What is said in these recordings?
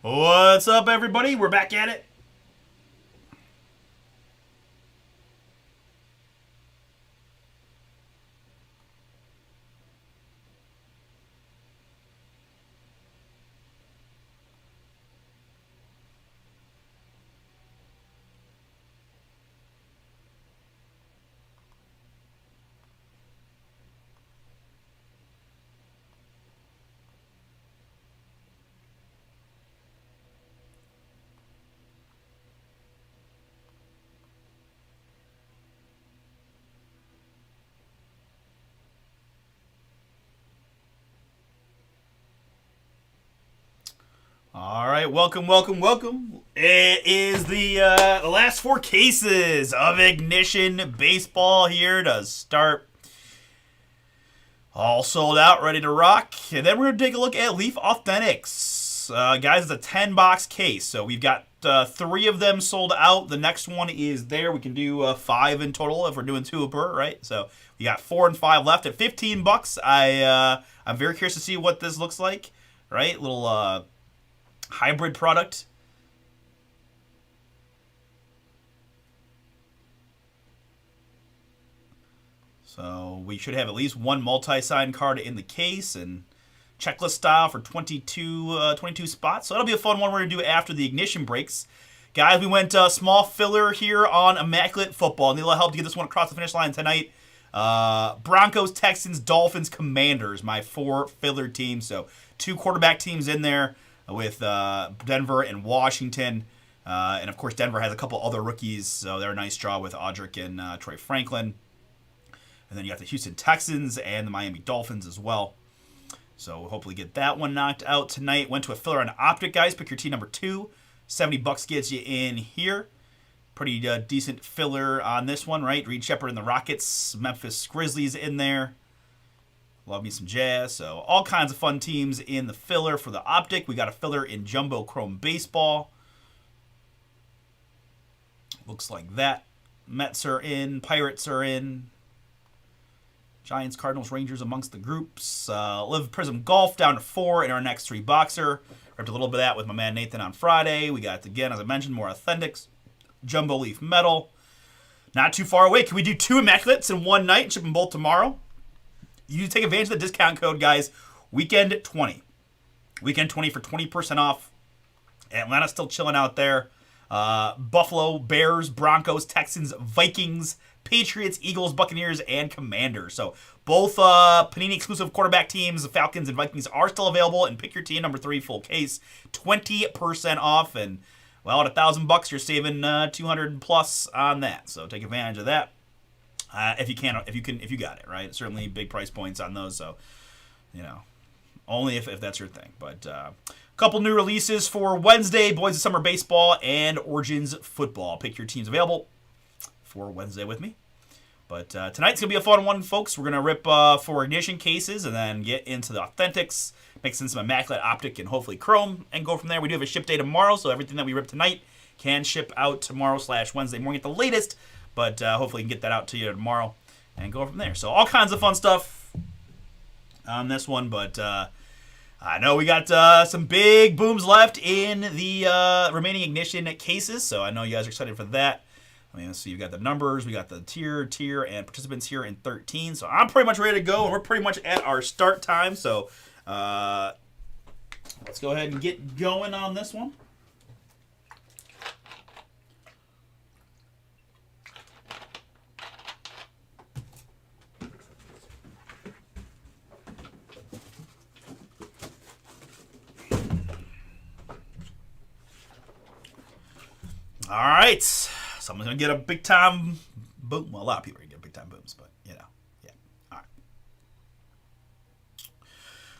What's up, everybody? We're back at it. All right, welcome. It is the last four cases of Ignition Baseball here to start. All sold out, ready to rock. And then we're going to take a look at Leaf Authentics. Guys, it's a 10-box case. So we've got three of them sold out. The next one is there. We can do five in total if we're doing two per, right? So we got 4 and 5 left at $15. I'm very curious to see what this looks like, right? Little hybrid product. So we should have at least one multi-sign card in the case and checklist style for 22 spots. So that'll be a fun one we're going to do after the ignition breaks. Guys, we went small filler here on Immaculate Football, and they'll help to get this one across the finish line tonight. Broncos, Texans, Dolphins, Commanders, my 4 filler teams. So 2 quarterback teams in there with Denver and Washington. And, of course, Denver has a couple other rookies, so they're a nice draw with Audric and Troy Franklin. And then you got the Houston Texans and the Miami Dolphins as well. So we'll hopefully get that one knocked out tonight. Went to a filler on Optic, guys. Pick your team number 2. $70 gets you in here. Pretty decent filler on this one, right? Reed Shepherd and the Rockets. Memphis Grizzlies in there. Love me some Jazz. So all kinds of fun teams in the filler for the Optic. We got a filler in Jumbo Chrome Baseball. Looks like that. Mets are in. Pirates are in. Giants, Cardinals, Rangers amongst the groups. Live Prizm Golf down to 4 in our next 3 boxer. Ripped a little bit of that with my man Nathan on Friday. We got, again, as I mentioned, more Authentics. Jumbo Leaf Metal. Not too far away. Can we do 2 Immaculates in one night and ship them both tomorrow? You take advantage of the discount code, guys. Weekend 20. Weekend 20 for 20% off. Atlanta's still chilling out there. Buffalo, Bears, Broncos, Texans, Vikings, Patriots, Eagles, Buccaneers, and Commanders. So both Panini exclusive quarterback teams, the Falcons and Vikings, are still available. And pick your team number 3 full case, 20% off. And well, at $1,000, you're saving 200 plus on that. So take advantage of that if you got it, right. Certainly big price points on those. So only if that's your thing. But a couple new releases for Wednesday: Boys of Summer Baseball and Origins Football. Pick your teams available for Wednesday with me. But tonight's going to be a fun one, folks. We're going to rip for Ignition cases and then get into the Authentics, mix in some Immaculate, Optic, and hopefully Chrome, and go from there. We do have a ship day tomorrow, so everything that we rip tonight can ship out tomorrow/Wednesday morning at the latest. But hopefully we can get that out to you tomorrow and go from there. So all kinds of fun stuff on this one. But I know we got some big booms left in the remaining Ignition cases. So I know you guys are excited for that. I mean, so you got the numbers, we got the tier, and participants here in 13. So I'm pretty much ready to go, and we're pretty much at our start time. So let's go ahead and get going on this one. All right. Someone's going to get a big-time boom. Well, a lot of people are going to get big-time booms, but, yeah. All right.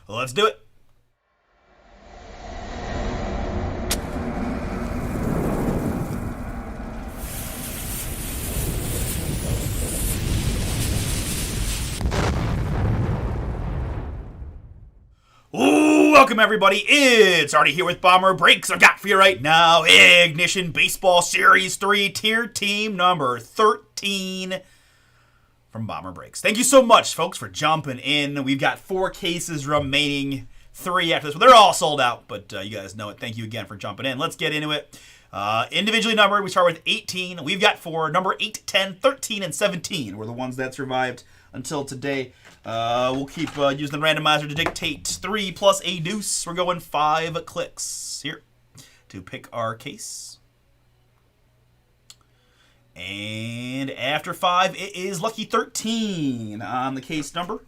Well, let's do it. Welcome, everybody. It's Artie here with BomberBreaks. I've got for you right now Ignition Baseball Series 3 Tier Team number 13 from BomberBreaks. Thank you so much, folks, for jumping in. We've got 4 cases remaining. 3 after this one. They're all sold out, but you guys know it. Thank you again for jumping in. Let's get into it. Individually numbered, we start with 18. We've got 4. Number 8, 10, 13, and 17 were the ones that survived until today. We'll keep using the randomizer to dictate 3 plus a deuce. We're going 5 clicks here to pick our case. And after 5, it is lucky 13 on the case number.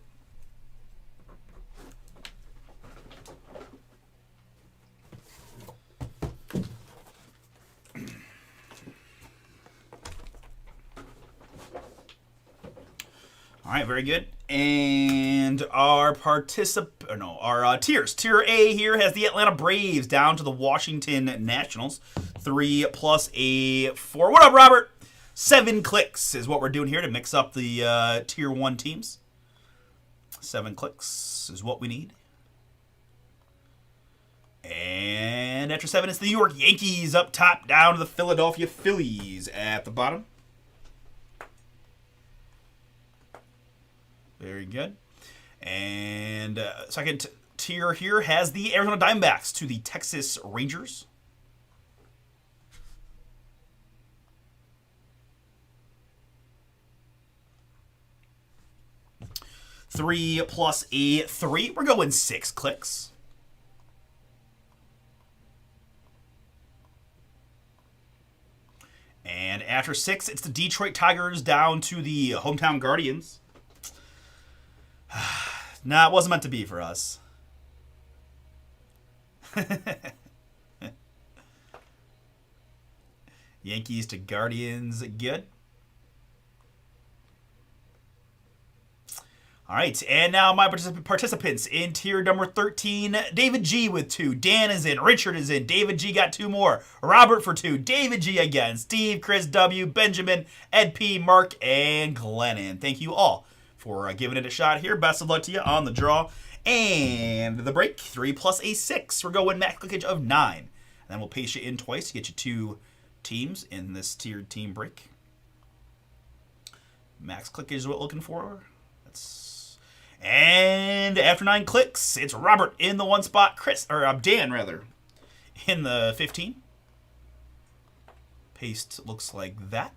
All right, very good. And our tiers. Tier A here has the Atlanta Braves down to the Washington Nationals. 3 plus a 4. What up, Robert? 7 clicks is what we're doing here to mix up the Tier 1 teams. 7 clicks is what we need. And after 7, it's the New York Yankees up top, down to the Philadelphia Phillies at the bottom. Very good. And second tier here has the Arizona Diamondbacks to the Texas Rangers. Three plus a 3. We're going 6 clicks. And after 6, it's the Detroit Tigers down to the hometown Guardians. Nah, it wasn't meant to be for us. Yankees to Guardians, good. All right, and now my participants in tier number 13. David G with 2. Dan is in. Richard is in. David G got 2 more. Robert for 2. David G again. Steve, Chris W, Benjamin, Ed P, Mark, and Glennon. Thank you all for giving it a shot here. Best of luck to you on the draw. And the break, 3 plus a 6. We're going max clickage of 9. And then we'll paste you in twice to get you 2 teams in this tiered team break. Max clickage is what we're looking for. And after 9 clicks, it's Robert in the 1 spot. Dan rather, in the 15. Paste looks like that.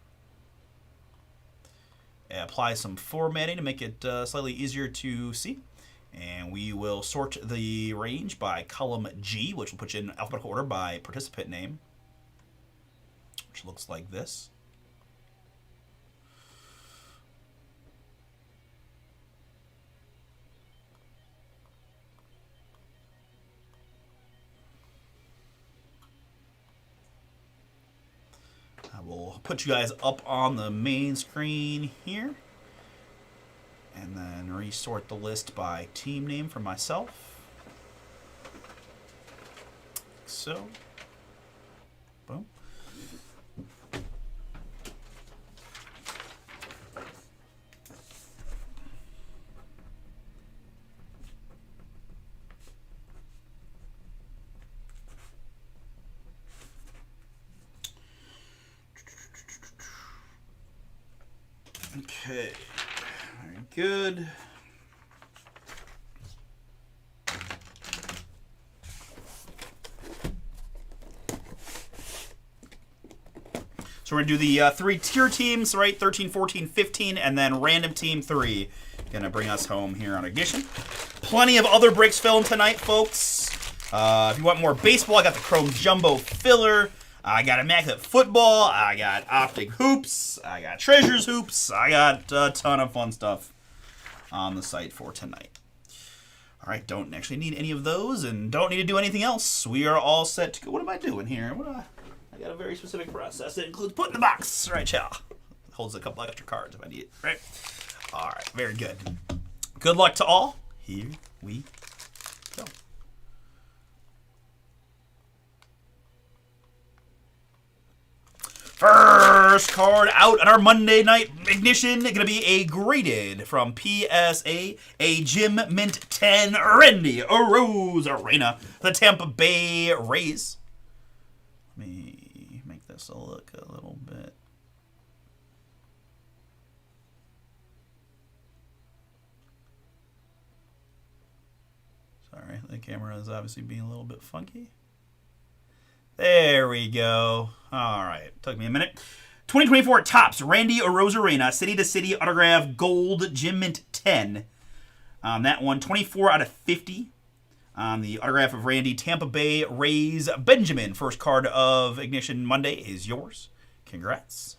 Apply some formatting to make it slightly easier to see. And we will sort the range by column G, which will put you in alphabetical order by participant name, which looks like this. We'll put you guys up on the main screen here. And then resort the list by team name for myself. So. Boom. Okay, very good. So we're going to do the 3 tier teams, right? 13, 14, 15, and then random team 3. Going to bring us home here on Ignition. Plenty of other breaks film tonight, folks. If you want more baseball, I got the Chrome Jumbo Filler. I got Immaculate Football, I got Optic Hoops, I got Treasures Hoops, I got a ton of fun stuff on the site for tonight. All right, don't actually need any of those and don't need to do anything else. We are all set to go. What am I doing here? I got a very specific process that includes putting the box. Right, y'all. Holds a couple extra cards if I need it, right? All right, very good. Good luck to all. Here we go. First card out on our Monday night ignition, going to be a graded from PSA, a Jim Mint 10 Randy Arozarena, the Tampa Bay Rays. Let me make this look a little bit. Sorry, The camera is obviously being a little bit funky. There we go. All right. Took me a minute. 2024 Topps Randy Arozarena City to City Autograph Gold Gem Mint 10. That one, 24 out of 50. The autograph of Randy, Tampa Bay Rays Benjamin. First card of Ignition Monday is yours. Congrats.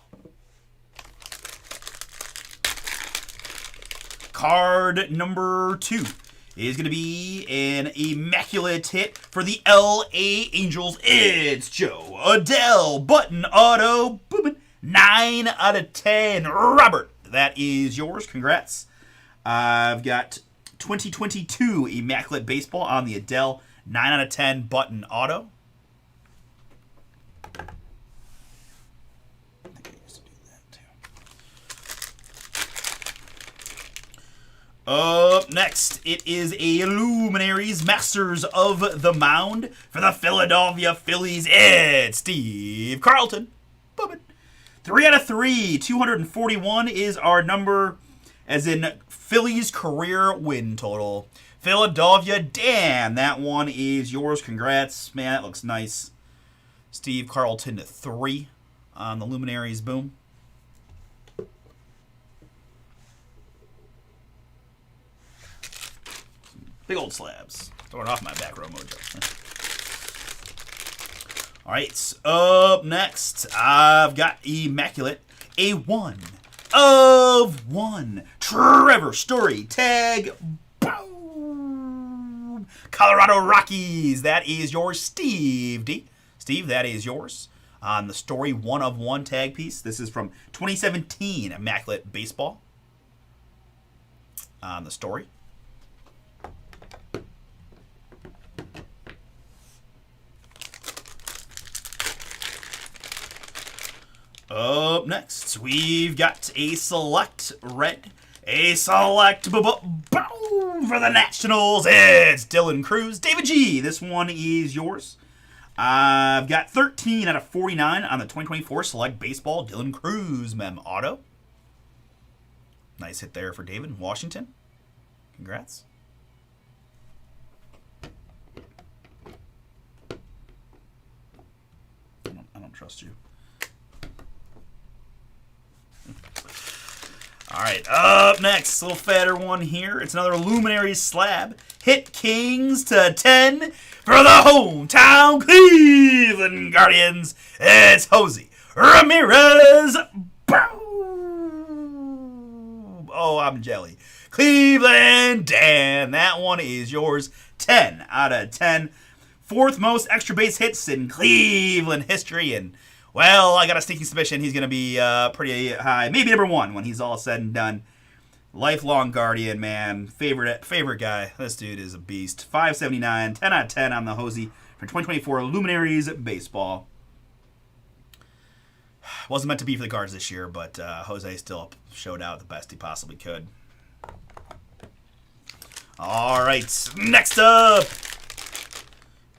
Card number 2 is going to be an Immaculate hit for the LA Angels. It's Joe Adele. Button auto. Booming. 9 out of 10. Robert, that is yours. Congrats. I've got 2022 Immaculate Baseball on the Adele. 9 out of 10 button auto. I think I used to do that too. Up next, it is a Luminaries Masters of the Mound for the Philadelphia Phillies. It's Steve Carlton. Boom. 3 out of 3. 241 is our number, as in Phillies career win total. Philadelphia, Dan, that one is yours. Congrats. Man, that looks nice. Steve Carlton 3 on the Luminaries. Boom. Big old slabs. Throwing off my back row mojo. All right, up next, I've got Immaculate, a 1 of 1. Trevor Story, tag, boom. Colorado Rockies, that is yours. Steve D. Steve, that is yours. On the Story 1 of 1 tag piece. This is from 2017 Immaculate Baseball. On the Story. Up next, we've got a select red, a select boom for the Nationals. It's Dylan Cruz. David G, this one is yours. I've got 13 out of 49 on the 2024 Select Baseball Dylan Cruz Mem Auto. Nice hit there for David in Washington. Congrats. I don't trust you. All right, up next, a little fatter one here. It's another Luminaries slab. Hit Kings to 10 for the hometown Cleveland Guardians. It's Jose Ramirez. Boom. Oh, I'm jelly. Cleveland Dan, that one is yours. 10 out of 10. Fourth most extra base hits in Cleveland history, and well, I got a sneaky suspicion he's going to be pretty high. Maybe number 1 when he's all said and done. Lifelong Guardian, man. Favorite guy. This dude is a beast. 579, 10 out of 10 on the Hosey for 2024 Luminaries Baseball. Wasn't meant to be for the Guards this year, but Jose still showed out the best he possibly could. All right, next up,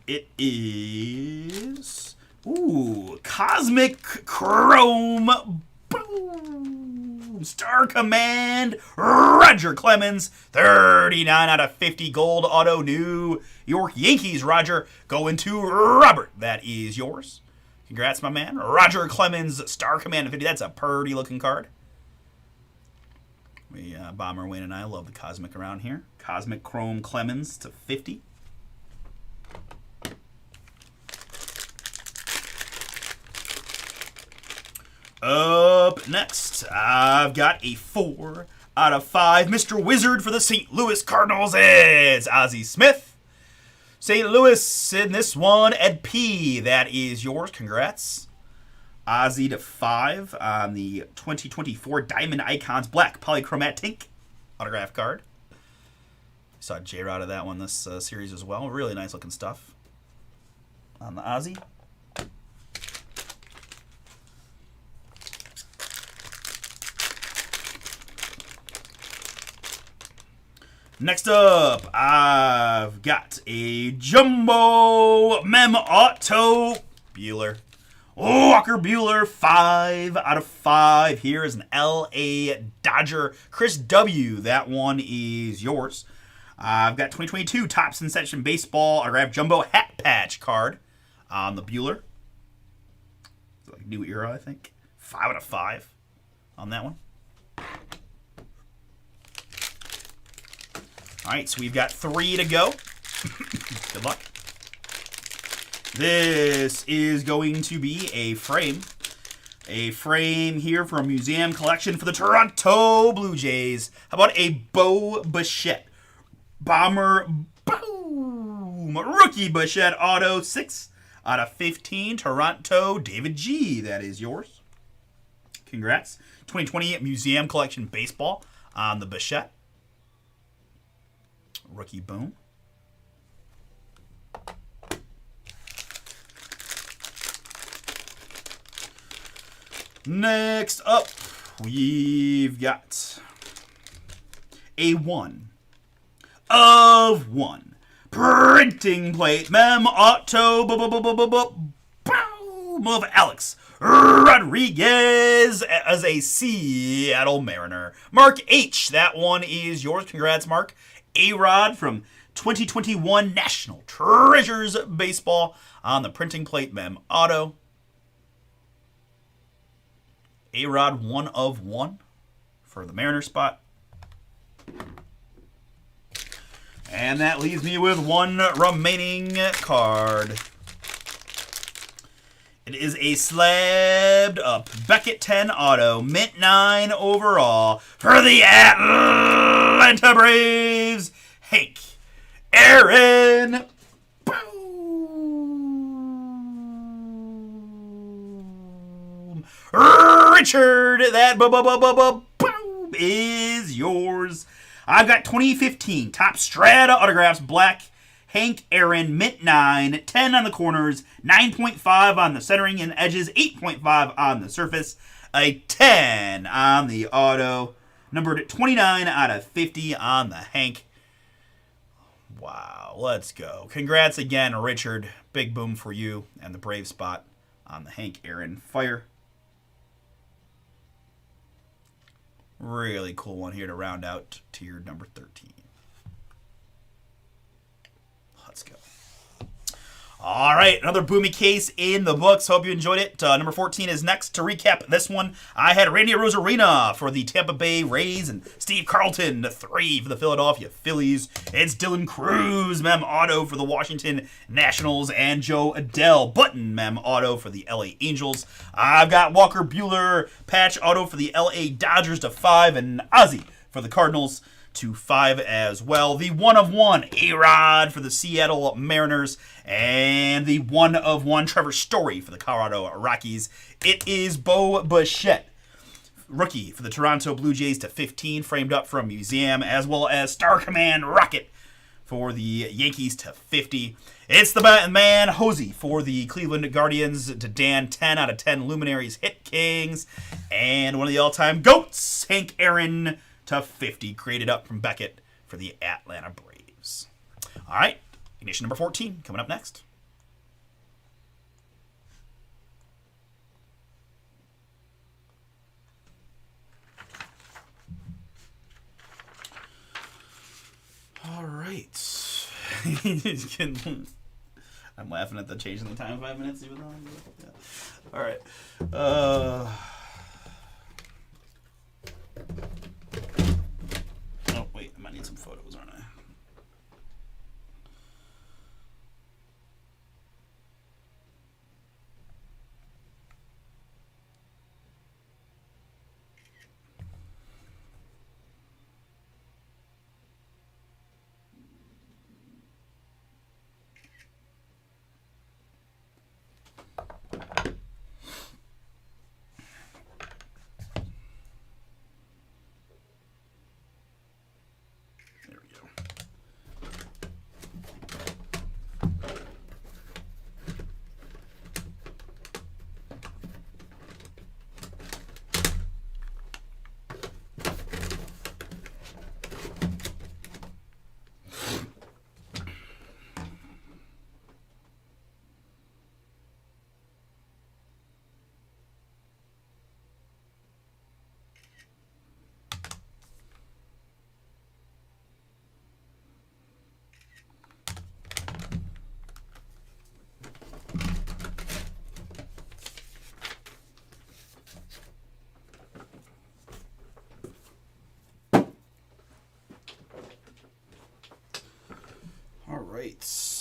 it is... Ooh, Cosmic Chrome. Boom. Star Command. Roger Clemens. 39 out of 50 gold auto. New York Yankees, Roger. Going to Robert. That is yours. Congrats, my man. Roger Clemens, Star Command 50. That's a purty looking card. Bomber Wayne and I love the Cosmic around here. Cosmic Chrome Clemens to 50. Up next, I've got a 4 out of 5 Mr. Wizard for the St. Louis Cardinals. It's Ozzie Smith. St. Louis in this one, Ed P. That is yours. Congrats. Ozzie to 5 on the 2024 Diamond Icons Black Polychromatic autograph card. Saw J-Rod of that one this series as well. Really nice looking stuff on the Ozzie. Next up, I've got a Jumbo Mem Auto Bueller. Walker Bueller, 5 out of 5. Here is an LA Dodger. Chris W., that one is yours. I've got 2022 Topps Inception Baseball autograph jumbo hat patch card on the Bueller. It's like new era, I think. 5 out of 5 on that one. All right, so we've got 3 to go. Good luck. This is going to be a frame. A frame here from Museum Collection for the Toronto Blue Jays. How about a Bo Bichette? Bomber Boom! Rookie Bichette Auto 6 out of 15. Toronto David G. That is yours. Congrats. 2020 Museum Collection Baseball on the Bichette. Rookie Boom. Next up, we've got a 1 of 1 printing plate mem auto boom of Alex Rodriguez as a Seattle Mariner. Mark H, that one is yours. Congrats, Mark. A-Rod from 2021 National Treasures Baseball on the printing plate mem auto. A-Rod 1 of 1 for the Mariner spot. And that leaves me with 1 remaining card. It is a slabbed up Beckett 10 auto, mint 9 overall for the Atlanta Braves, Hank Aaron. Richard, that boom is yours. I've got 2015 Top Strata autographs, black, Hank Aaron, mint 9, 10 on the corners, 9.5 on the centering and edges, 8.5 on the surface, a 10 on the auto, numbered 29 out of 50 on the Hank. Wow, let's go. Congrats again, Richard. Big boom for you and the Brave spot on the Hank Aaron Fire. Really cool one here to round out tier number 13. Let's go. All right, another boomy case in the books. Hope you enjoyed it. Number 14 is next. To recap this one, I had Randy Rosarina for the Tampa Bay Rays and Steve Carlton, 3 for the Philadelphia Phillies. It's Dylan Cruz, mem auto for the Washington Nationals, and Joe Adele Button, mem auto for the LA Angels. I've got Walker Buehler patch auto for the LA Dodgers to 5, and Ozzie for the Cardinals to 5 as well. The 1 of 1 A-Rod for the Seattle Mariners, and the 1 of 1 Trevor Story for the Colorado Rockies. It is Bo Bichette, rookie for the Toronto Blue Jays to 15, framed up from Museum, as well as Star Command Rocket for the Yankees to 50. It's the Batman Hosey for the Cleveland Guardians to Dan, 10 out of 10 Luminaries Hit Kings, and one of the all-time GOATs, Hank Aaron, to 50, created up from Beckett for the Atlanta Braves. All right, ignition number 14 coming up next. All right. I'm laughing at the change in the time, 5 minutes. Even though yeah. All right. Oh, wait. I might need some photos, aren't I?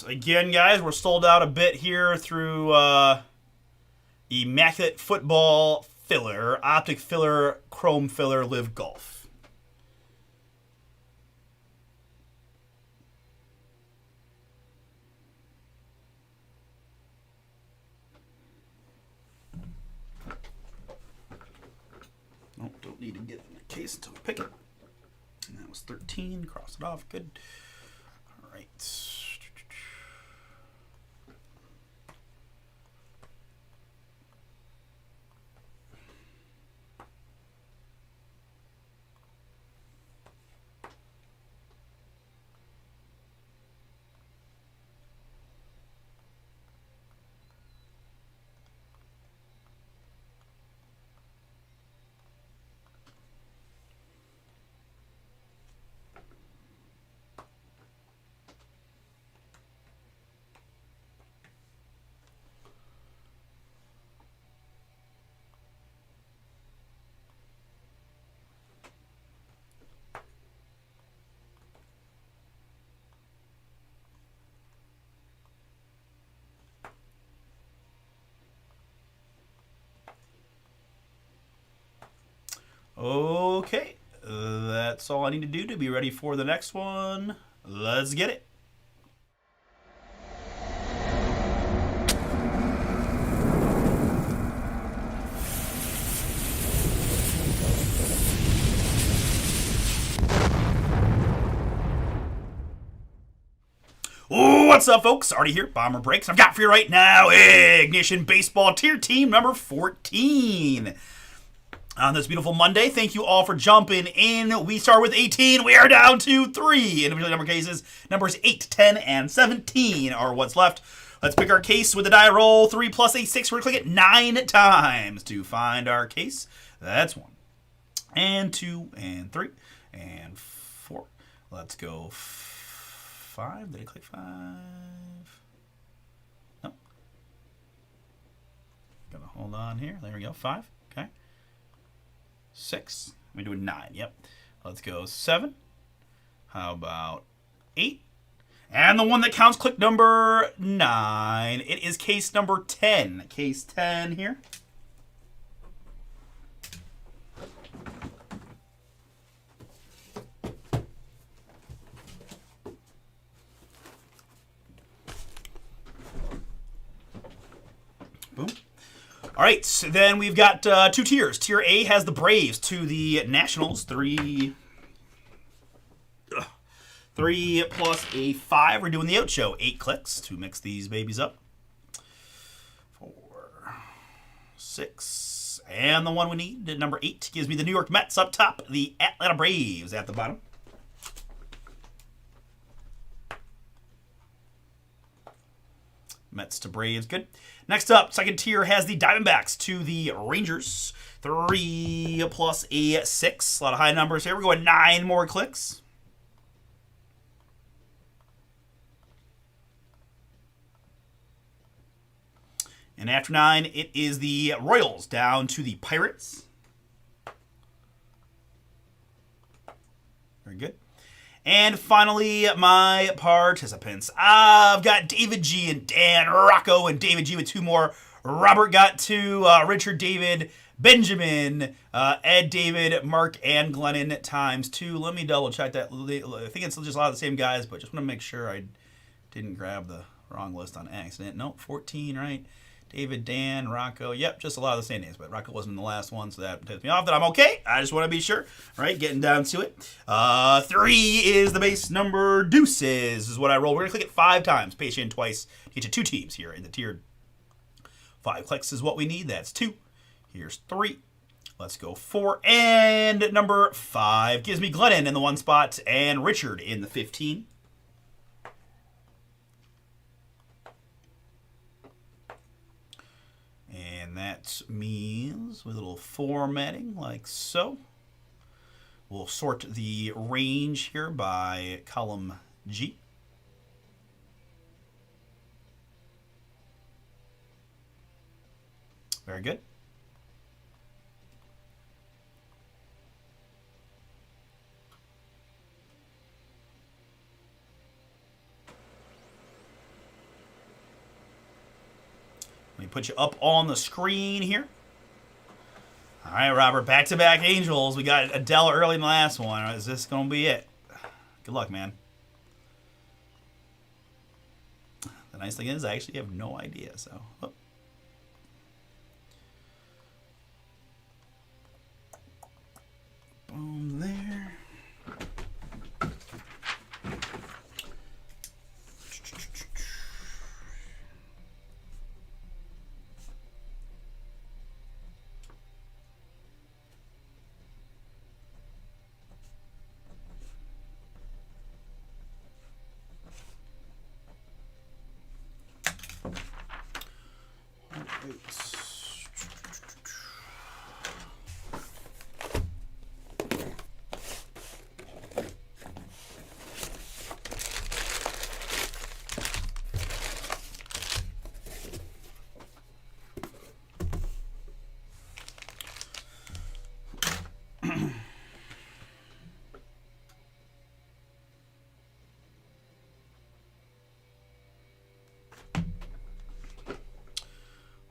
Again, guys, we're sold out a bit here through Immaculate Football Filler, Optic Filler, Chrome Filler, Live Golf. Nope, don't need to get in the case until we pick it. And that was 13. Cross it off. Good. All right. Okay, that's all I need to do to be ready for the next one. Let's get it. What's up, folks? Artie here, BomberBreaks. I've got for you right now Ignition Baseball Tier Team number 14. On this beautiful Monday, thank you all for jumping in. We start with 18. We are down to 3 individual number cases. Numbers 8, 10, and 17 are what's left. Let's pick our case with the die roll. 3 plus a 6. We're going to click it 9 times to find our case. That's 1, and 2, and 3, and 4. Let's go 5. Did I click 5? No. Gonna hold on here. There we go. 5. Okay. 6. We're doing 9. Yep. Let's go 7. How about 8? And the one that counts, click number 9. It is case number 10. Case 10 here. Boom. All right, so then we've got 2 tiers. Tier A has the Braves to the Nationals. 3 plus a 5. We're doing the out show. 8 clicks to mix these babies up. 4, 6, and the one we need, number 8, gives me the New York Mets up top. The Atlanta Braves at the bottom. Mets to Braves, good. Next up, second tier has the Diamondbacks to the Rangers. 3 plus a 6. A lot of high numbers here. We're going 9 more clicks. And after 9, it is the Royals down to the Pirates. Very good. And finally, my participants. I've got David G and Dan Rocco, and David G with 2 more. Robert got 2, Richard David, Benjamin, Ed David, Mark, and Glennon times 2. Let me double check that. I think it's just a lot of the same guys, but just want to make sure I didn't grab the wrong list on accident. Nope, 14, right? David, Dan, Rocco. Yep, just a lot of the same names, but Rocco wasn't the last one, so that takes me off. That I'm okay. I just want to be sure. All right, getting down to it. 3 is the base number. Deuces is what I roll. We're going to click it 5 times. Patient twice. Get to 2 teams here in the tiered. 5 clicks is what we need. That's 2. Here's 3. Let's go 4. And number 5 gives me Glennon in the 1 spot and Richard in the 15. And that means with a little formatting like so. We'll sort the range here by column G. Very good. me put you up on the screen here. All right, Robert, back-to-back Angels. We got Adele early in the last one. Is this going to be it? Good luck, man. The nice thing is I actually have no idea, so... Oh. Boom there.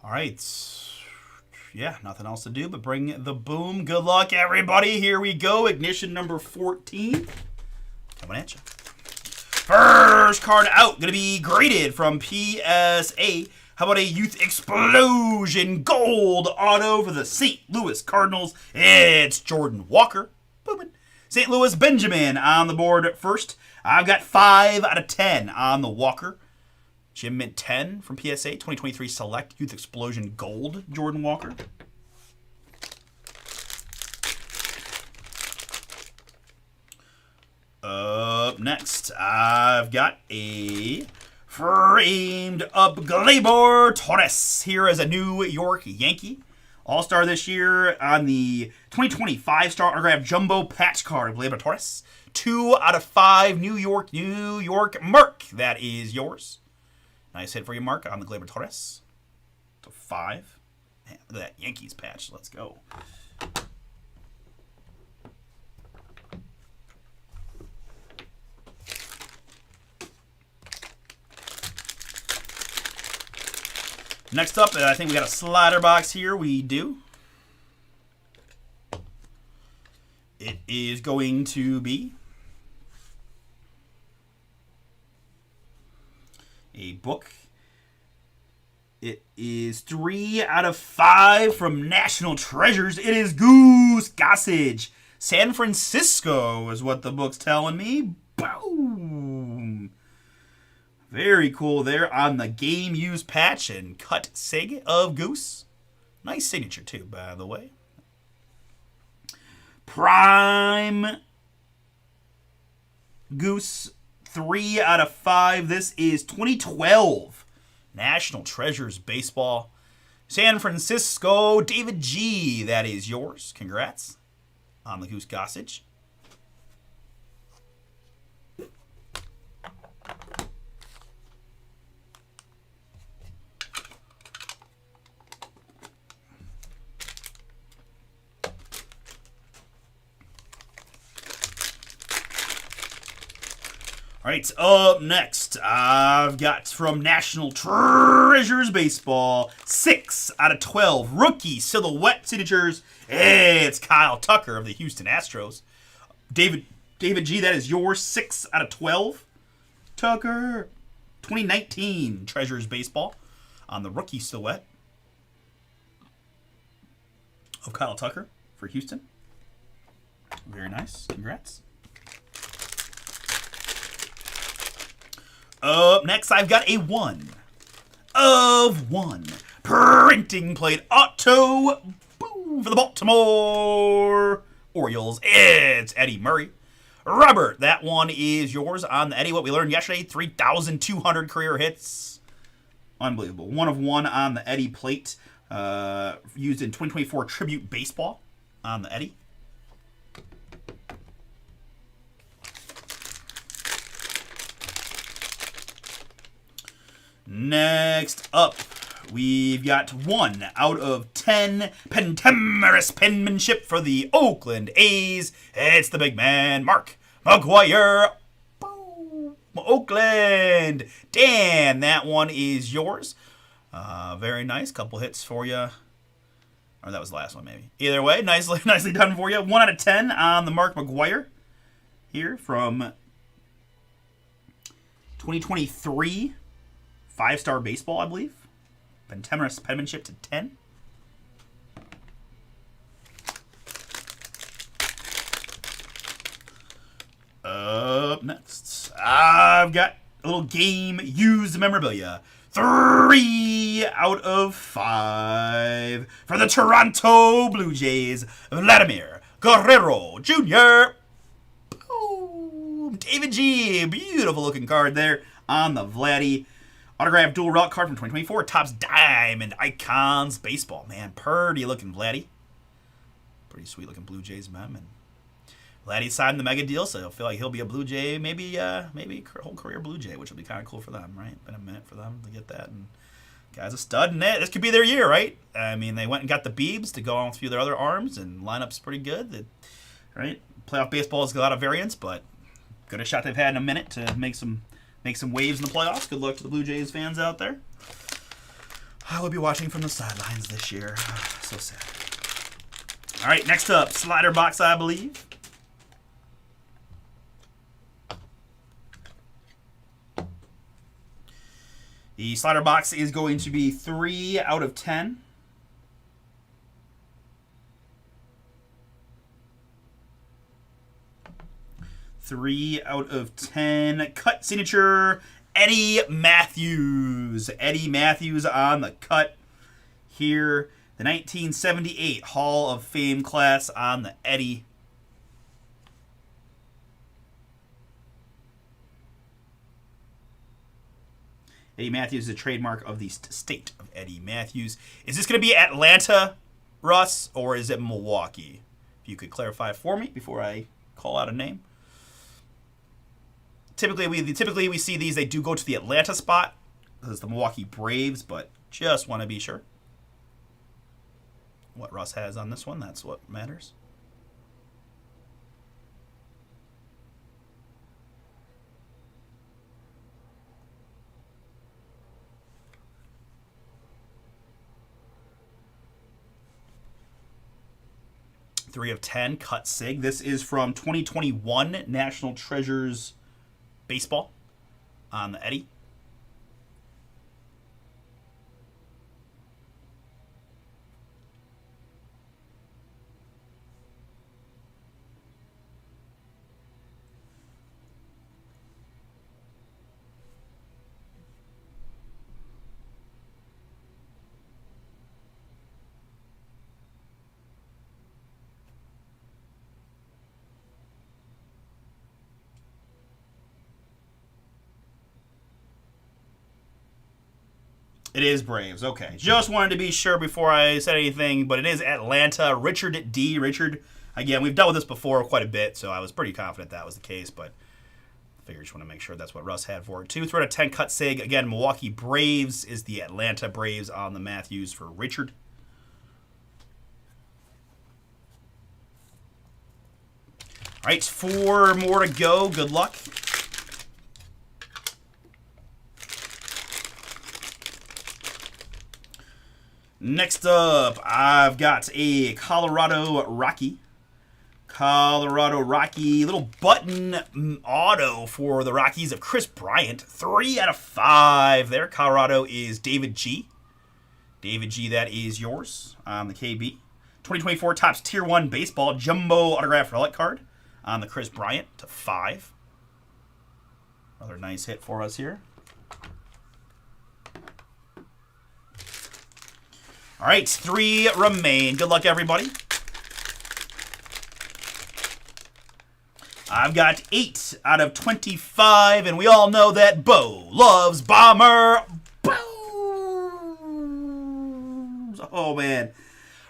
All right. Yeah, nothing else to do but bring the boom. Good luck, everybody. Here we go. Ignition number 14. Coming at you. First card out. Going to be graded from PSA. How about a Youth Explosion Gold auto for the St. Louis Cardinals? It's Jordan Walker. Booming. St. Louis Benjamin on the board first. I've got 5 out of 10 on the Walker. Jim Mint 10 from PSA, 2023 Select Youth Explosion Gold, Jordan Walker. Up next, I've got a framed up Gleyber Torres here as a New York Yankee. All-Star this year on the 2025 Star Autograph Jumbo Patch Card, Gleyber Torres. 2 out of 5, New York, Mark. That is yours. Nice hit for you, Mark, on the Gleyber Torres. So 5. Man, look at that Yankees patch. Let's go. Next up, I think we got a slider box here. We do. It is going to be a book. It is 3 out of 5 from National Treasures. It is Goose Gossage. San Francisco is what the book's telling me. Boom. Very cool there on the game used patch and cut sig of Goose. Nice signature too, by the way. Prime Goose. 3 out of 5. This is 2012 National Treasures Baseball. San Francisco, David G. That is yours. Congrats on the Goose Gossage. All right, up next, I've got from National Treasures Baseball, 6 out of 12 rookie silhouette signatures. It's Kyle Tucker of the Houston Astros. David G, that is yours, 6 out of 12. Tucker, 2019 Treasures Baseball on the rookie silhouette of Kyle Tucker for Houston. Very nice. Congrats. Up next, I've got a 1 of 1 printing plate auto for the Baltimore Orioles. It's Eddie Murray. Robert, that one is yours on the Eddie. What we learned yesterday, 3,200 career hits. Unbelievable. 1 of 1 on the Eddie plate. Used in 2024 Tribute Baseball on the Eddie. Next up, we've got 1 out of 10 Pentamerous penmanship for the Oakland A's. It's the big man, Mark McGwire. Boom. Oakland. Dan, that one is yours. Very nice. Couple hits for you. Or that was the last one, maybe. Either way, nicely done for you. 1 out of 10 on the Mark McGwire here from 2023. 5-star baseball, I believe. Penmanship to 10. Up next, I've got a little game used memorabilia. 3 out of 5 for the Toronto Blue Jays. Vladimir Guerrero Jr. Boom. David G. Beautiful looking card there on the Vladdy. Autographed dual relic card from 2024. Topps Diamond Icons Baseball. Man, purty looking Vladdy. Pretty sweet looking Blue Jays mem. And Vladdy signed the mega deal, so I feel like he'll be a Blue Jay, maybe whole career Blue Jay, which will be kind of cool for them, right? Been a minute for them to get that, and guy's a stud in it. This could be their year, right? I mean, they went and got the Beebs to go on with a few of their other arms, and lineup's pretty good, right? Playoff baseball has got a lot of variance, but good a shot they've had in a minute to make some waves in the playoffs. Good luck to the Blue Jays fans out there. I will be watching from the sidelines this year. So sad. All right, next up, slider box, I believe. The slider box is going to be 3 out of 10. Three out of 10. Cut signature, Eddie Matthews. Eddie Matthews on the cut here. The 1978 Hall of Fame class on the Eddie. Eddie Matthews is a trademark of the state of Eddie Matthews. Is this going to be Atlanta, Russ, or is it Milwaukee? If you could clarify for me before I call out a name. Typically we see these. They do go to the Atlanta spot. This is the Milwaukee Braves, but just want to be sure. What Russ has on this one, that's what matters. Three of 10, cut sig. This is from 2021 National Treasures Baseball on the Eddie. It is Braves. Okay. Just wanted to be sure before I said anything, but it is Atlanta. Richard D. Richard. Again, we've dealt with this before quite a bit, so I was pretty confident that was the case, but I figured just want to make sure that's what Russ had for it too. 3 out of 10 cut sig. Again, Milwaukee Braves is the Atlanta Braves on the Matthews for Richard. All right, 4 more to go. Good luck. Next up, I've got a Colorado Rocky. Little button auto for the Rockies of Chris Bryant. 3 out of 5 there. Colorado is David G. David G, that is yours on the KB. 2024 Topps Tier 1 Baseball Jumbo Autograph Relic Card on the Chris Bryant to 5. Another nice hit for us here. All right, 3 remain. Good luck, everybody. I've got 8 out of 25, and we all know that Bo loves Bomber. Boom! Oh, man.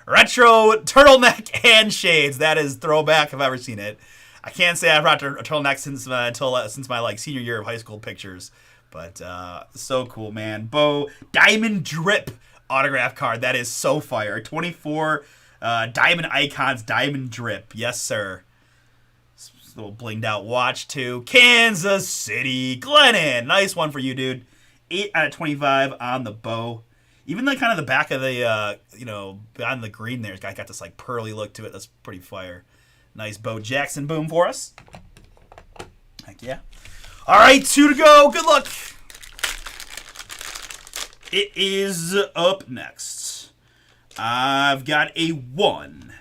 Retro turtleneck and shades. That is throwback if I've ever seen it. I can't say I've rocked a turtleneck since my senior year of high school pictures, but so cool, man. Bo Diamond Drip autograph card. That is so fire. 24 Diamond Icons Diamond Drip. Yes, sir. This little blinged out watch too. Kansas City. Glennon. Nice one for you, dude. 8 out of 25 on the Bo. Even the kind of the back of the, on the green there, got this like pearly look to it. That's pretty fire. Nice Bo Jackson boom for us. Heck yeah. All right, 2 to go. Good luck. It is up next. I've got a 1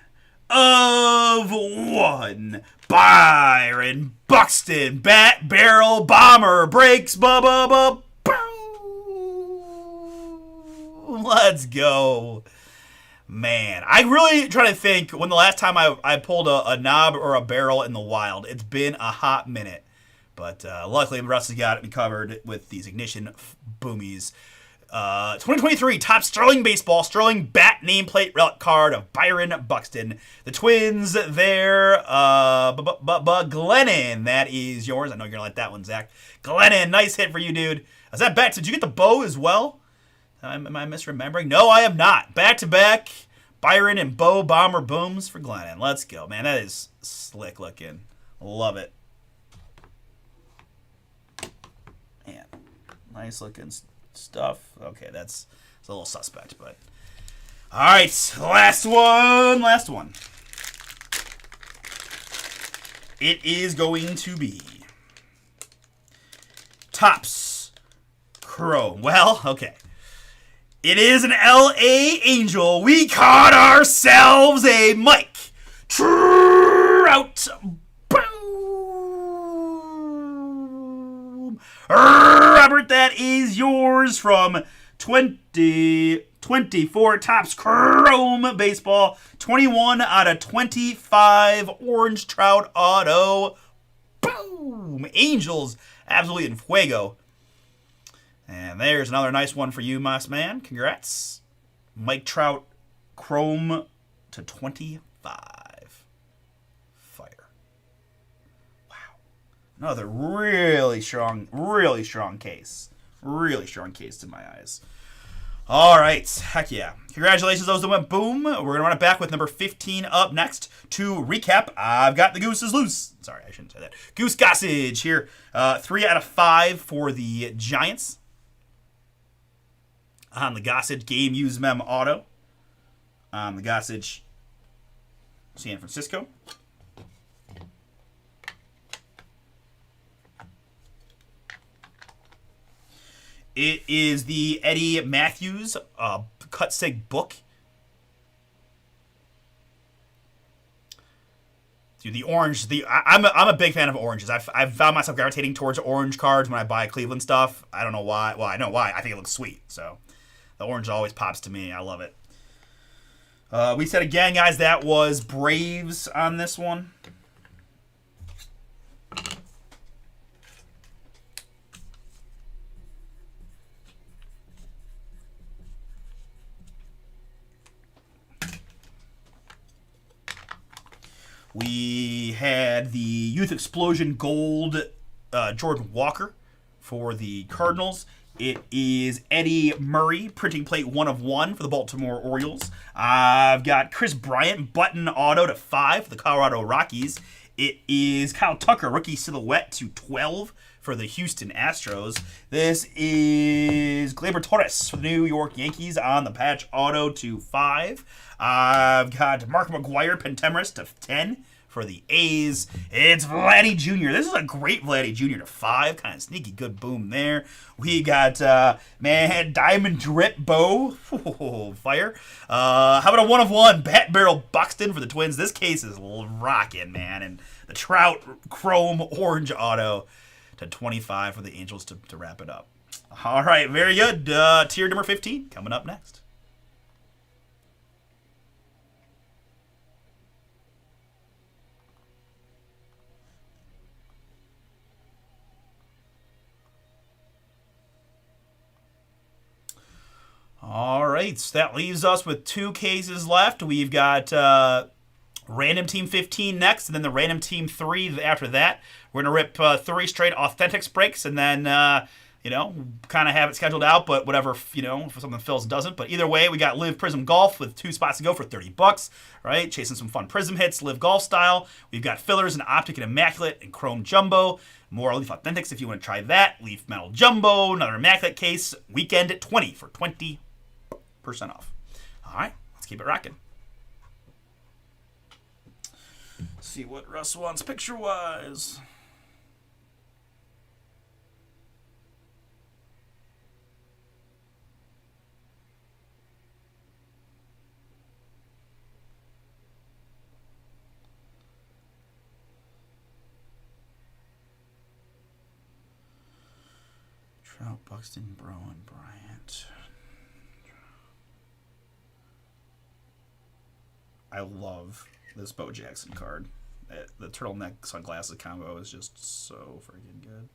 of 1. Byron Buxton, Bat Barrel Bomber Breaks. Boom. Let's go. Man, I really try to think when the last time I pulled a knob or a barrel in the wild. It's been a hot minute. But luckily, Rusty got it covered with these Ignition boomies. 2023 Top Sterling Baseball, Sterling Bat Nameplate Relic Card of Byron Buxton. The Twins there. Glennon, that is yours. I know you're going to like that one, Zach. Glennon, nice hit for you, dude. Is that back? Did you get the bow as well? Am I misremembering? No, I am not. Back-to-back Byron and Bo Bomber booms for Glennon. Let's go, man. That is slick looking. Love it. Man, nice looking stuff. Okay, it's a little suspect, but all right, last one. It is going to be Topps Chrome. Well, okay. It is an LA Angel. We caught ourselves a Mike Trout. Boom. Robert, that is yours from 2024 Topps Chrome Baseball. 21 out of 25 Orange Trout Auto. Boom. Angels absolutely in fuego. And there's another nice one for you, Moss Man. Congrats. Mike Trout Chrome to 25. Fire. Wow. Another really strong case. Really strong case to my eyes. All right. Heck yeah. Congratulations, those that went boom. We're going to run it back with number 15 up next. To recap, I've got the Gooses loose. Sorry, I shouldn't say that. Goose Gossage here. 3 out of 5 for the Giants. On the Gossage Game Use Mem Auto. On the Gossage San Francisco. It is the Eddie Matthews Cut Sig book. Dude, the orange. I'm a big fan of oranges. I've found myself gravitating towards orange cards when I buy Cleveland stuff. I don't know why. Well, I know why. I think it looks sweet. So the orange always pops to me. I love it. We said again, guys, that was Braves on this one. We had the Youth Explosion Gold Jordan Walker for the Cardinals. It is Eddie Murray, printing plate 1 of 1 for the Baltimore Orioles. I've got Chris Bryant, button auto to 5 for the Colorado Rockies. It is Kyle Tucker, rookie silhouette to 12 for the Houston Astros. This is Gleyber Torres for the New York Yankees on the patch auto to 5. I've got Mark McGwire, Pentemeris to 10 for the A's. It's Vladdy Jr. This is a great Vladdy Jr. to 5. Kind of sneaky good boom there. We got, Diamond Drip Bow. Fire. How about a 1 of 1? Bat Barrel Buxton for the Twins. This case is rocking, man. And the Trout Chrome Orange Auto to 25 for the Angels to wrap it up. All right, very good. Tier number 15 coming up next. All right, so that leaves us with 2 cases left. We've got Random Team 15 next, and then the Random Team 3 after that. We're going to rip 3 straight Authentics breaks, and then, kind of have it scheduled out, but whatever, if something fills, doesn't. But either way, we got Live Prizm Golf with 2 spots to go for $30, right? Chasing some fun Prizm hits, Live Golf style. We've got fillers and Optic and Immaculate and Chrome Jumbo. More Leaf Authentics if you want to try that. Leaf Metal Jumbo, another Immaculate case. Weekend at 20 for $20. off. All right, let's keep it rocking. See what Russ wants picture-wise. Trout, Buxton, Brown, Bryant. I love this Bo Jackson card. The turtleneck sunglasses combo is just so freaking good.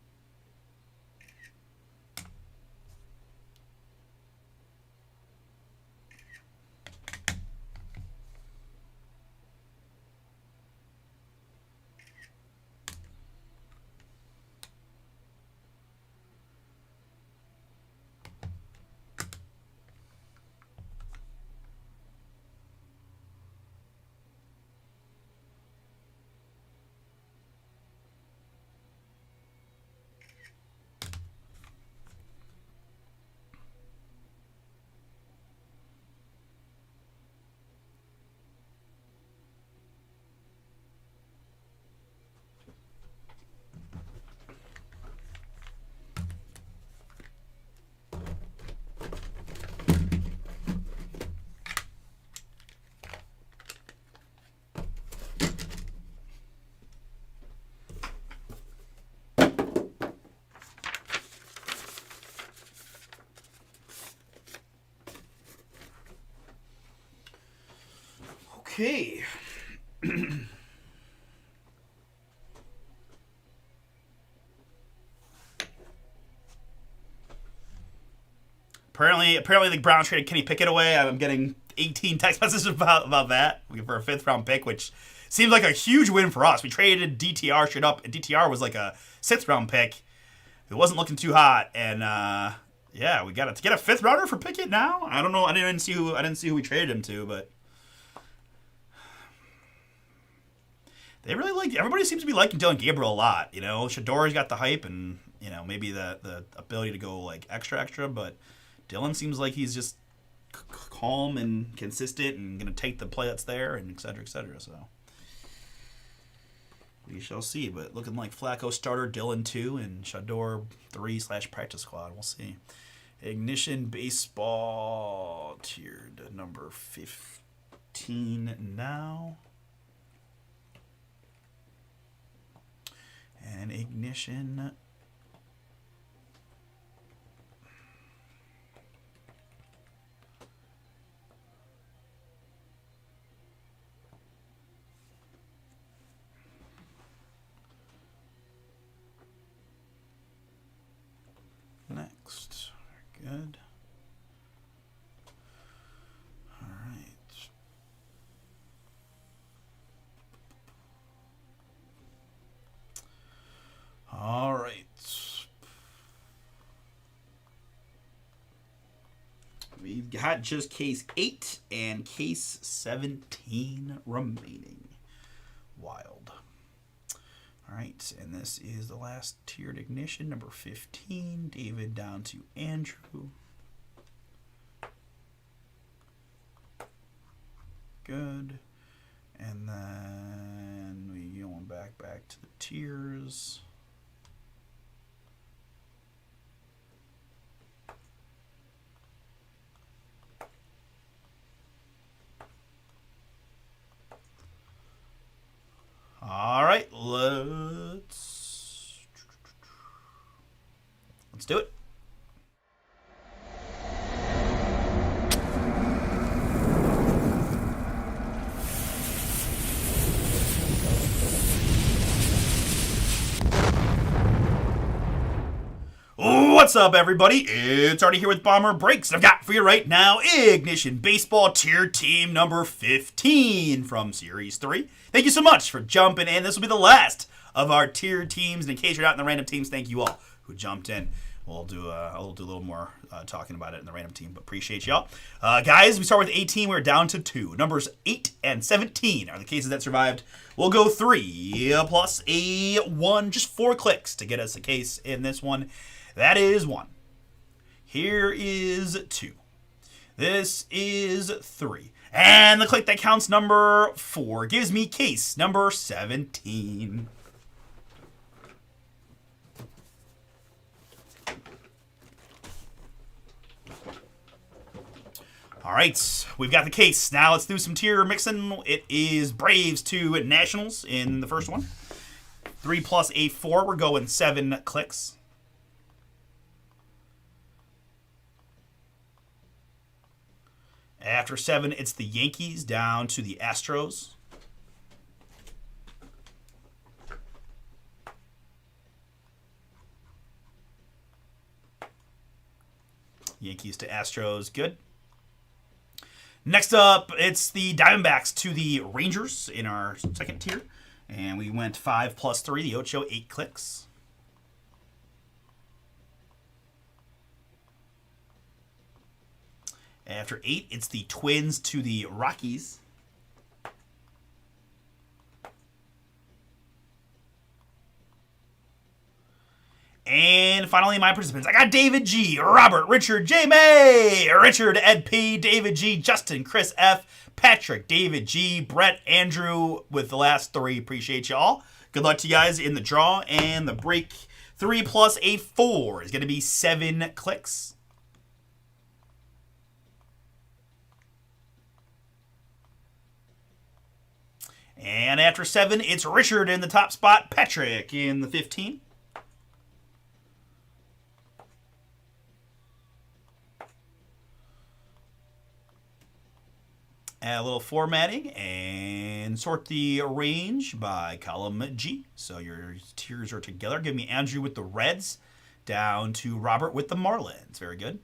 Okay. Apparently the Browns traded Kenny Pickett away. I'm getting 18 text messages about that for a 5th round pick, which seems like a huge win for us. We traded DTR shit up, and DTR was like a 6th round pick. It wasn't looking too hot, and yeah, we got it to get a 5th rounder for Pickett now. I don't know. I didn't see who we traded him to, but they really like. Everybody seems to be liking Dylan Gabriel a lot. You know, Shador's got the hype, and you know maybe the ability to go like extra, but Dylan seems like he's just calm and consistent and going to take the play that's there, and et cetera, et cetera. So we shall see. But looking like Flacco starter, Dylan 2, and Shador 3/practice squad. We'll see. Ignition Baseball tiered number 15 now. And Ignition next. Very good. All right. All right. We've got just case 8 and case 17 remaining. Wild. All right, and this is the last tiered ignition, number 15. David down to Andrew. Good. And then we going back to the tiers. All right, let's do it. What's up, everybody? It's Artie here with BomberBreaks, and I've got for you right now Ignition Baseball Tier Team number 15 from Series 3. Thank you so much for jumping in. This will be the last of our tier teams, and in case you're not in the random teams, thank you all who jumped in. We'll do a little more talking about it in the random team, but appreciate y'all. Guys, we start with 18. We're down to 2. Numbers 8 and 17 are the cases that survived. We'll go 3 plus a 1, just 4 clicks to get us a case in this one. That is 1. Here is 2. This is 3. And the click that counts number 4 gives me case number 17. All right, we've got the case. Now let's do some tier mixing. It is Braves to Nationals in the first one. 3 plus a 4. We're going 7 clicks. After 7, it's the Yankees down to the Astros. Yankees to Astros, good. Next up, it's the Diamondbacks to the Rangers in our second tier. And we went 5 plus 3, the Ocho, 8 clicks. After 8, it's the Twins to the Rockies. And finally, my participants. I got David G, Robert, Richard, J. May, Richard, Ed P, David G, Justin, Chris F, Patrick, David G, Brett, Andrew with the last 3. Appreciate y'all. Good luck to you guys in the draw. And the break 3 plus a 4 is going to be 7 clicks. And after 7, it's Richard in the top spot, Patrick in the 15. Add a little formatting and sort the range by column G. So your tiers are together. Give me Andrew with the Reds down to Robert with the Marlins. Very good.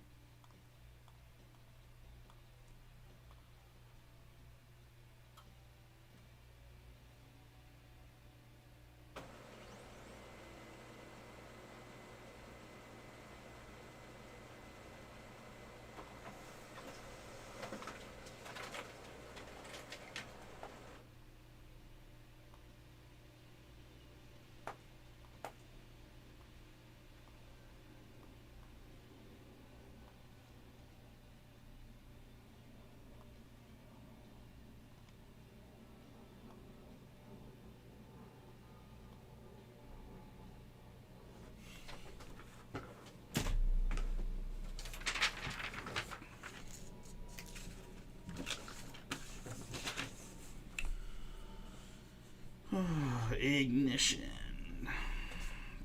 Ignition.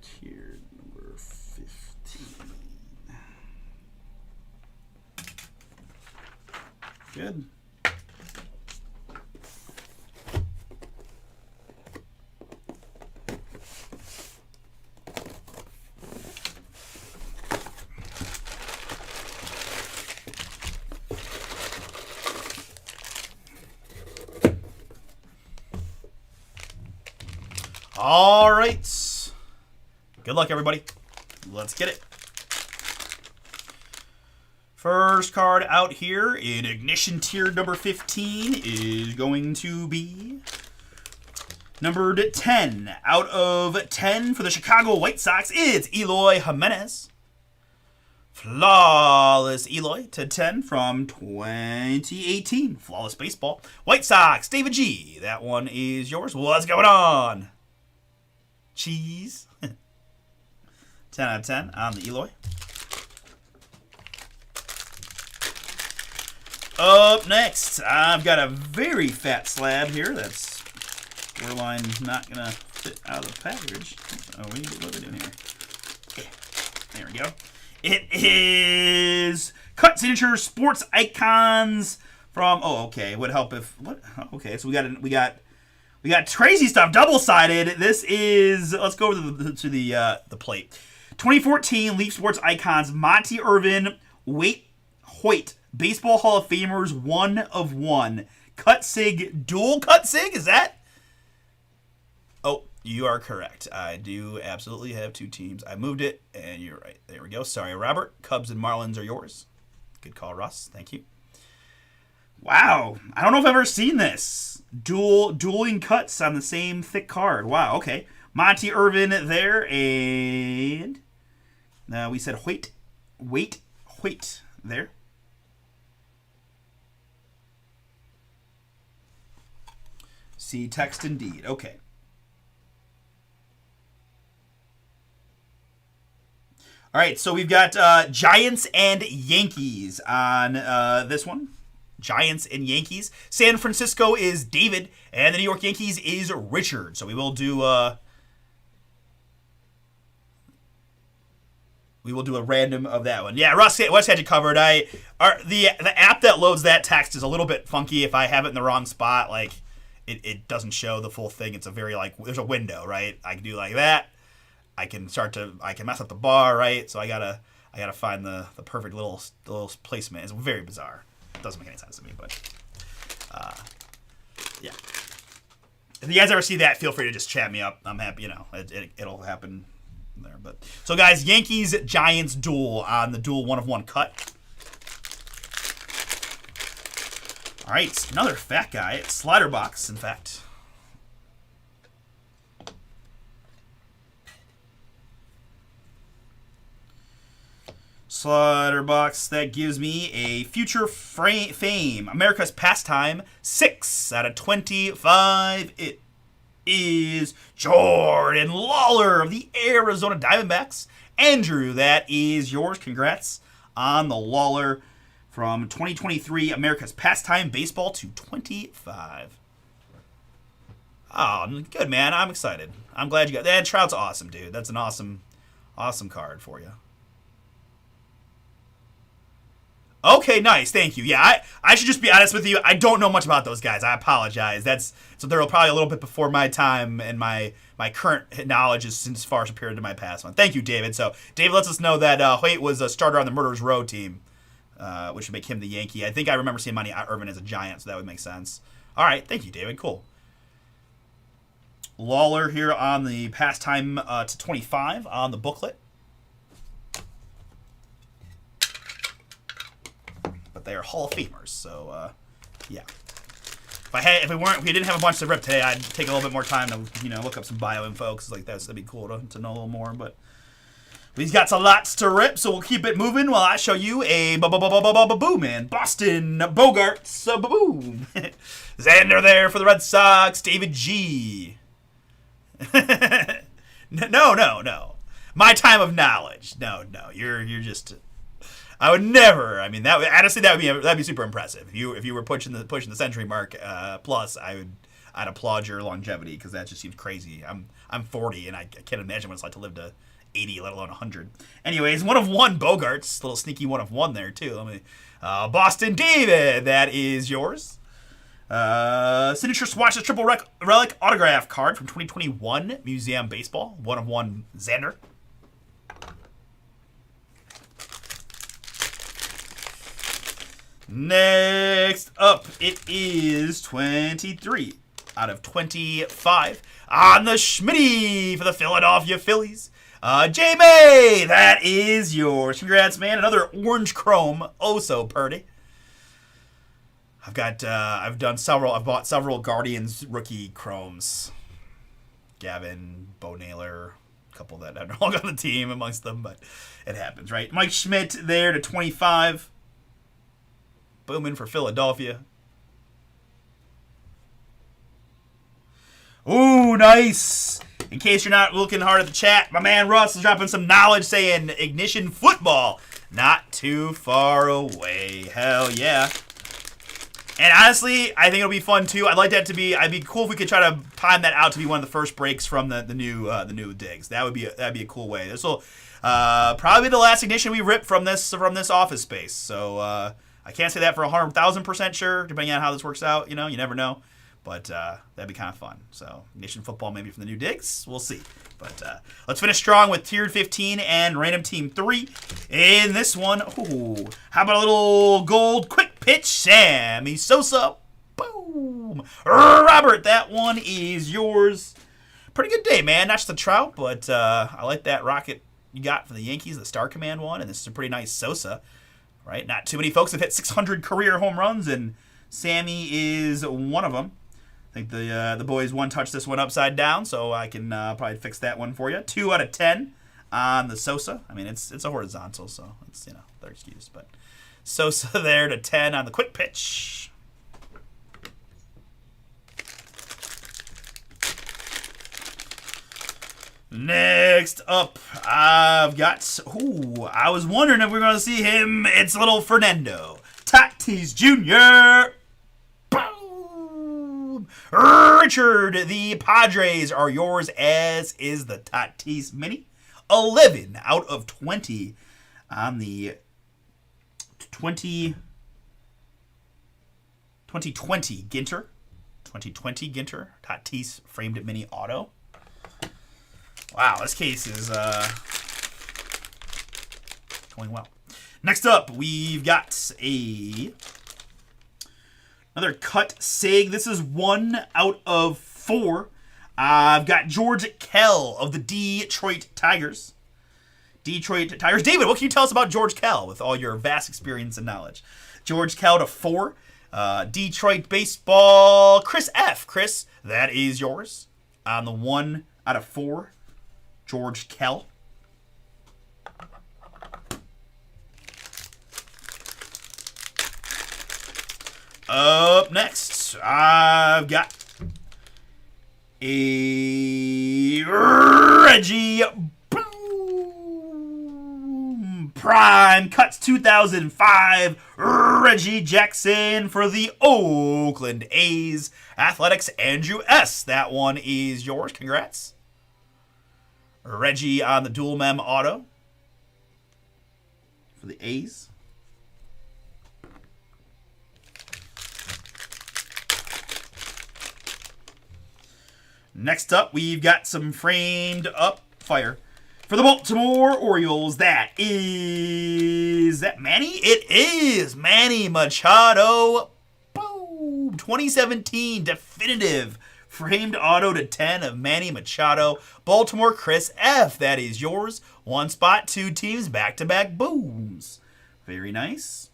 Tier number 15. Good. All right. Good luck, everybody. Let's get it. First card out here in Ignition tier number 15 is going to be numbered 10. Out of 10 for the Chicago White Sox, it's Eloy Jimenez. Flawless Eloy to 10 from 2018. Flawless Baseball. White Sox, David G. That one is yours. What's going on? Cheese. 10 out of 10 on the Eloy. Up next, I've got a very fat slab here. That's borderline not going to fit out of the package. Oh, what are we doing here? Okay. There we go. It is Cut Signature Sports Icons from... Oh, okay. Would help if... What? Okay, so we got crazy stuff, double-sided. This is, let's go over to the plate. 2014 Leaf Sports Icons, Monty Irvin, Waite Hoyt, Baseball Hall of Famers, 1 of 1. Cut Sig, dual Cut Sig, is that? Oh, you are correct. I do absolutely have 2 teams. I moved it, and you're right. There we go. Sorry, Robert. Cubs and Marlins are yours. Good call, Russ. Thank you. Wow. I don't know if I've ever seen this. Dueling cuts on the same thick card. Wow, okay. Monty Irvin there, and we said Hoyt there. See text indeed. Okay. All right, so we've got Giants and Yankees on this one. Giants and Yankees. San Francisco is David, and the New York Yankees is Richard. So we will do a random of that one. Yeah, Russ had you covered. The app that loads that text is a little bit funky. If I have it in the wrong spot, like it doesn't show the full thing. It's a very there's a window, right? I can do like that. I can mess up the bar, right? So I gotta find the perfect little placement. It's very bizarre. It doesn't make any sense to me, but yeah. If you guys ever see that, feel free to just chat me up. I'm happy, it'll happen there. But so guys, Yankees Giants duel on the dual 1/1 cut. All right, another fat guy, slider box, in fact. Slider box, that gives me a future fame. America's pastime, 6 out of 25. It is Jordan Lawler of the Arizona Diamondbacks. Andrew, that is yours. Congrats on the Lawler from 2023 America's pastime baseball to 25. Oh, good, man. I'm excited. I'm glad you got that. Trout's awesome, dude. That's an awesome card for you. Okay, nice. Thank you. Yeah, I should just be honest with you. I don't know much about those guys. I apologize. So they're probably a little bit before my time, and my current knowledge is since far superior to my past one. Thank you, David. So David lets us know that Hoyt was a starter on the Murderers Row team, which would make him the Yankee. I think I remember seeing Monty Irvin as a Giant, so that would make sense. All right, thank you, David. Cool. Lawler here on the pastime to 25 on the booklet. But they are Hall of Famers, so yeah. If we didn't have a bunch to rip today, I'd take a little bit more time to look up some bio info because that'd be cool to know a little more. But we've got some lots to rip, so we'll keep it moving while I show you a boom man. Boston Bogarts boom. Xander there for the Red Sox. David G. No. My time of knowledge. No. You're just. I would never. I mean, honestly, that'd be super impressive. If you were pushing the century mark plus, I'd applaud your longevity because that just seems crazy. I'm 40 and I can't imagine what it's like to live to 80, let alone 100. Anyways, 1/1 Bogarts, little sneaky 1/1 there too. Boston David, that is yours. Signature Swatches Triple Relic Autograph card from 2021 Museum Baseball, 1/1 Xander. Next up, it is 23 out of 25 on the Schmitty for the Philadelphia Phillies. J-May, that is yours. Congrats, man. Another orange chrome. Oh, so pretty. I've bought several Guardians rookie chromes. Gavin, Bo Naylor, a couple that are no longer on the team amongst them, but it happens, right? Mike Schmidt there to 25. Booming for Philadelphia. Ooh, nice. In case you're not looking hard at the chat, my man Russ is dropping some knowledge saying Ignition Football. Not too far away. Hell yeah. And honestly, I think it'll be fun too. I'd be cool if we could try to time that out to be one of the first breaks from the new digs. That'd be a cool way. This will probably be the last Ignition we rip from this office space. So I can't say that for 100,000% sure, depending on how this works out. You never know. But that'd be kind of fun. So Ignition Football maybe from the new digs. We'll see. But let's finish strong with Tiered 15 and Random Team 3. In this one, how about a little gold quick pitch? Sammy Sosa. Boom. Robert, that one is yours. Pretty good day, man. Not just a Trout, but I like that rocket you got for the Yankees, the Star Command one. And this is a pretty nice Sosa. Right? Not too many folks have hit 600 career home runs, and Sammy is one of them. I think the boys one-touched this one upside down, so I can probably fix that one for you. 2 out of 10 on the Sosa. I mean, it's a horizontal, so it's, they're excused. But Sosa there to 10 on the quick pitch. Next up, I've got... Ooh, I was wondering if we were going to see him. It's little Fernando Tatis Jr. Boom! Richard, the Padres are yours, as is the Tatis Mini. 11 out of 20 on the 2020 Ginter. 2020 Ginter. Tatis framed mini auto. Wow, this case is going well. Next up, we've got another cut sig. This is 1 out of 4. I've got George Kell of the Detroit Tigers. David, what can you tell us about George Kell with all your vast experience and knowledge? George Kell to 4. Detroit baseball. Chris F. Chris, that is yours. On the 1 out of 4. George Kell. Up next, I've got a Reggie Boom Prime Cuts 2005 Reggie Jackson for the Oakland A's. Athletics, Andrew S. That one is yours. Congrats. Reggie on the dual mem auto for the A's. Next up, we've got some framed up fire for the Baltimore Orioles. That Manny? It is Manny Machado. Boom! 2017 definitive framed auto to 10 of Manny Machado. Baltimore, Chris F. That is yours. 1 spot, 2 teams, back-to-back booms. Very nice.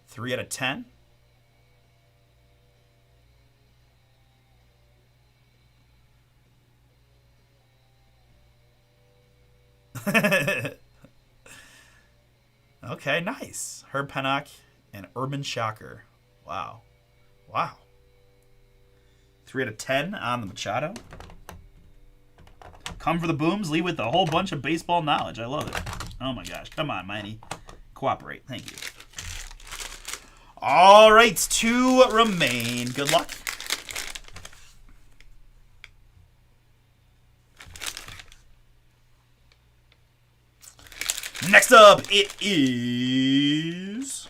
3 out of 10. Okay, nice. Herb Pennock and Urban Shocker. Wow. Wow. 3 out of 10 on the Machado. Come for the booms, lead with a whole bunch of baseball knowledge. I love it. Oh my gosh. Come on, Manny. Cooperate. Thank you. All right, 2 remain. Good luck. Next up, it is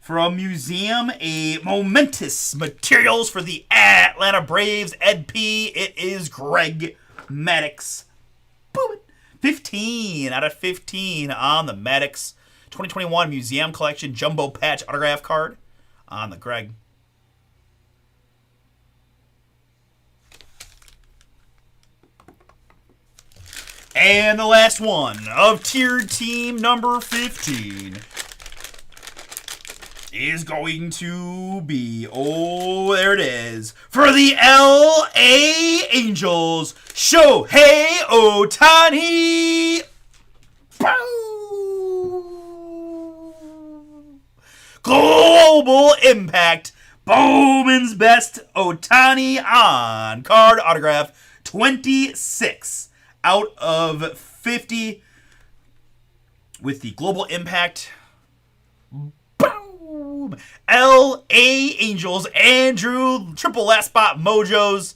from Museum, a momentous materials for the Atlanta Braves. Ed P. It is Greg Maddux. Boom. 15 out of 15 on the Maddux. 2021 Museum Collection Jumbo Patch Autograph Card on the Greg. And the last one of tiered team number 15 is going to be, oh, there it is, for the LA Angels, Shohei Ohtani. Boom! Global Impact, Bowman's Best Ohtani on card autograph 26. Out of 50 with the Global Impact. Boom! LA Angels. Andrew, triple last spot mojos.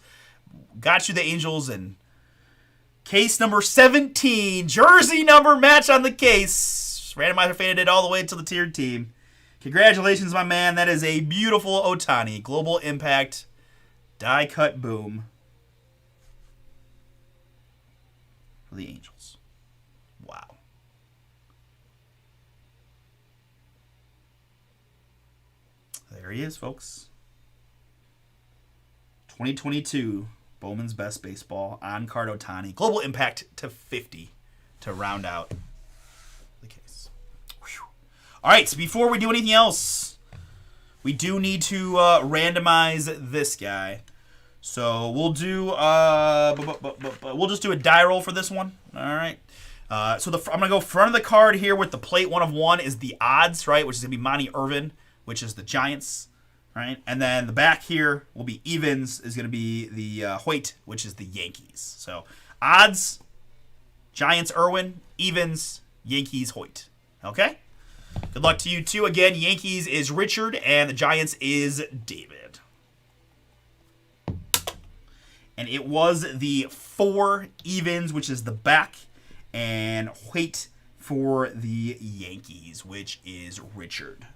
Got you the Angels. And case number 17. Jersey number match on the case. Randomizer faded it all the way to the tiered team. Congratulations, my man. That is a beautiful Ohtani. Global Impact. Die cut boom. For the Angels. Wow. There he is, folks. 2022 Bowman's Best Baseball on card Ohtani. Global Impact to 50 to round out the case. Whew. All right, so before we do anything else, we do need to randomize this guy. So we'll do we'll just do a die roll for this one. All right. So I'm gonna go front of the card here with the plate 1 of 1 is the odds, right? Which is gonna be Monty Irvin, which is the Giants, right? And then the back here will be evens, is going to be the Hoyt, which is the Yankees. So odds, Giants Irwin, evens, Yankees Hoyt. Okay? Good luck to you two. Again, Yankees is Richard, and the Giants is David. And it was the 4 evens, which is the back, and Hoyt for the Yankees, which is Richard.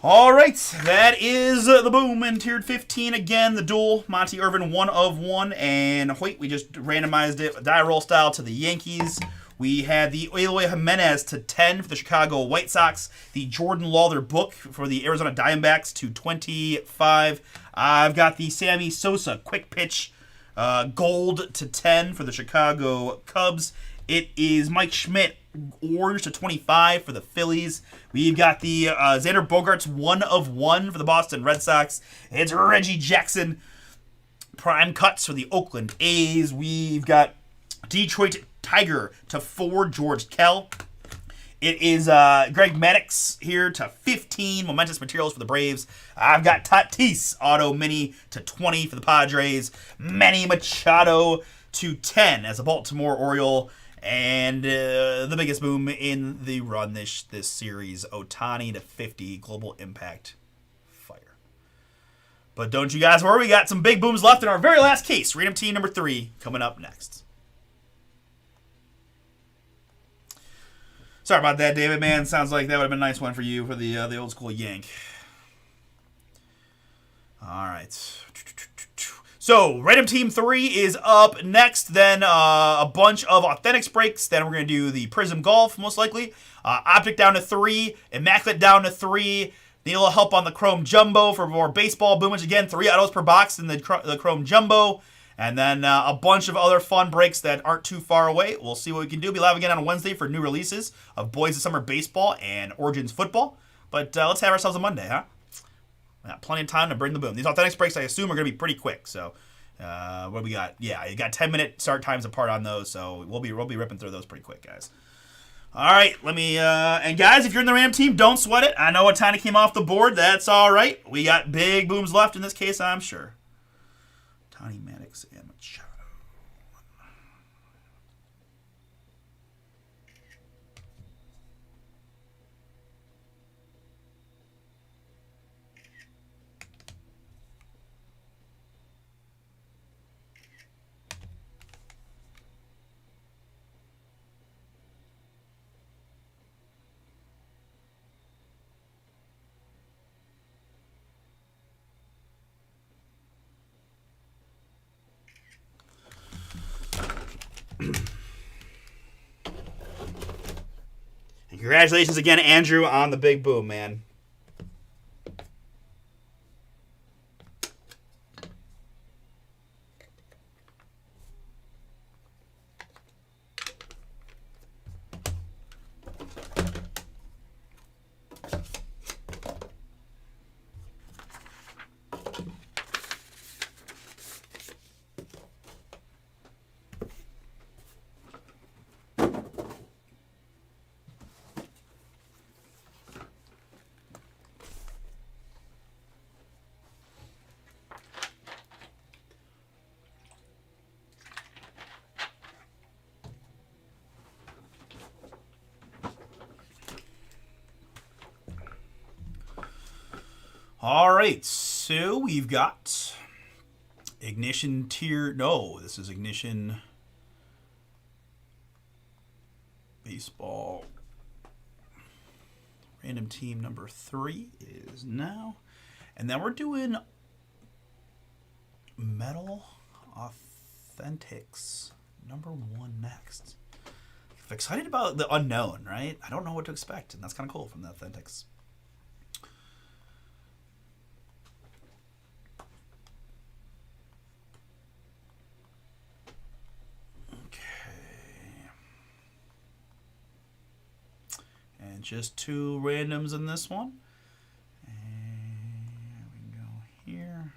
All right, that is the boom in tiered 15. Again, the dual Monty Irvin 1 of 1, and Hoyt, we just randomized it die roll style to the Yankees. We had the Eloy Jimenez to 10 for the Chicago White Sox, the Jordan Lawler book for the Arizona Diamondbacks to 25. I've got the Sammy Sosa quick pitch gold to 10 for the Chicago Cubs. It is Mike Schmidt orange to 25 for the Phillies. We've got the Xander Bogaerts 1 of 1 for the Boston Red Sox. It's Reggie Jackson prime cuts for the Oakland A's. We've got Detroit Tiger to 4 George Kell. It is Greg Maddux here to 15 momentous materials for the Braves. I've got Tatis auto mini to 20 for the Padres. Manny Machado to 10 as a Baltimore Oriole. And the biggest boom in the run this series, Ohtani to 50, Global Impact Fire. But don't you guys worry, we got some big booms left in our very last case. Random team number 3 coming up next. Sorry about that, David, man. Sounds like that would have been a nice one for you for the old school Yank. All right. So, Random Team 3 is up next, then a bunch of Authentics breaks, then we're going to do the Prizm Golf, most likely. Optic down to 3, Immaculate down to 3, need a little help on the Chrome Jumbo for more baseball boomage. Again, 3 autos per box in the Chrome Jumbo, and then a bunch of other fun breaks that aren't too far away. We'll see what we can do. We'll be live again on Wednesday for new releases of Boys of Summer Baseball and Origins Football, but let's have ourselves a Monday, huh? Got plenty of time to bring the boom. These Authentics breaks, I assume, are going to be pretty quick. So, what do we got? Yeah, you got 10-minute start times apart on those, so we'll be ripping through those pretty quick, guys. All right, let me. And guys, if you're in the Ram team, don't sweat it. I know what time it came off the board. That's all right. We got big booms left in this case, I'm sure. Tiny Maddox and Machado. And congratulations again, Andrew, on the big boom, man. All right, so we've got Ignition Tier. No, this is Ignition Baseball. Random team number 3 is now. And then we're doing Metal Authentics number 1 next. I'm excited about the unknown, right? I don't know what to expect, and that's kind of cool from the Authentics. And just 2 randoms in this one. And we can go here.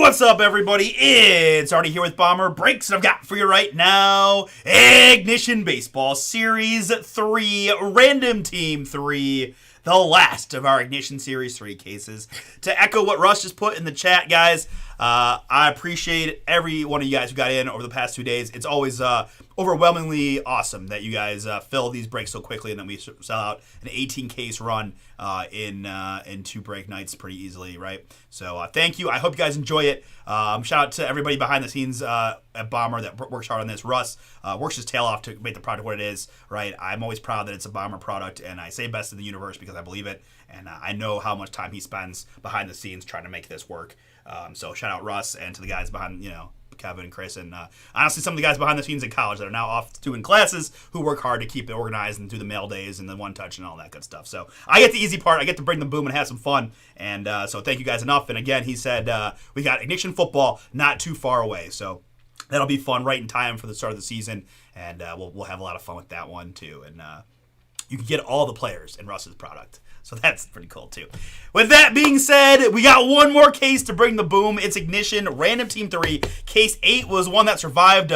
What's up, everybody? It's Artie here with BomberBreaks, and I've got for you right now Ignition Baseball Series 3, Random Team 3, the last of our Ignition Series 3 cases. To echo what Russ just put in the chat, guys, I appreciate every one of you guys who got in over the past 2 days. It's always overwhelmingly awesome that you guys fill these breaks so quickly, and then we sell out an 18-case run in 2 break nights pretty easily, right? So thank you. I hope you guys enjoy it. Shout out to everybody behind the scenes at Bomber that works hard on this. Russ works his tail off to make the product what it is, right? I'm always proud that it's a Bomber product, and I say best in the universe because I believe it, and I know how much time he spends behind the scenes trying to make this work. So shout out Russ and to the guys behind, Kevin and Chris, and honestly some of the guys behind the scenes in college that are now off doing classes who work hard to keep it organized and do the mail days and the one touch and all that good stuff. So I get the easy part. I get to bring the boom and have some fun. And so thank you guys enough. And again, he said we got Ignition football not too far away. So that'll be fun, right in time for the start of the season. And we'll have a lot of fun with that one too. And you can get all the players in Russ's product. So that's pretty cool, too. With that being said, we got one more case to bring the boom. It's Ignition, Random Team 3. Case 8 was one that survived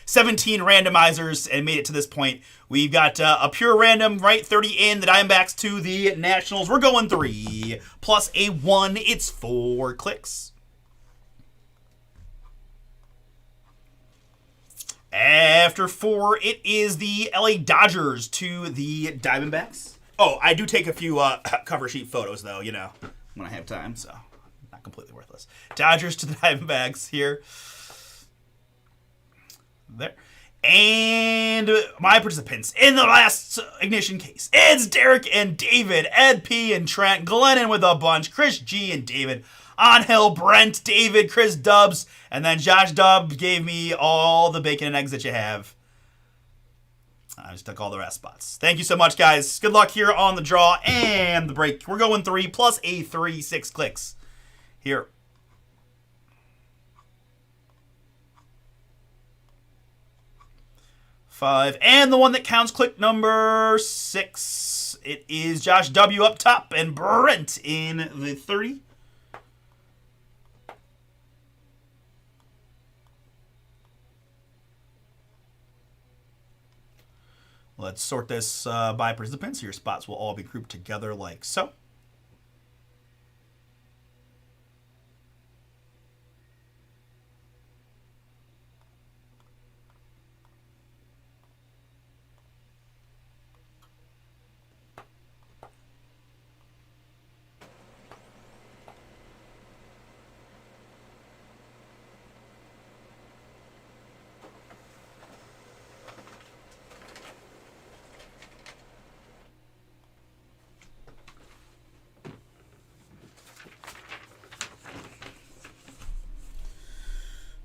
17 randomizers and made it to this point. We've got a pure random, right? 30 in, the Diamondbacks to the Nationals. We're going 3 plus a 1. It's 4 clicks. After 4, it is the LA Dodgers to the Diamondbacks. Oh, I do take a few cover sheet photos, though, when I have time, so not completely worthless. Dodgers to the Diamondbacks here. There. And my participants in the last Ignition case. It's Derek and David, Ed P. and Trent, Glennon with a bunch, Chris G. and David, Angel, Brent, David, Chris Dubs, and then Josh Dubs gave me all the bacon and eggs that you have. I just took all the rest spots. Thank you so much, guys. Good luck here on the draw and the break. We're going 3 plus a 3, 6 clicks here. Five, and the one that counts, click number 6. It is Josh W. up top and Brent in the 30. Let's sort this by participants. Your spots will all be grouped together like so.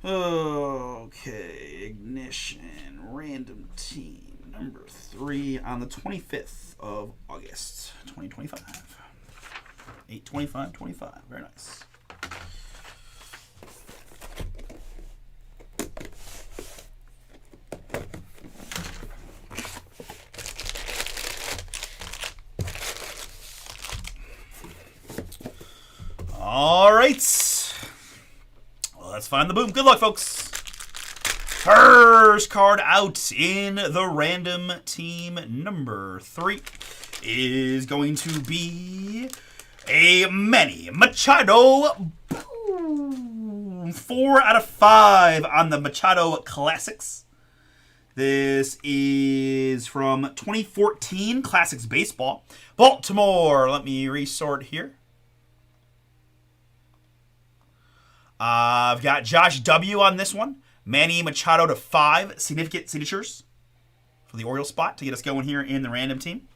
Okay, Ignition, Random Team, number 3 on the 25th of August, 2025. 8/25/25, very nice. All right. Let's find the boom. Good luck, folks. First card out in the Random Team number 3 is going to be a Manny Machado. Boom. 4 out of 5 on the Machado Classics. This is from 2014 Classics Baseball. Baltimore. Let me resort here. I've got Josh W. on this one. Manny Machado to 5 significant signatures for the Orioles spot to get us going here in the Random Team.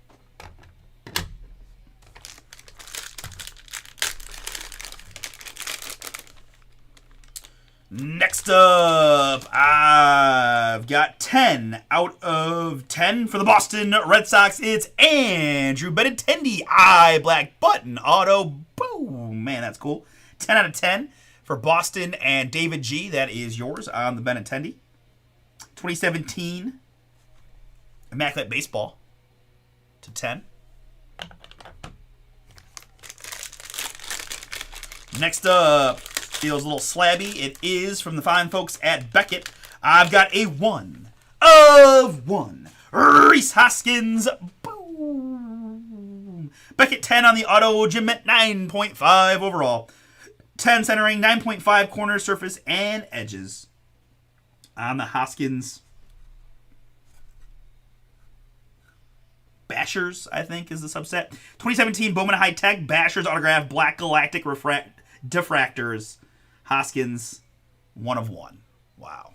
Next up, I've got 10 out of 10 for the Boston Red Sox. It's Andrew Benintendi. Black button auto. Boom. Man, that's cool. 10 out of 10 for Boston and David G. That is yours on the Benintendi. 2017 Immaculate Baseball to 10. Next up, Feels a little slabby. It is from the fine folks at Beckett. I've got a 1 of 1. Rhys Hoskins. Boom. Beckett 10 on the auto. Jim Mint 9.5 overall. 10 centering, 9.5 corner, surface, and edges. On the Hoskins. Bashers, I think, is the subset. 2017 Bowman High Tech Bashers autograph Black Galactic diffractors. Hoskins, 1 of 1. Wow.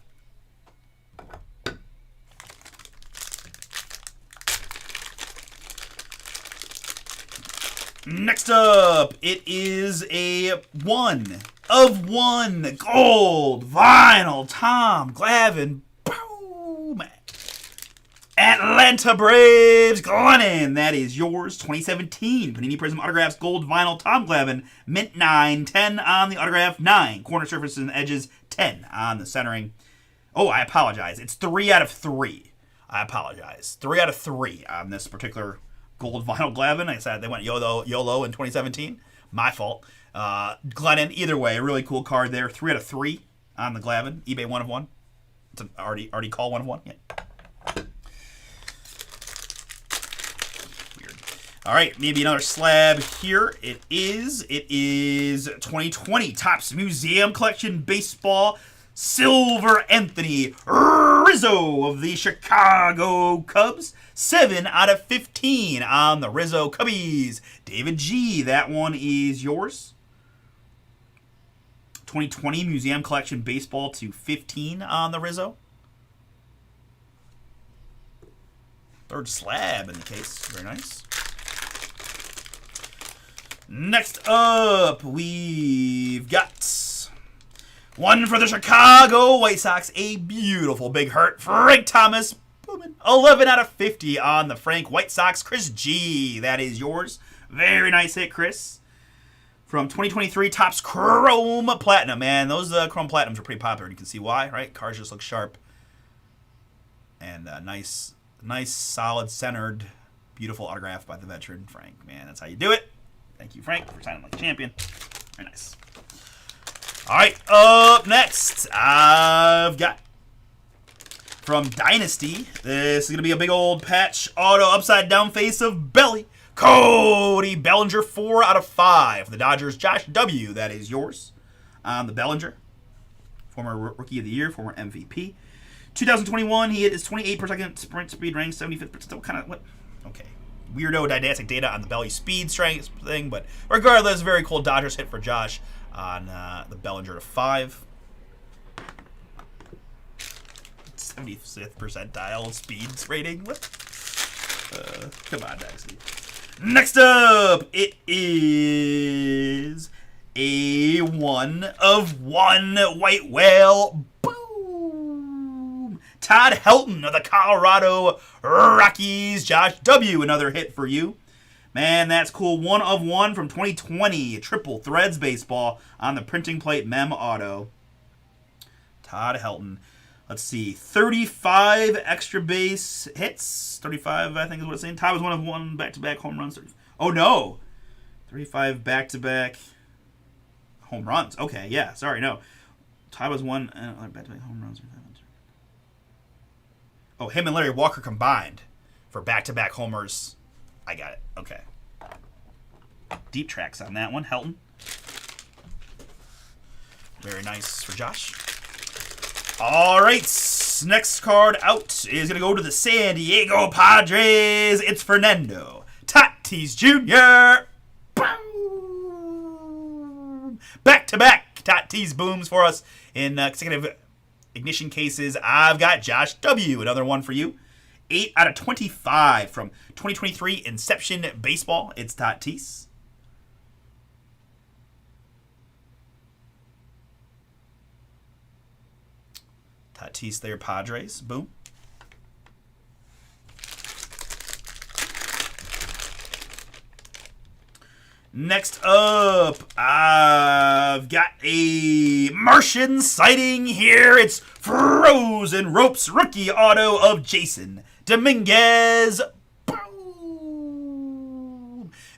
Next up, it is a 1 of 1 gold vinyl Tom Glavine. Boom! Atlanta Braves, Glennon. That is yours. 2017 Panini Prizm Autographs Gold Vinyl Tom Glavine. Mint 9, 10 on the autograph, 9 corner surfaces and edges, 10 on the centering. Oh, I apologize. It's 3 out of 3. I apologize. 3 out of 3 on this particular Gold Vinyl Glavine. I said they went YOLO in 2017. My fault. Glennon, either way, a really cool card there. 3 out of 3 on the Glavine. eBay 1 of 1. It's an already call 1 of 1. Yeah. Weird. All right, maybe another slab here. It is 2020 Topps Museum Collection Baseball Silver Anthony Rizzo of the Chicago Cubs. 7 out of 15 on the Rizzo Cubbies. David G, that one is yours. 2020 Museum Collection Baseball to 15 on the Rizzo. Third slab in the case. Very nice. Next up, we've got one for the Chicago White Sox. A beautiful big hurt. Frank Thomas. 11 out of 50 on the Frank White Sox. Chris G, that is yours. Very nice hit, Chris. From 2023 Topps Chrome Platinum. Man, those Chrome Platinums are pretty popular. You can see why, right? Cars just look sharp. And nice, solid, centered, beautiful autograph by the veteran, Frank. Man, that's how you do it. Thank you, Frank, for signing like a champion. Very nice. All right, up next, I've got from Dynasty. This is going to be a big old patch auto upside down face of Belly. Cody Bellinger, 4 out of 5. The Dodgers, Josh W, that is yours. The Bellinger, former Rookie of the Year, former MVP. 2021, he hit his 28 per second sprint speed, ranked 75th, but still kind of, what? Okay. Weirdo didactic data on the Belly speed strength thing, but regardless, very cool Dodgers hit for Josh on the Bellinger to 5. 75th percentile speeds rating. What? Come on, Dynasty. Next up, it is a 1 of 1 White Whale. Boom! Todd Helton of the Colorado Rockies. Josh W, another hit for you. Man, that's cool. 1 of 1 from 2020. Triple Threads Baseball on the printing plate Mem Auto. Todd Helton. Let's see, 35 extra base hits. 35, I think is what it's saying. Todd was 1 of 1 back-to-back home runs. Oh, no. 35 back-to-back home runs. Okay, yeah, sorry, no. Todd was 1 back-to-back home runs. Oh, him and Larry Walker combined for back-to-back homers. I got it. Okay. Deep tracks on that one. Helton. Very nice for Josh. All right, next card out is going to go to the San Diego Padres. It's Fernando Tatis Jr. Boom! Back-to-back Tatis booms for us in consecutive ignition cases. I've got Josh W., another one for you. 8 out of 25 from 2023 Inception Baseball. It's Tatis. Tatis there, Padres. Boom. Next up, I've got a Martian sighting here. It's Frozen Ropes rookie auto of Jason Dominguez. Boom.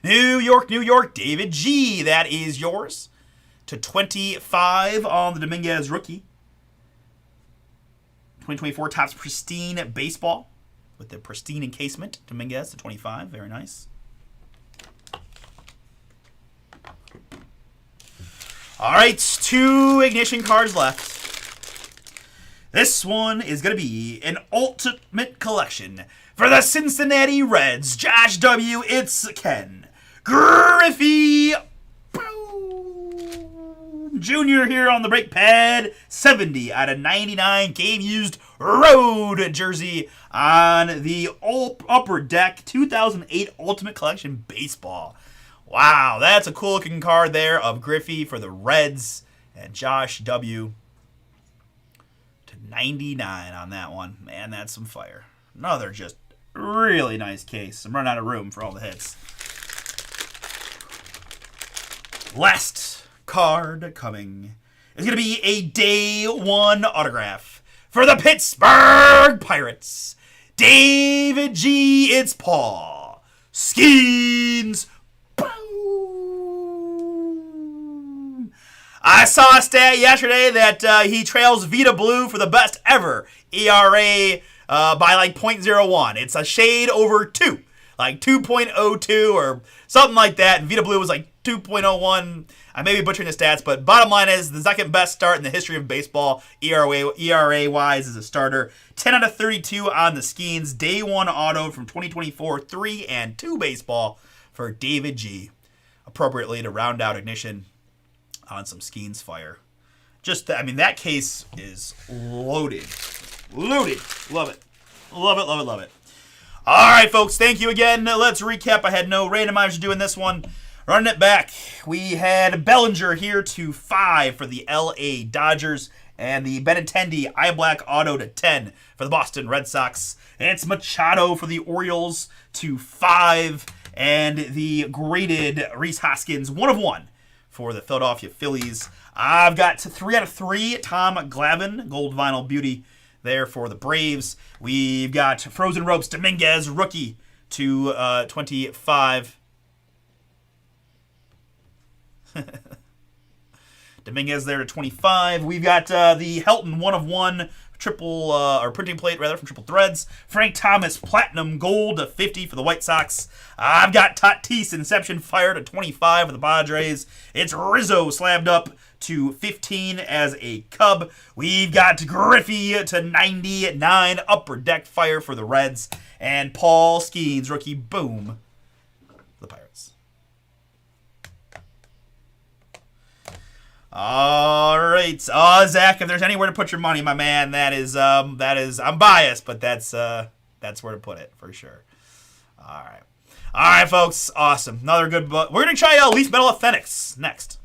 New York, David G. That is yours. /25 on the Dominguez rookie. 2024 Topps Pristine Baseball with the pristine encasement. Dominguez /25. Very nice. All right, 2 ignition cards left. This one is going to be an ultimate collection for the Cincinnati Reds. Josh W., it's Ken Griffey Jr. here on the break pad. 70 out of 99 game-used road jersey on the upper deck. 2008 Ultimate Collection Baseball. Wow, that's a cool-looking card there of Griffey for the Reds. And Josh W. /99 on that one. Man, that's some fire. Another just really nice case. I'm running out of room for all the hits. Last card coming is going to be a day 1 autograph for the Pittsburgh Pirates. David G. It's Paul Skeens. Boom. I saw a stat yesterday that he trails Vita Blue for the best ever ERA by like 0.01. It's a shade over 2, like 2.02 or something like that. And Vita Blue was like 2.01. I may be butchering the stats, but bottom line is the second best start in the history of baseball, ERA-wise, as a starter. 10 out of 32 on the Skeens. Day 1 auto from 2024, 3 and 2 baseball for David G. Appropriately to round out ignition on some Skeens fire. Just, I mean, that case is loaded. Loaded. Love it. Love it, love it, love it. All right, folks, thank you again. Let's recap. I had no randomizer doing this one. Running it back, we had Bellinger here /5 for the LA Dodgers, and the Benintendi Eye Black Auto /10 for the Boston Red Sox. It's Machado for the Orioles /5, and the graded Rhys Hoskins 1 of 1 for the Philadelphia Phillies. I've got 3 out of 3 Tom Glavine Gold Vinyl Beauty there for the Braves. We've got Frozen Ropes Dominguez rookie /25. Dominguez there /25. We've got the Helton 1 of 1 triple or printing plate rather from Triple Threads. Frank Thomas Platinum Gold /50 for the White Sox. I've got Tatis Inception Fire /25 for the Padres. It's Rizzo slabbed up /15 as a Cub. We've got Griffey /99 Upper Deck Fire for the Reds, and Paul Skeens rookie boom for the Pirates. All right, Zach, if there's anywhere to put your money, my man, that is I'm biased, but that's where to put it for sure. All right, folks, awesome. Another good book. We're gonna try Leaf Metal Authentics next.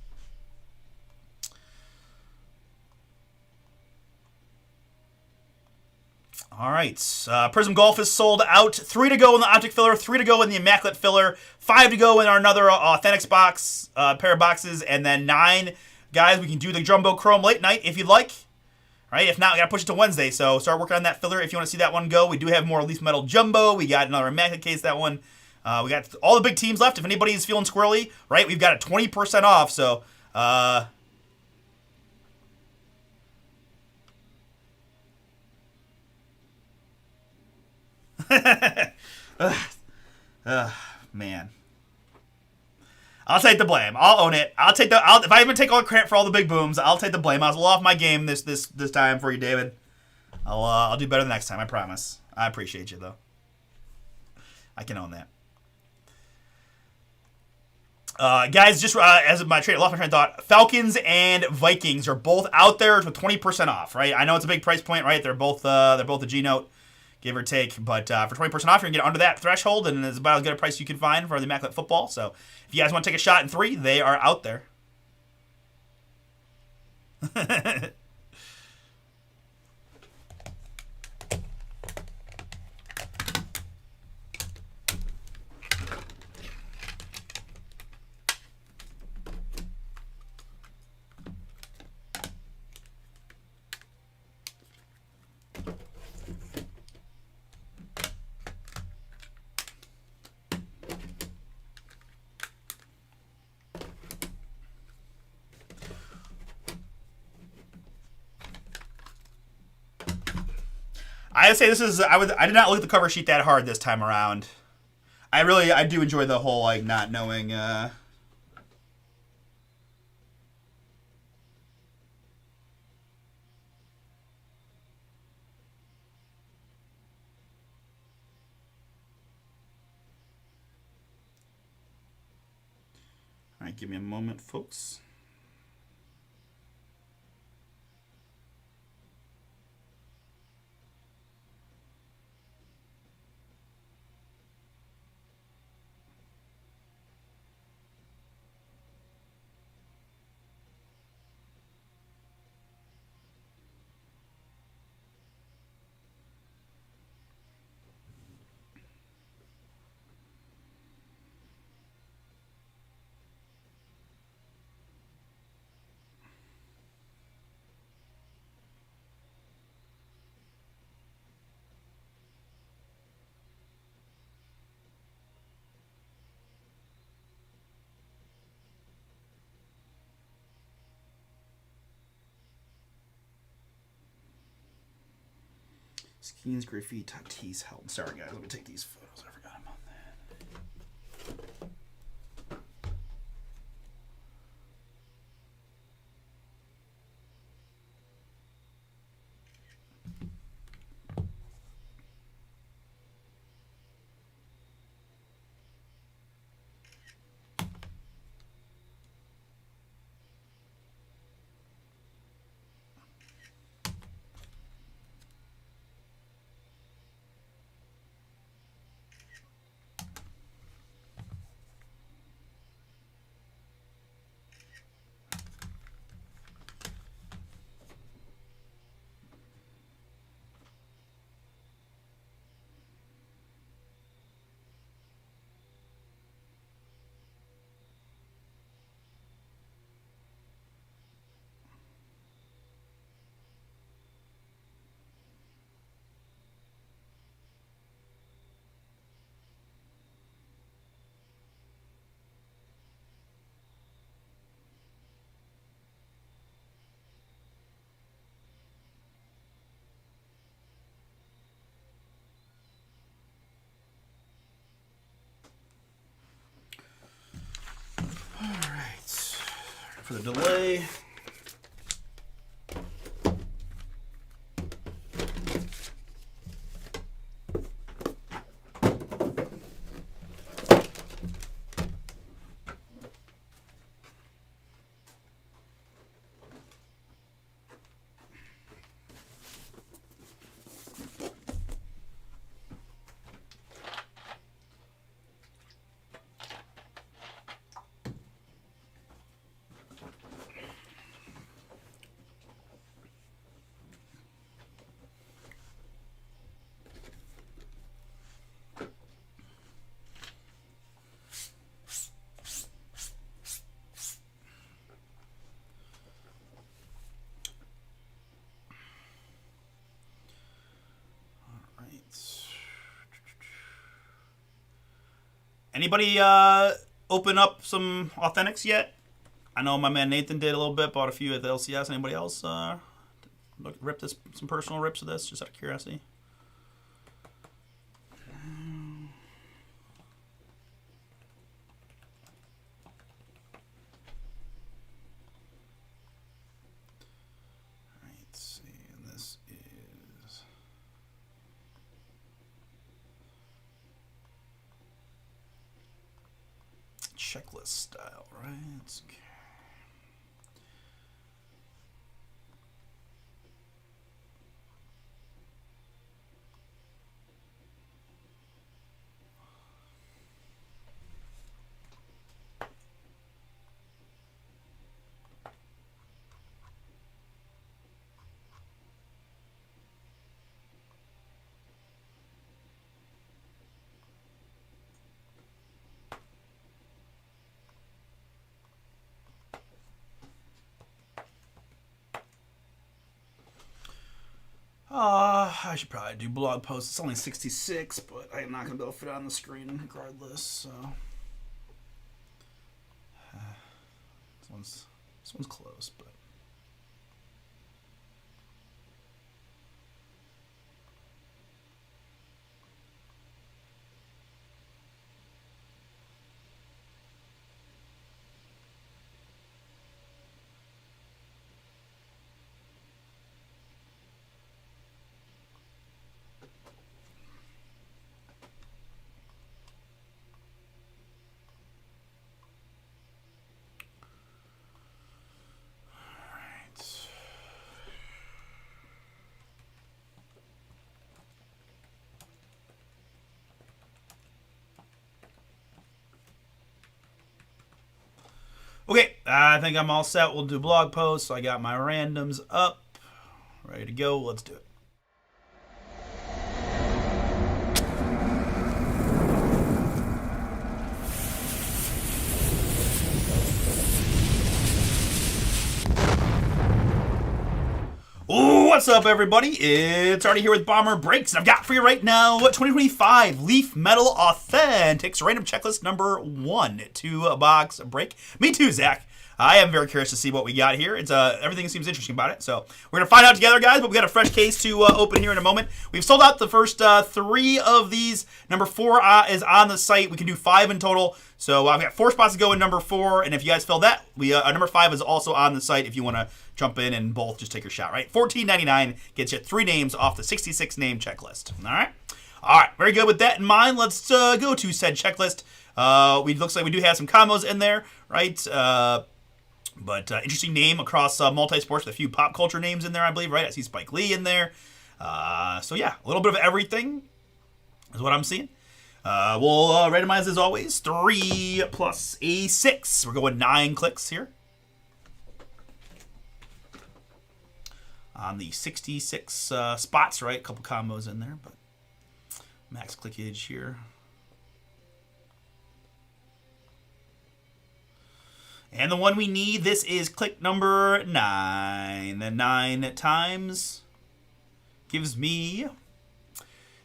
All right, Prizm Golf is sold out. 3 to go in the Optic filler, 3 to go in the Immaculate filler, 5 to go in our another Authentics box, pair of boxes, and then 9. Guys, we can do the Jumbo Chrome late night if you'd like. All right, if not, we got to push it to Wednesday, so start working on that filler if you want to see that one go. We do have more Leaf Metal Jumbo. We got another Immaculate case, that one. We got all the big teams left. If anybody's feeling squirrely, right, we've got a 20% off, so... man. I'll take the blame. I'll own it. If I even take all the credit for all the big booms, I'll take the blame. I was a little off my game this time for you, David. I'll do better the next time, I promise. I appreciate you though. I can own that. Guys, just as my train of thought, Falcons and Vikings are both out there with 20% off, right? I know it's a big price point, right? They're both a G note, give or take, but for 20% off, you're gonna get under that threshold, and it's about as good a price you can find for the Immaculate football. So if you guys want to take a shot in 3, they are out there. I would say this is. I did not look at the cover sheet that hard this time around. I do enjoy the whole like not knowing. All right, give me a moment, folks. Skeens, Graffiti, Tatis, Helm. Sorry, guys. Let me take these photos. I forgot about that. All right. For the delay. Anybody open up some authentics yet? I know my man Nathan did a little bit. Bought a few at the LCS. Anybody else rip this some personal rips of this? Just out of curiosity. Checklist style, right? Okay. I should probably do blog posts. It's only 66, but I'm not going to be able to fit it on the screen regardless, so. This one's close, but. Okay, I think I'm all set. We'll do blog posts. So I got my randoms up. Ready to go. Let's do it. What's up, everybody? It's Artie here with BomberBreaks, and I've got for you right now 2025 Leaf Metal Authentics random checklist number 1 to box break. Me too, Zach. I am very curious to see what we got here. It's everything seems interesting about it, so we're gonna find out together, guys. But we got a fresh case to open here in a moment. We've sold out the first 3 of these. Number 4 is on the site. We can do 5 in total. So I've got 4 spots to go in number 4, and if you guys fill that, we number 5 is also on the site if you want to jump in and both just take your shot, right? $14.99 gets you 3 names off the 66 name checklist. All right, very good. With that in mind, let's go to said checklist. Looks like we do have some combos in there, right? But interesting name across multi-sports with a few pop culture names in there, I believe, right? I see Spike Lee in there. So yeah, a little bit of everything is what I'm seeing. We'll randomize as always. 3 plus a 6. We're going 9 clicks here. On the 66 spots, right? A couple combos in there, but max clickage here. And the one we need, this is click number 9. The 9 times gives me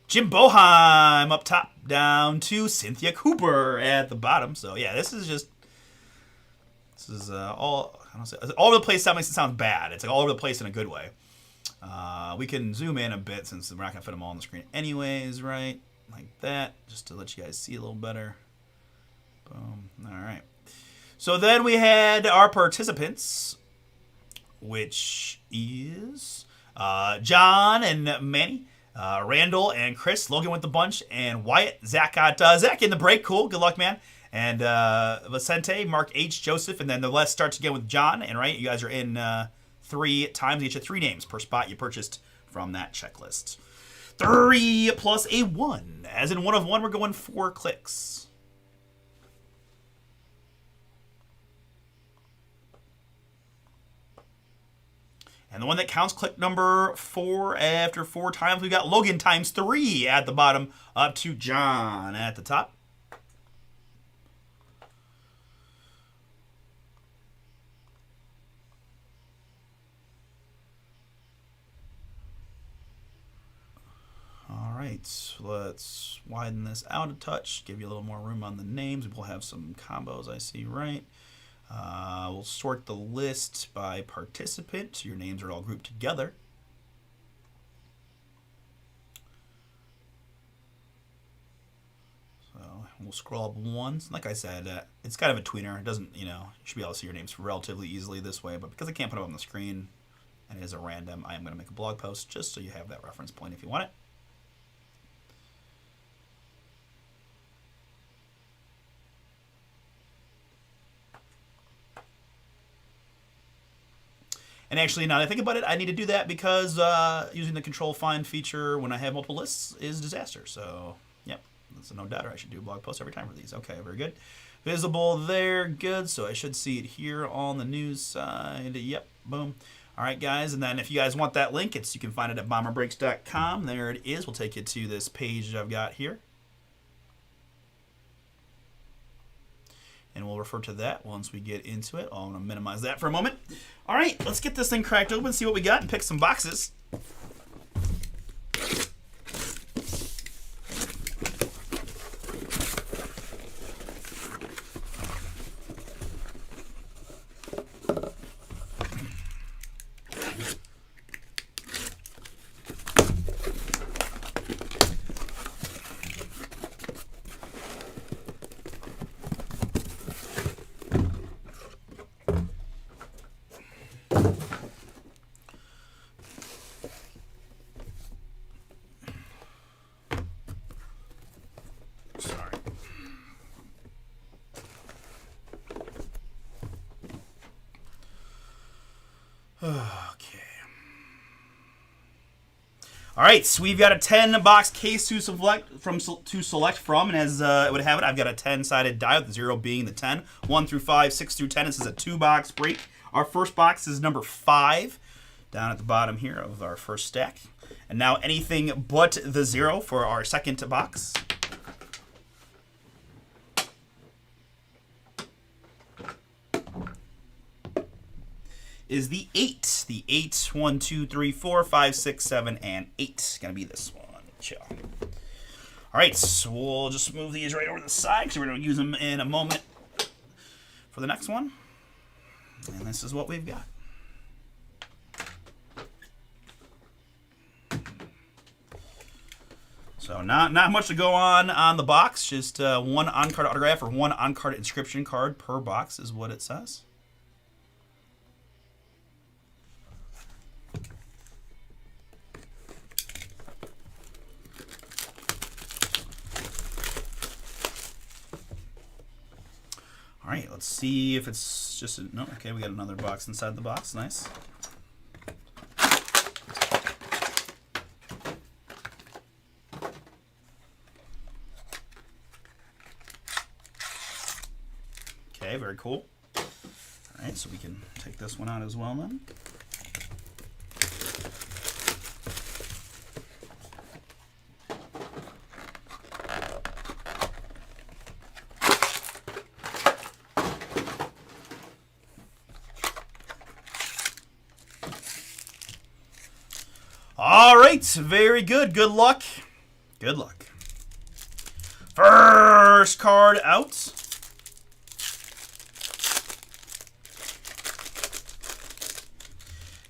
Jim Boheim up top, down to Cynthia Cooper at the bottom. So yeah, this is all over the place. Sounds bad. It's like all over the place in a good way. We can zoom in a bit since we're not gonna fit them all on the screen anyways, right? Like that, just to let you guys see a little better. Boom. All right. So then we had our participants, which is John and Manny, Randall and Chris, Logan with the bunch, and Wyatt. Zach got Zach in the break. Cool. Good luck, man. And Vicente, Mark H, Joseph, and then the list starts again with John. And right, you guys are in 3 times, each of 3 names per spot you purchased from that checklist. 3 plus a 1. As in 1 of 1, we're going 4 clicks. And the one that counts click number 4 after 4 times, we got Logan times 3 at the bottom, up to John at the top. All right, so let's widen this out a touch, give you a little more room on the names. We'll have some combos, I see, right? We'll sort the list by participant, so your names are all grouped together. So we'll scroll up once. Like I said, it's kind of a tweener. It doesn't, you should be able to see your names relatively easily this way, but because I can't put them on the screen and it is a random, I am going to make a blog post just so you have that reference point if you want it. And actually, now that I think about it, I need to do that because using the control find feature when I have multiple lists is a disaster. So, yep, that's a no doubter. I should do a blog post every time for these. Okay, very good. Visible there, good. So I should see it here on the news side. Yep, boom. All right, guys, and then if you guys want that link, you can find it at BomberBreaks.com. There it is. We'll take you to this page that I've got here. And we'll refer to that once we get into it. I'm going to minimize that for a moment. All right, let's get this thing cracked open, see what we got, and pick some boxes. Okay. All right, so we've got a 10-box case to select from, and as it would have it, I've got a 10-sided die with the 0 being the 10. 1 through 5, 6 through 10. This is a 2-box break. Our first box is number 5, down at the bottom here of our first stack. And now anything but the 0 for our second box. Is the 8. The 8, 1, 2, 3, 4, 5, 6, 7, and 8. Gonna be this one. Chill. Alright, so we'll just move these right over to the side because we're gonna use them in a moment for the next one. And this is what we've got. So not much to go on the box. Just one on-card autograph or one on-card inscription card per box is what it says. All right, let's see if it's just no. Okay, we got another box inside the box. Nice. Okay, very cool. All right, so we can take this one out as well then. All right, very good. Good luck. Good luck. First card out.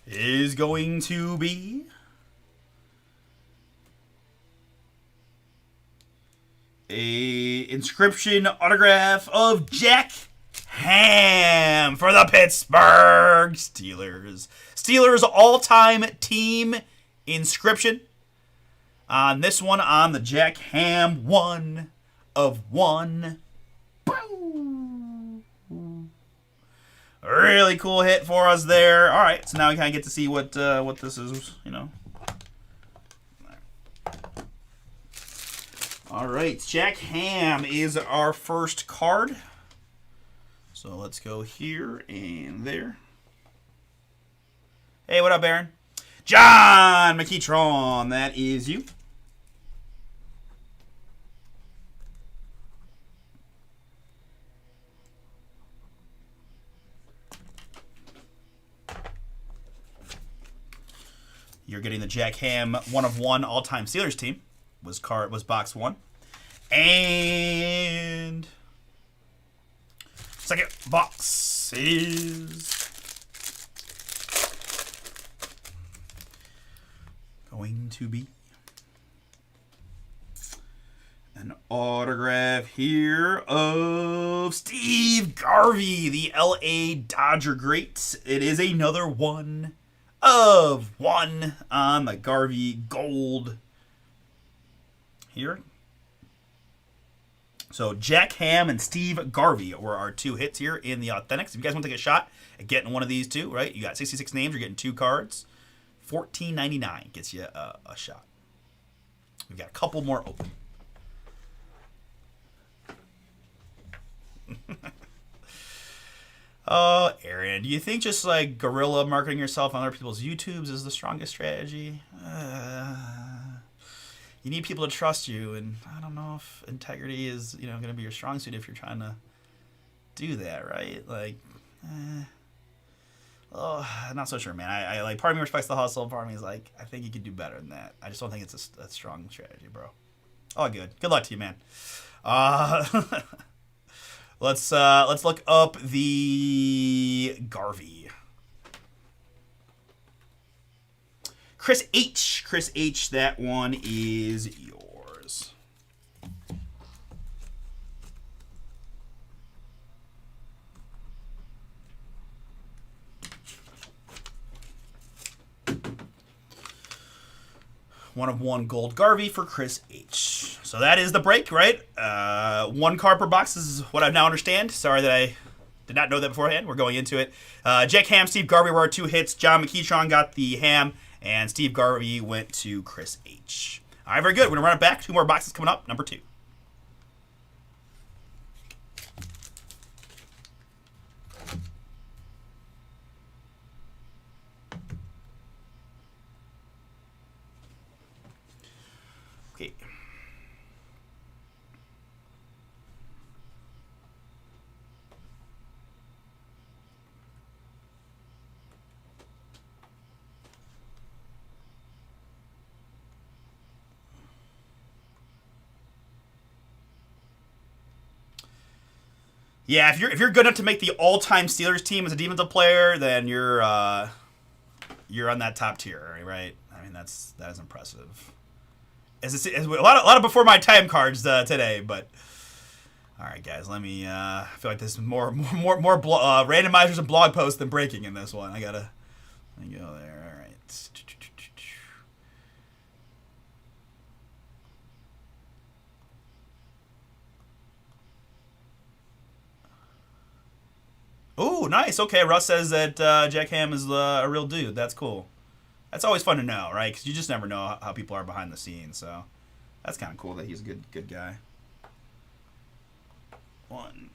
Is going to be a inscription autograph of Jack Ham for the Pittsburgh Steelers. Steelers all-time team inscription. On this one, on the Jack Ham 1 of 1. Really cool hit for us there. All right, so now we kind of get to see what this is, you know. All right, Jack Ham is our first card. So let's go here and there. Hey, what up, Aaron? John McKeitron, that is you. You're getting the Jack Ham 1 of 1 all-time Steelers team. Was box 1. And second box is going to be an autograph here of Steve Garvey, the LA Dodger great. It is another 1 of 1 on the Garvey gold here. So Jack Ham and Steve Garvey were our 2 hits here in the Authentics. If you guys want to take a shot at getting one of these 2, right? You got 66 names, you're getting 2 cards. $14.99 gets you a shot. We've got a couple more open. Oh, Aaron, do you think just like guerrilla marketing yourself on other people's YouTubes is the strongest strategy? You need people to trust you, and I don't know if integrity is, going to be your strong suit if you're trying to do that, right? Like, I'm not so sure, man. I like, part of me respects the hustle, part of me is like, I think you could do better than that. I just don't think it's a strong strategy, bro. Oh, good. Good luck to you, man. Let's look up the Garvey. Chris H. Chris H, that one is yours. One of 1 gold Garvey for Chris H. So that is the break, right? 1 card per box is what I now understand. Sorry that I did not know that beforehand. We're going into it. Jack Ham, Steve Garvey were our 2 hits. John McKeitron got the Ham And Steve Garvey went to Chris H. All right, very good. We're going to run it back. 2 more boxes coming up. Number 2. Okay. Yeah, if you're good enough to make the all-time Steelers team as a defensive player, then you're on that top tier, right? I mean, that is impressive. As a lot of before my time cards today, but all right, guys, let me. I feel like this is more randomizers and blog posts than breaking in this one. Let me go there. All right. Oh, nice. Okay, Russ says that Jack Ham is a real dude. That's cool. That's always fun to know, right? Because you just never know how people are behind the scenes. So that's kind of cool that he's a good guy. 1,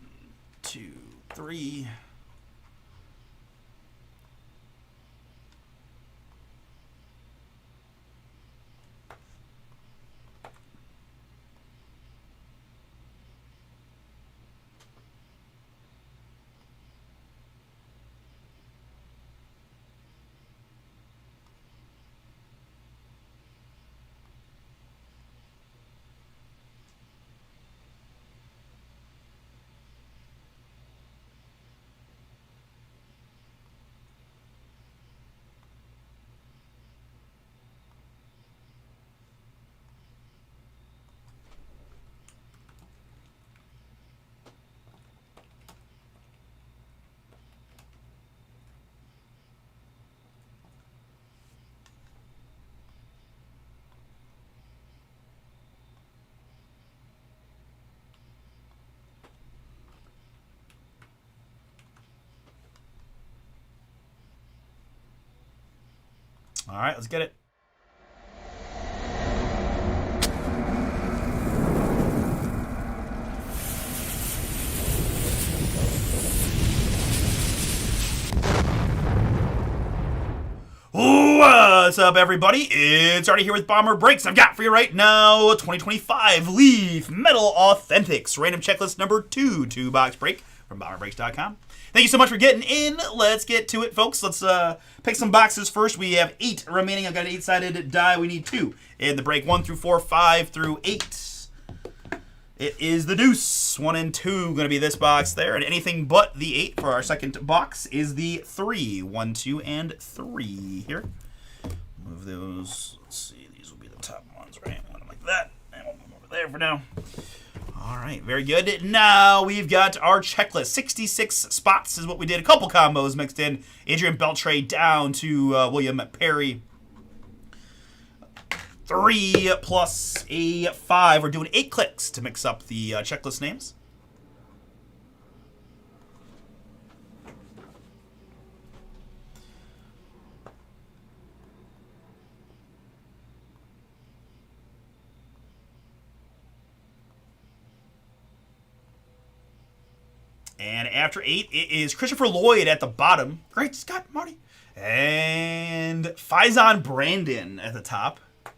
2, 3. All right, let's get it. What's up, everybody? It's Artie here with BomberBreaks. I've got for you right now 2025 Leaf Metal Authentics random checklist number 2 2-box break from BomberBreaks.com. Thank you so much for getting in. Let's get to it, folks. Let's pick some boxes first. We have 8 remaining. I've got an 8-sided die. We need 2 in the break. 1 through 4, 5 through 8. It is the deuce. 1 and 2 going to be this box there. And anything but the 8 for our second box is the 3. 1, 2, and 3 here. Move those. Let's see. These will be the top ones, right? One like that. And we'll move over there for now. All right, very good. Now we've got our checklist. 66 spots is what we did. A couple combos mixed in. Adrian Beltre down to William Perry. 3 plus a 5. We're doing 8 clicks to mix up the checklist names. And after 8, it is Christopher Lloyd at the bottom. Great Scott, Marty. And Faison Brandon at the top. I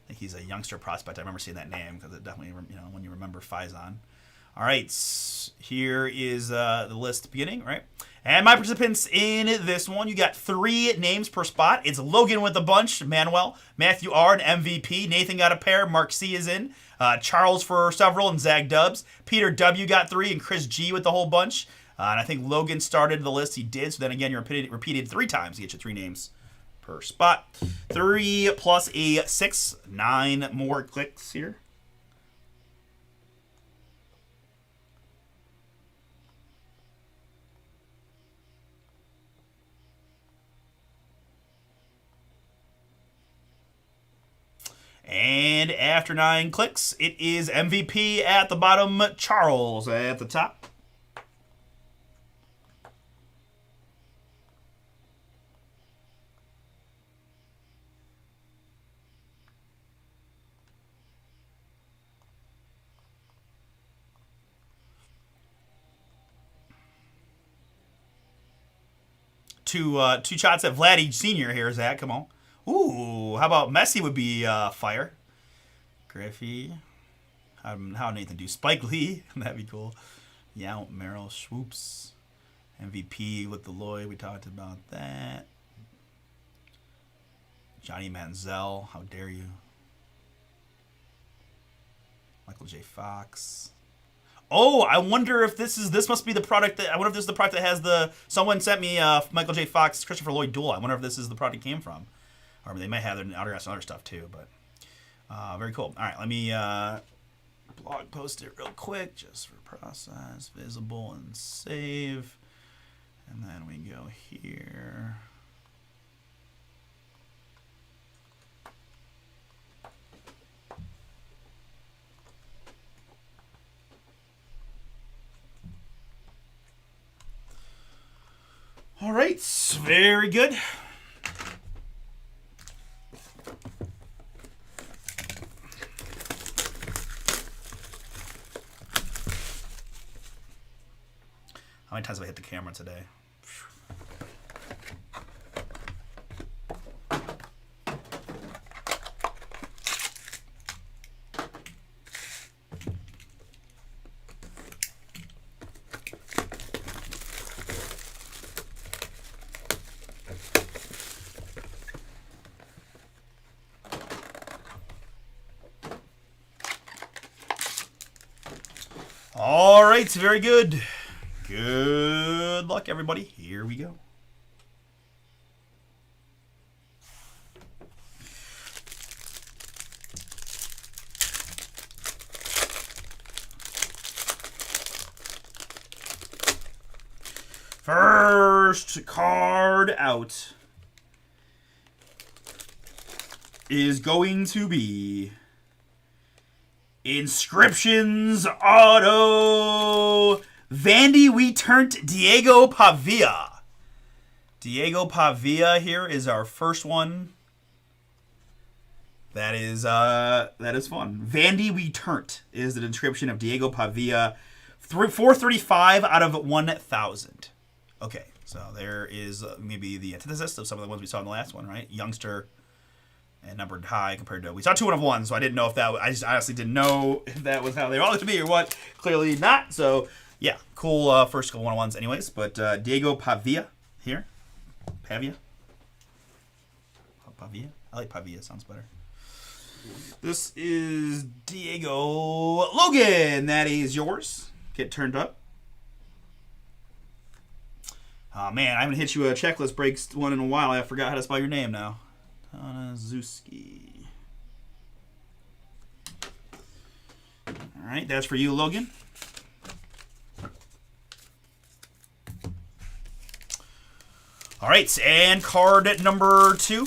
think he's a youngster prospect. I remember seeing that name because it definitely, when you remember Faison. All right, here is the list beginning, right? And my participants in this one, you got 3 names per spot. It's Logan with a bunch, Manuel, Matthew R, and MVP. Nathan got a pair, Mark C is in. Charles for several, and Zag Dubs. Peter W got 3, and Chris G with the whole bunch. And I think Logan started the list. He did. So then again, you're repeated 3 times to get you 3 names per spot. 3 plus a 6, 9 more clicks here. And after 9 clicks, it is MVP at the bottom, Charles at the top. two shots at Vladdy Senior here, Zach. Come on. Ooh, how about Messi would be fire. Griffey. How Nathan do? Spike Lee. That'd be cool. Yeah, Merrill Swoops. MVP with the Lloyd. We talked about that. Johnny Manziel. How dare you? Michael J. Fox. Oh, I wonder if this must be the product that, I wonder if this is the product that has the, someone sent me Michael J. Fox, Christopher Lloyd duel. I wonder if this is the product it came from. Or they might have their autographs and other stuff too, but very cool. All right, let me blog post it real quick just for process, visible, and save. And then we go here. All right, very good. How many times have I hit the camera today? All right, very good. Good luck, everybody. Here we go. First card out is going to be Inscriptions Auto Vandy We Turned Diego Pavia. Diego Pavia here is our first one. That is fun. Vandy We Turned is the description of Diego Pavia. 435 out of 1,000. Okay, so there is maybe the antithesis of some of the ones we saw in the last one, right? Youngster and numbered high compared to, we saw 2 1 of 1, so I didn't know if that, I just honestly didn't know if that was how they all looked to be or what. Clearly not. So yeah, cool first couple 1-on-1s anyways. But Diego Pavia here. Pavia. Pavia? I like Pavia, sounds better. This is Diego Logan. That is yours. Get turned up. Oh man, I haven't hit you a checklist breaks one in a while. I forgot how to spell your name now. Tanazuski. All right, that's for you, Logan. All right, and card number 2.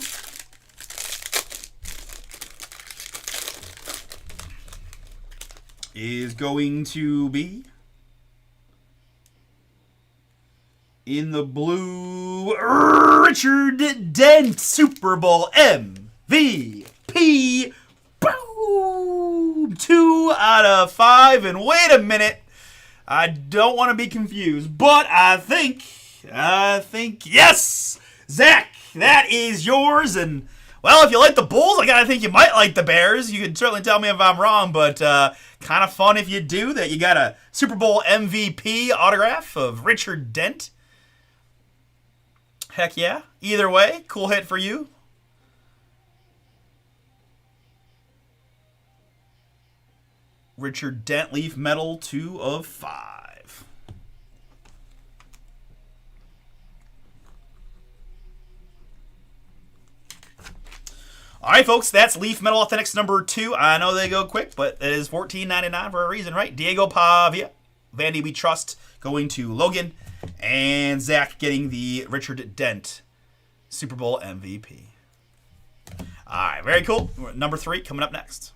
Is going to be in the blue, Richard Dent, Super Bowl MVP. Boom! 2 out of 5. And wait a minute, I don't want to be confused, but I think, yes, Zach, that is yours. And well, if you like the Bulls, I gotta think you might like the Bears. You can certainly tell me if I'm wrong, but kind of fun if you do that. You got a Super Bowl MVP autograph of Richard Dent. Heck yeah. Either way, cool hit for you. Richard Dent Leaf Metal 2 of 5. All right, folks, that's Leaf Metal Authentics number 2. I know they go quick, but it is $14.99 for a reason, right? Diego Pavia, Vandy We Trust, going to Logan, and Zach getting the Richard Dent Super Bowl MVP. All right, very cool. Number 3 coming up next.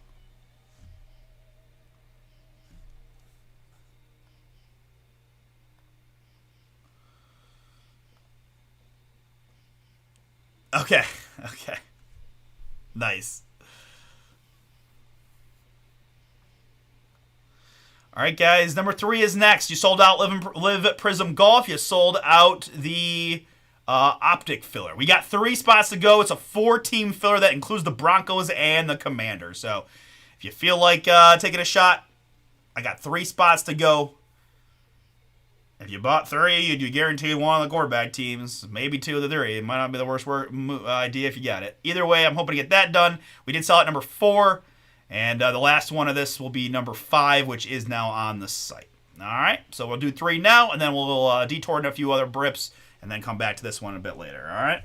Okay. Nice. All right, guys. Number 3 is next. You sold out Live Prizm Golf. You sold out the Optic filler. We got 3 spots to go. It's a 4-team filler that includes the Broncos and the Commanders. So if you feel like taking a shot, I got 3 spots to go. If you bought 3, you guaranteed one of the quarterback teams, maybe 2 of the 3. It might not be the worst idea if you got it. Either way, I'm hoping to get that done. We did sell at number 4, and the last one of this will be number 5, which is now on the site. All right, so we'll do 3 now, and then we'll detour into a few other brips, and then come back to this one a bit later. All right.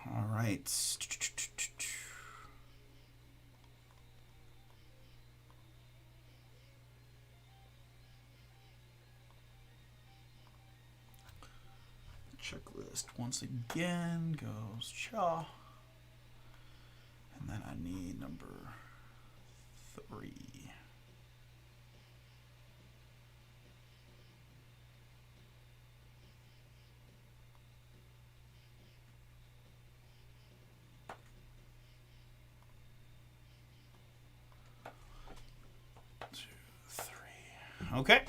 All right. Checklist once again goes Chaw. And then I need number 3. Okay.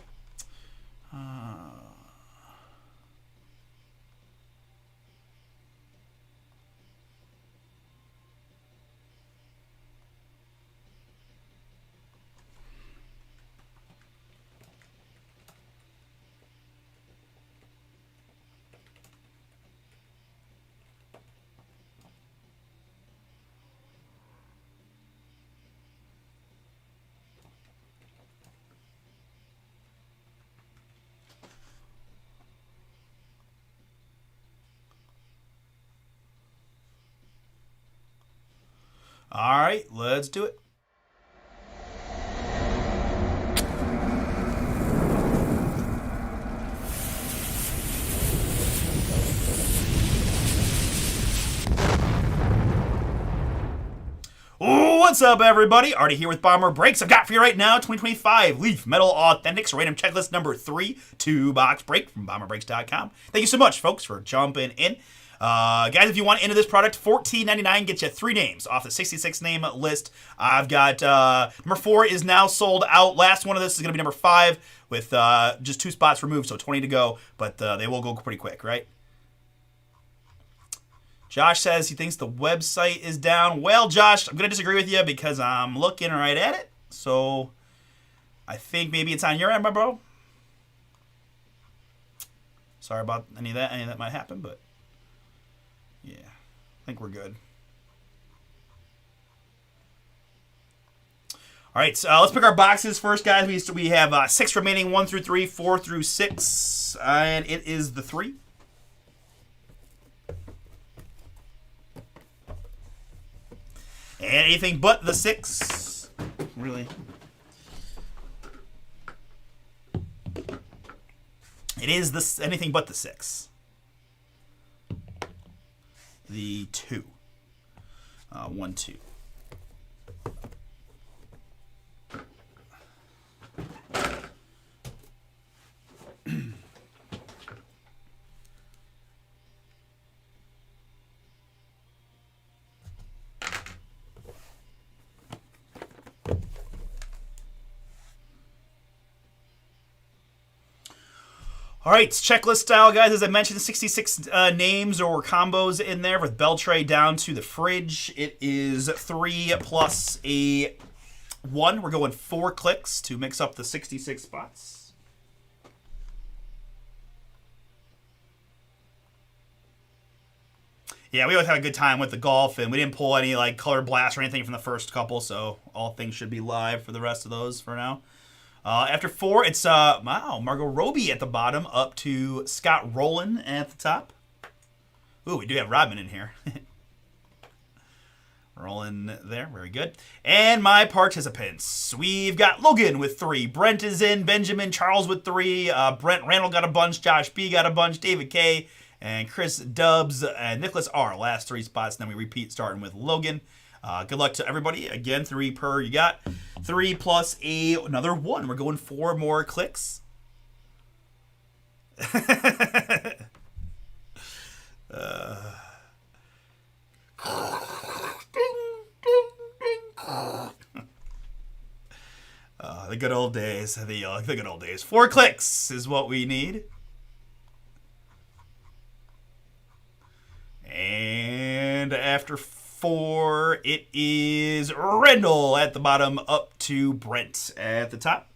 All right, let's do it. What's up, everybody? Artie here with BomberBreaks. I've got for you right now 2025 Leaf Metal Authentics random checklist number 3, 2-box break from BomberBreaks.com. Thank you so much, folks, for jumping in. Guys, if you want into this product, $14.99 gets you 3 names off the 66 name list. I've got number 4 is now sold out. Last one of this is going to be number 5 with just 2 spots removed, so 20 to go, but they will go pretty quick, right? Josh says he thinks the website is down. Well, Josh, I'm going to disagree with you because I'm looking right at it. So I think maybe it's on your end, my bro. Sorry about any of that might happen, but yeah, I think we're good. All right, so let's pick our boxes first, guys. We have 6 remaining, 1 through 3, 4 through 6, and it is the 3. Anything but the 6. Really. It is this anything but the 6. The 2. 1, 2. All right, checklist style, guys. As I mentioned, 66 names or combos in there with bell tray down to the fridge. It is 3 plus a 1. We're going 4 clicks to mix up the 66 spots. Yeah, we always had a good time with the golf, and we didn't pull any like color blast or anything from the first couple, so all things should be live for the rest of those for now. After 4, it's Margot Robbie at the bottom, up to Scott Rowland at the top. Ooh, we do have Rodman in here. Rolling there. Very good. And my participants. We've got Logan with 3. Brent is in. Benjamin Charles with 3. Brent Randall got a bunch. Josh B got a bunch. David K. And Chris Dubs and Nicholas R. Last 3 spots. And then we repeat starting with Logan. Good luck to everybody. Again, 3 per. You got 3 plus another 1. We're going 4 more clicks. The good old days. The good old days. 4 clicks is what we need. And after 4, it is Randall at the bottom, up to Brent at the top.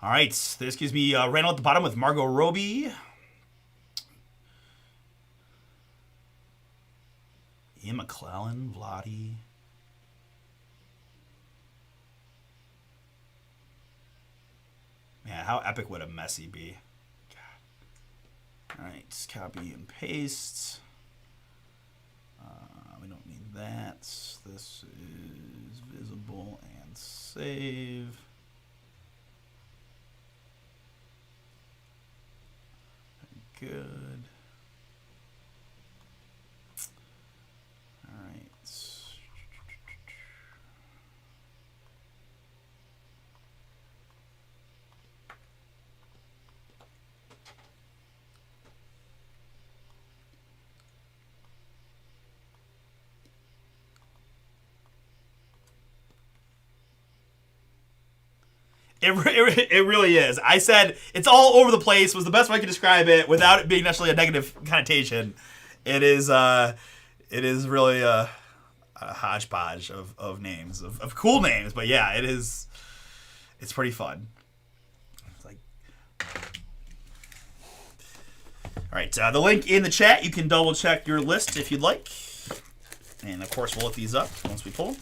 All right, this gives me Randall at the bottom with Margot Robbie. Ian McClellan, Vladdy. Man, how epic would a Messi be? God. All right, copy and paste. We don't need that. This is visible and save. Good. All right. It really is. I said it's all over the place was the best way I could describe it without it being necessarily a negative connotation. It is really a hodgepodge of names, of cool names. But yeah, it's pretty fun. It's like, all right, the link in the chat, you can double check your list if you'd like. And of course, we'll look these up once we pull them.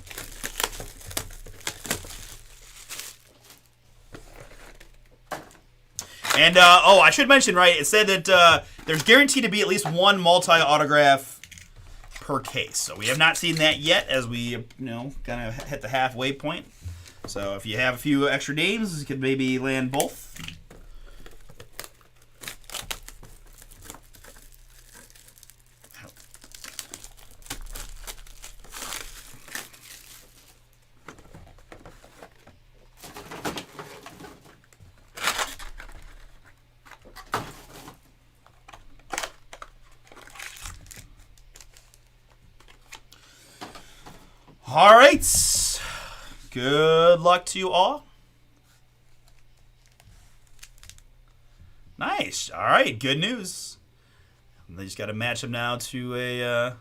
And, I should mention, right, it said that there's guaranteed to be at least 1 multi-autograph per case. So we have not seen that yet as we, kind of hit the halfway point. So if you have a few extra names, you could maybe land both. All right. Good luck to you all. Nice. All right. Good news. They just got to match them now to a...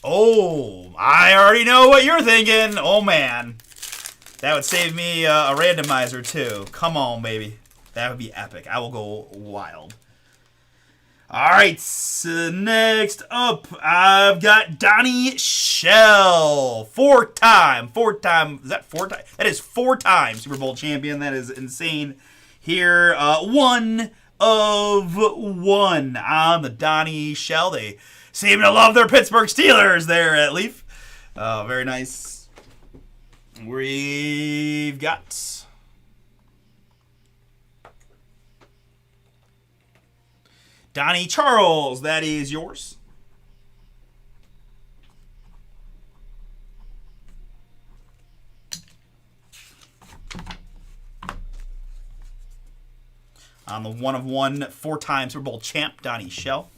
Oh, I already know what you're thinking. Oh, man. That would save me a randomizer, too. Come on, baby. That would be epic. I will go wild. All right, so next up, I've got Donnie Shell. 4-time, is that 4 times? That is 4-time Super Bowl champion. That is insane. Here, 1 of 1 on the Donnie Shell. They seem to love their Pittsburgh Steelers there at Leaf. Very nice. We've got... Donnie Charles, that is yours. On the 1 of 1, 4-time Super Bowl champ, Donnie Shell.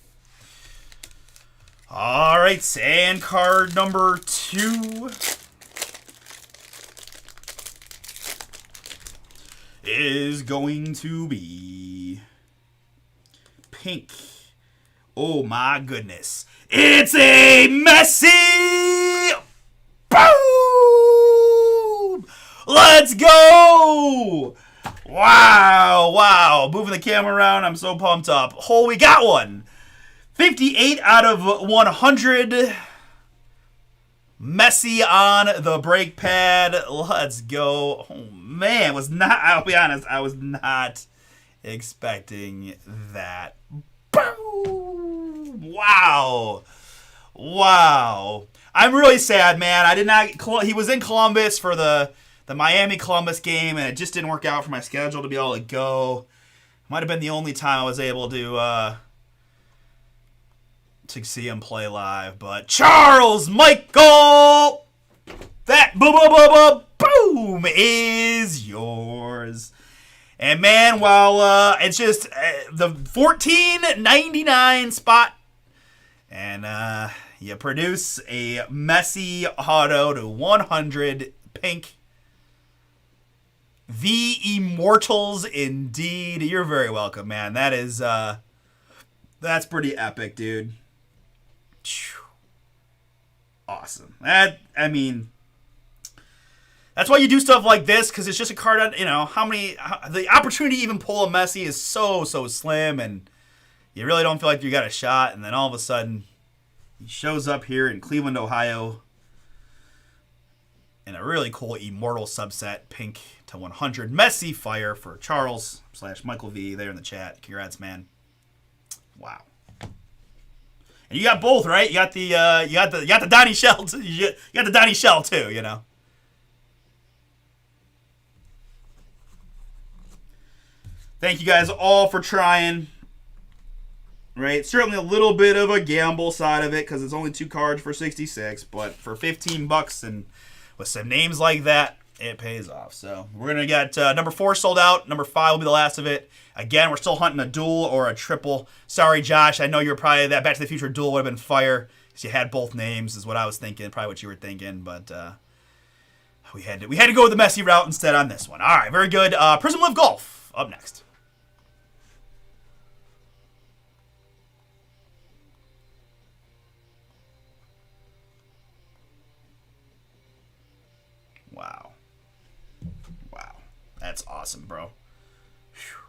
All right, and card number 2 is going to be pink. Oh my goodness. It's a Messi! Boom! Let's go! Wow, wow. Moving the camera around, I'm so pumped up. Oh, we got one. 58 out of 100. Messi on the brake pad. Let's go. Oh, man. I'll be honest, I was not expecting that. Boom. Wow. Wow. I'm really sad, man. I did not. He was in Columbus for the Miami Columbus game, and it just didn't work out for my schedule to be able to go. Might have been the only time I was able to see him play live. But Charles Michael, that boom is yours. And man, while it's just the $14.99 spot, and you produce a Messi auto to 100 pink. The Immortals, indeed. You're very welcome, man. That is, that's pretty epic, dude. Awesome. That's why you do stuff like this, because it's just a card on, the opportunity to even pull a Messi is so slim, and you really don't feel like you got a shot, and then all of a sudden, he shows up here in Cleveland, Ohio, in a really cool Immortal subset, pink to 100. Messi fire for Charles / Michael V there in the chat. Congrats, man. Wow. And you got both, right? You got the Donnie Shell too. You got the Donnie Shell too, you know. Thank you guys all for trying. Right? Certainly a little bit of a gamble side of it because it's only 2 cards for 66, but for $15 and with some names like that, it pays off. So we're going to get number 4 sold out. Number 5 will be the last of it. Again, we're still hunting a dual or a triple. Sorry, Josh. I know you're probably that Back to the Future dual would have been fire because you had both names is what I was thinking. Probably what you were thinking, but we had to go with the Messi route instead on this one. All right, very good. Prizm Live Golf up next. Wow. Wow. That's awesome, bro. Whew.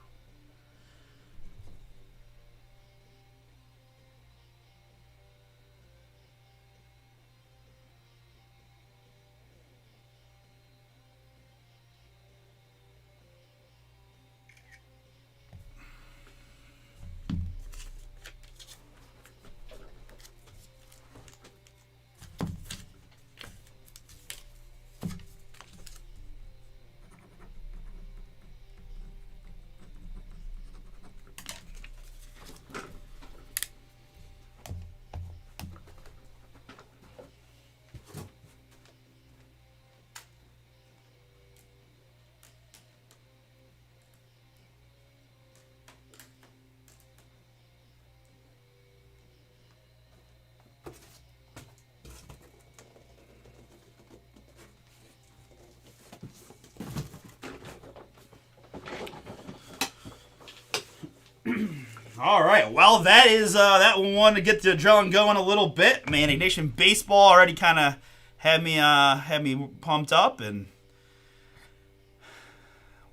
All right, well, that is that one to get the adrenaline going a little bit. Man, Nation Baseball already kind of had me pumped up, and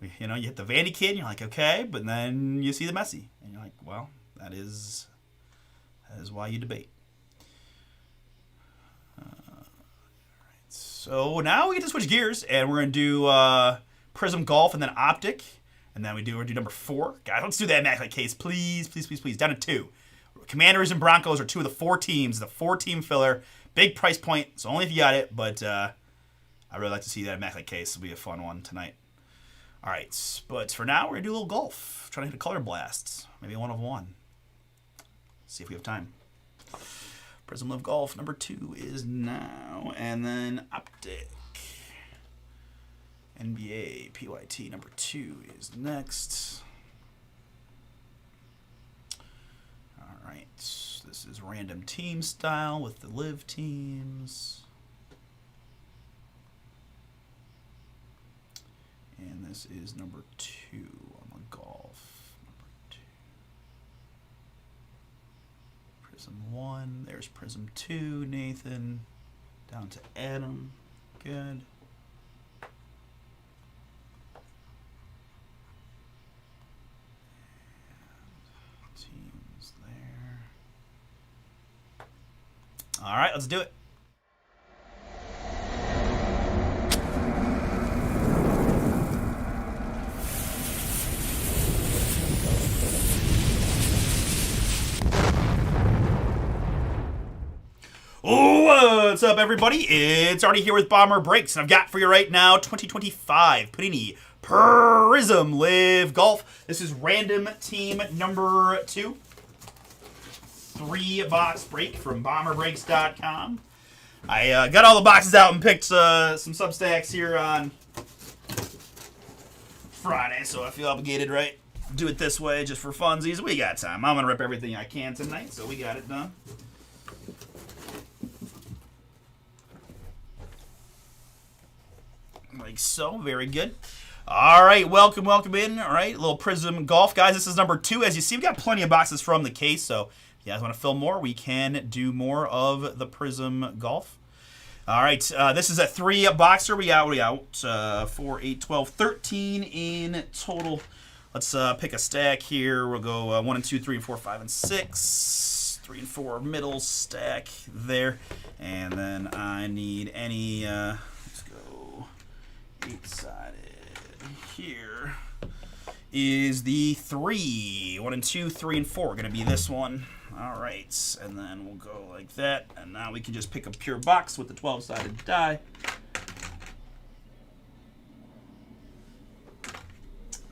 you hit the Vandy kid, and you're like, okay, but then you see the Messi, and you're like, well, that is why you debate. So now we get to switch gears, and we're gonna do Prizm Golf and then Optic. And then we'll do number 4. Guys, let's do that Immaculate case, please. Down to 2. Commanders and Broncos are 2 of the 4 teams. The 4-team filler. Big price point, so only if you got it. But I really like to see that Immaculate case. It'll be a fun one tonight. All right, but for now, we're going to do a little golf. Trying to hit a color blast. Maybe 1 of 1. See if we have time. Prizm Live Golf number 2 is now. And then Optic. NBA PYT number 2 is next. All right, this is random team style with the live teams. And this is number 2 on the golf. Number 2. Prizm 1. There's Prizm 2, Nathan. Down to Adam. Good. All right, let's do it. What's up, everybody? It's Artie here with BomberBreaks, and I've got for you right now 2025 Panini Prizm Live Golf. This is random team number 2. 3-box break from BomberBreaks.com. I got all the boxes out and picked some Substacks here on Friday, so I feel obligated, right? Do it this way just for funsies. We got time. I'm going to rip everything I can tonight, so we got it done. Like so, very good. All right, welcome in. All right, a little Prizm Golf, guys. This is number 2. As you see, we've got plenty of boxes from the case, so if you guys want to fill more, we can do more of the Prizm Golf. All right, this is a 3-boxer. We got 4, 8, 12, 13 in total. Let's pick a stack here. We'll go 1 and 2, 3 and 4, 5 and 6. 3 and 4 middle stack there, and then I need any. Let's go 8-sided. Here is the 3. 1 and 2, 3 and 4. Going to be this one. All right, and then we'll go like that, and now we can just pick a pure box with the 12-sided die.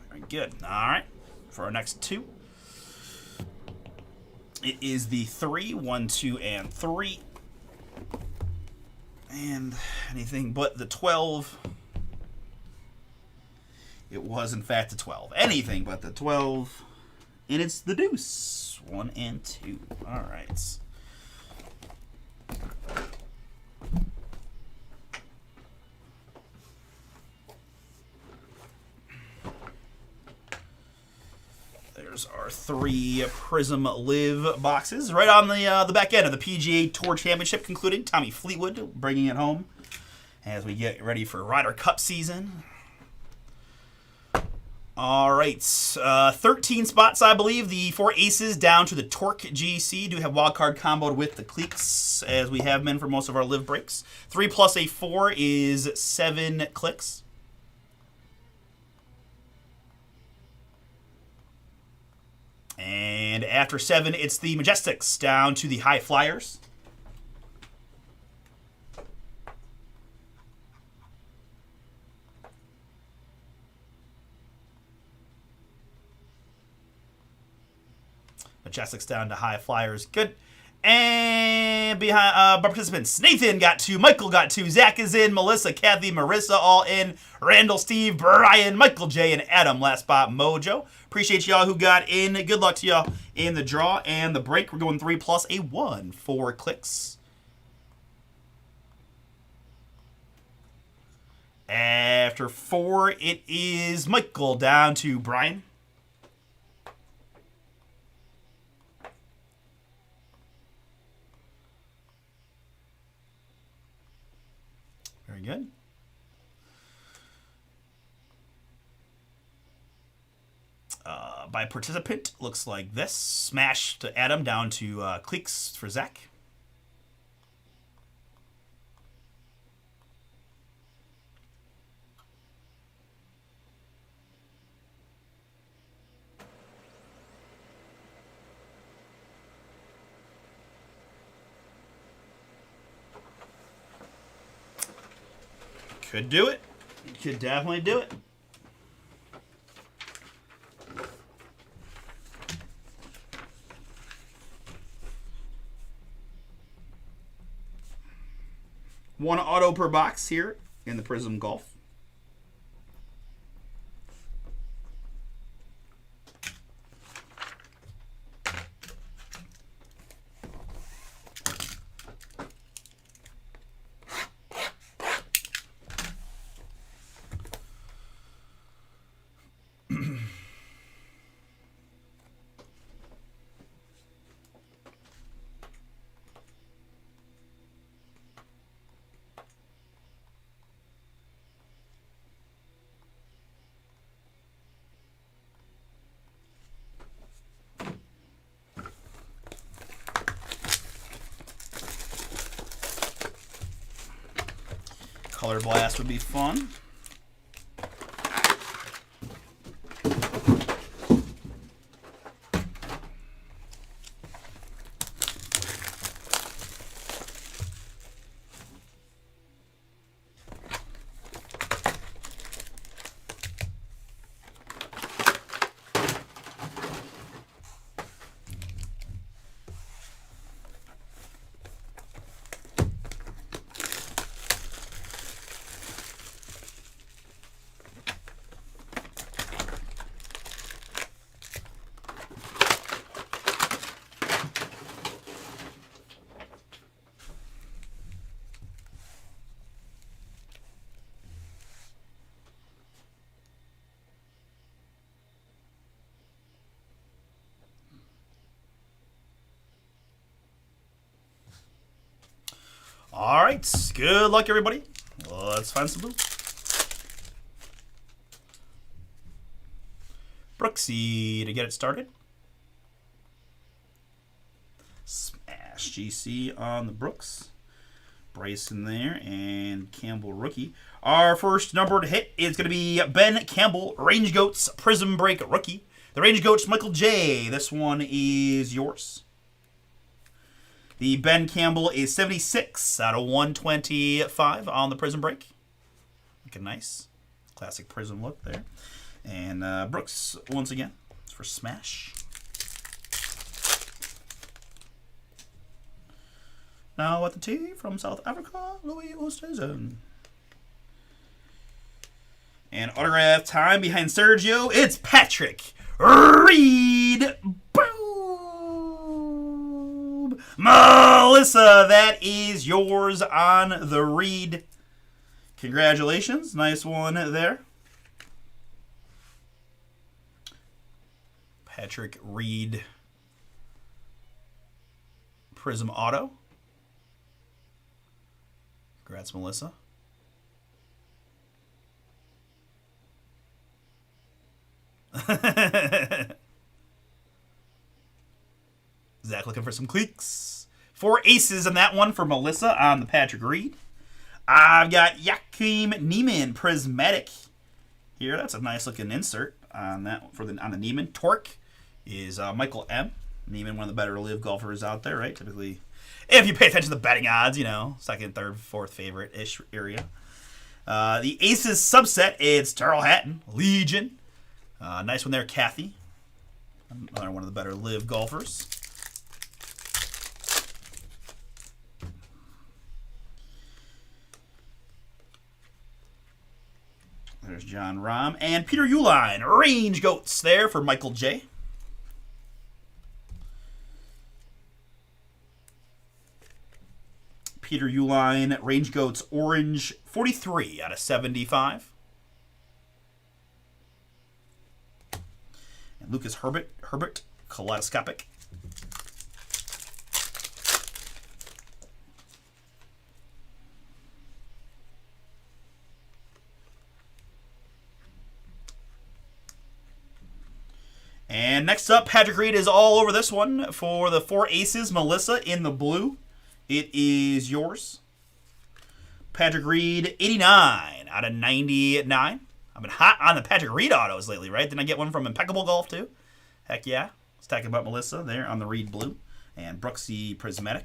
Very good. All right, for our next 2, it is the 3, 1, 2, and 3, and anything but the 12. It was, in fact, a 12. Anything but the 12. And it's the deuce. 1 and 2. All right. There's our 3 Prizm Live boxes. Right on the back end of the PGA Tour Championship concluding. Tommy Fleetwood bringing it home as we get ready for Ryder Cup season. All right, 13 spots, I believe. The 4 aces down to the Torque GC do have wildcard comboed with the clicks, as we have been for most of our live breaks. 3 plus a 4 is 7 clicks. And after 7, it's the Majestics down to the High Flyers. Majestics down to High Flyers. Good. And behind participants, Nathan got 2, Michael got 2, Zach is in, Melissa, Kathy, Marissa all in, Randall, Steve, Brian, Michael J, and Adam. Last spot, Mojo. Appreciate y'all who got in. Good luck to y'all in the draw and the break. We're going 3 plus a 1. 4 clicks. After 4, it is Michael down to Brian. Very good. By participant, looks like this. Smash to Adam, down to Cleeks for Zach. Could do it. Could definitely do it. One auto per box here in the Prizm Golf. Color Blast would be fun. All right, good luck, everybody. Let's find some blue. Brooksy to get it started. Smash GC on the Brooks. Bryson there, and Campbell rookie. Our first numbered hit is going to be Ben Campbell, Range Goats, Prizm Break rookie. The Range Goats, Michael J. This one is yours. The Ben Campbell is 76 out of 125 on the Prizm Break. Looking nice. Classic Prizm look there. And Brooks, once again, it's for Smash. Now at the tee from South Africa, Louis Oosthuizen. And autograph time behind Sergio. It's Patrick Reed. Boom! Melissa, that is yours on the Reed. Congratulations. Nice one there. Patrick Reed. Prizm Auto. Congrats, Melissa. Zach looking for some cleeks. 4 aces on that one for Melissa on the Patrick Reed. I've got Joachim Neiman Prismatic here. That's a nice looking insert on that on the Neiman. Torque is Michael M. Neiman, one of the better live golfers out there, right? Typically, if you pay attention to the betting odds, you know, second, third, fourth favorite-ish area. The aces subset, it's Terrell Hatton, Legion. Nice one there, Kathy. Another one of the better live golfers. There's John Rahm. And Peter Uline, Range Goats there for Michael J. Peter Uline, Range Goats, Orange, 43 out of 75. And Lucas Herbert, Kaleidoscopic. And next up, Patrick Reed is all over this one for the 4 aces. Melissa in the blue. It is yours. Patrick Reed, 89 out of 99. I've been hot on the Patrick Reed autos lately, right? Didn't I get one from Immaculate Golf, too? Heck yeah. Let's talk about Melissa there on the Reed blue. And Brooksy Prismatic.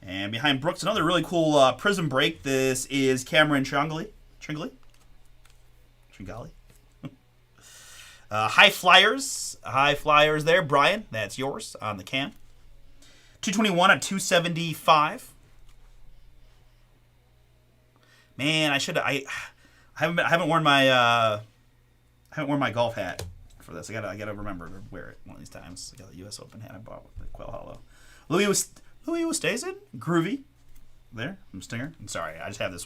And behind Brooks, another really cool Prizm break. This is Cameron Tringali. High Flyers there. Brian, that's yours on the cam. 221 at 275. Man, I haven't worn my golf hat for this. I gotta remember to wear it one of these times. I got the U.S. Open hat I bought with the Quail Hollow. Louis Oosthuizen, groovy there from Stinger. I'm sorry, I just have this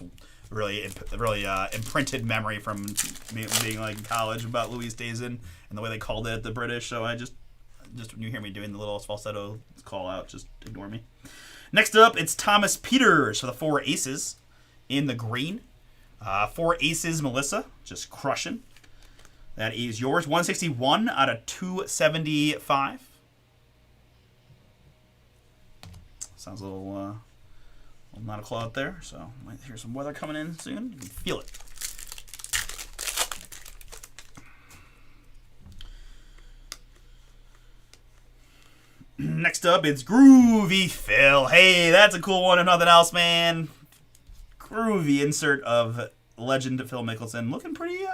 really imprinted memory from me being like in college about Louis Oosthuizen and the way they called it at the British. So I just when you hear me doing the little falsetto call out, just ignore me. Next up, it's Thomas Peters for the 4 aces in the green. 4 aces, Melissa, just crushing. That is yours. 161 out of 275. Sounds a little not a cloud there, so might hear some weather coming in soon. You can feel it. Next up, it's Groovy Phil. Hey, that's a cool one if nothing else, man. Groovy insert of legend Phil Mickelson. Looking pretty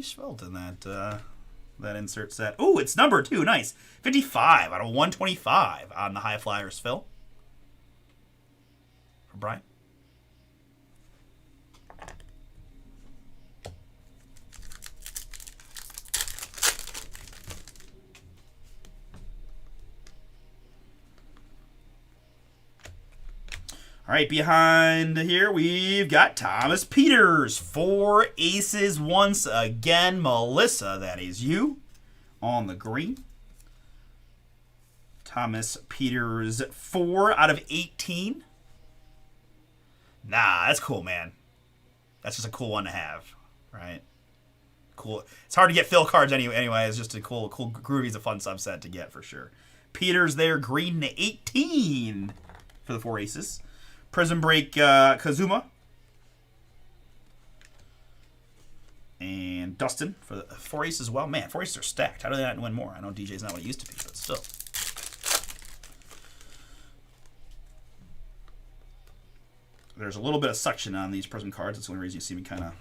svelte in that insert set. Oh, it's number 2. Nice. 55 out of 125 on the High Flyers, Phil. For Brian. All right, behind here, we've got Thomas Peters. 4 aces once again. Melissa, that is you on the green. Thomas Peters, 4 out of 18. Nah, that's cool, man. That's just a cool one to have, right? Cool. It's hard to get Phil cards anyway. It's just a cool Groovy's a fun subset to get for sure. Peters there, green to 18 for the 4 aces. Prizm break Kazuma. And Dustin for the 4 aces as well. Man, 4 aces are stacked. How do they not win more? I know DJ's not what it used to be, but still. There's a little bit of suction on these Prizm cards. That's the only reason you see me kind of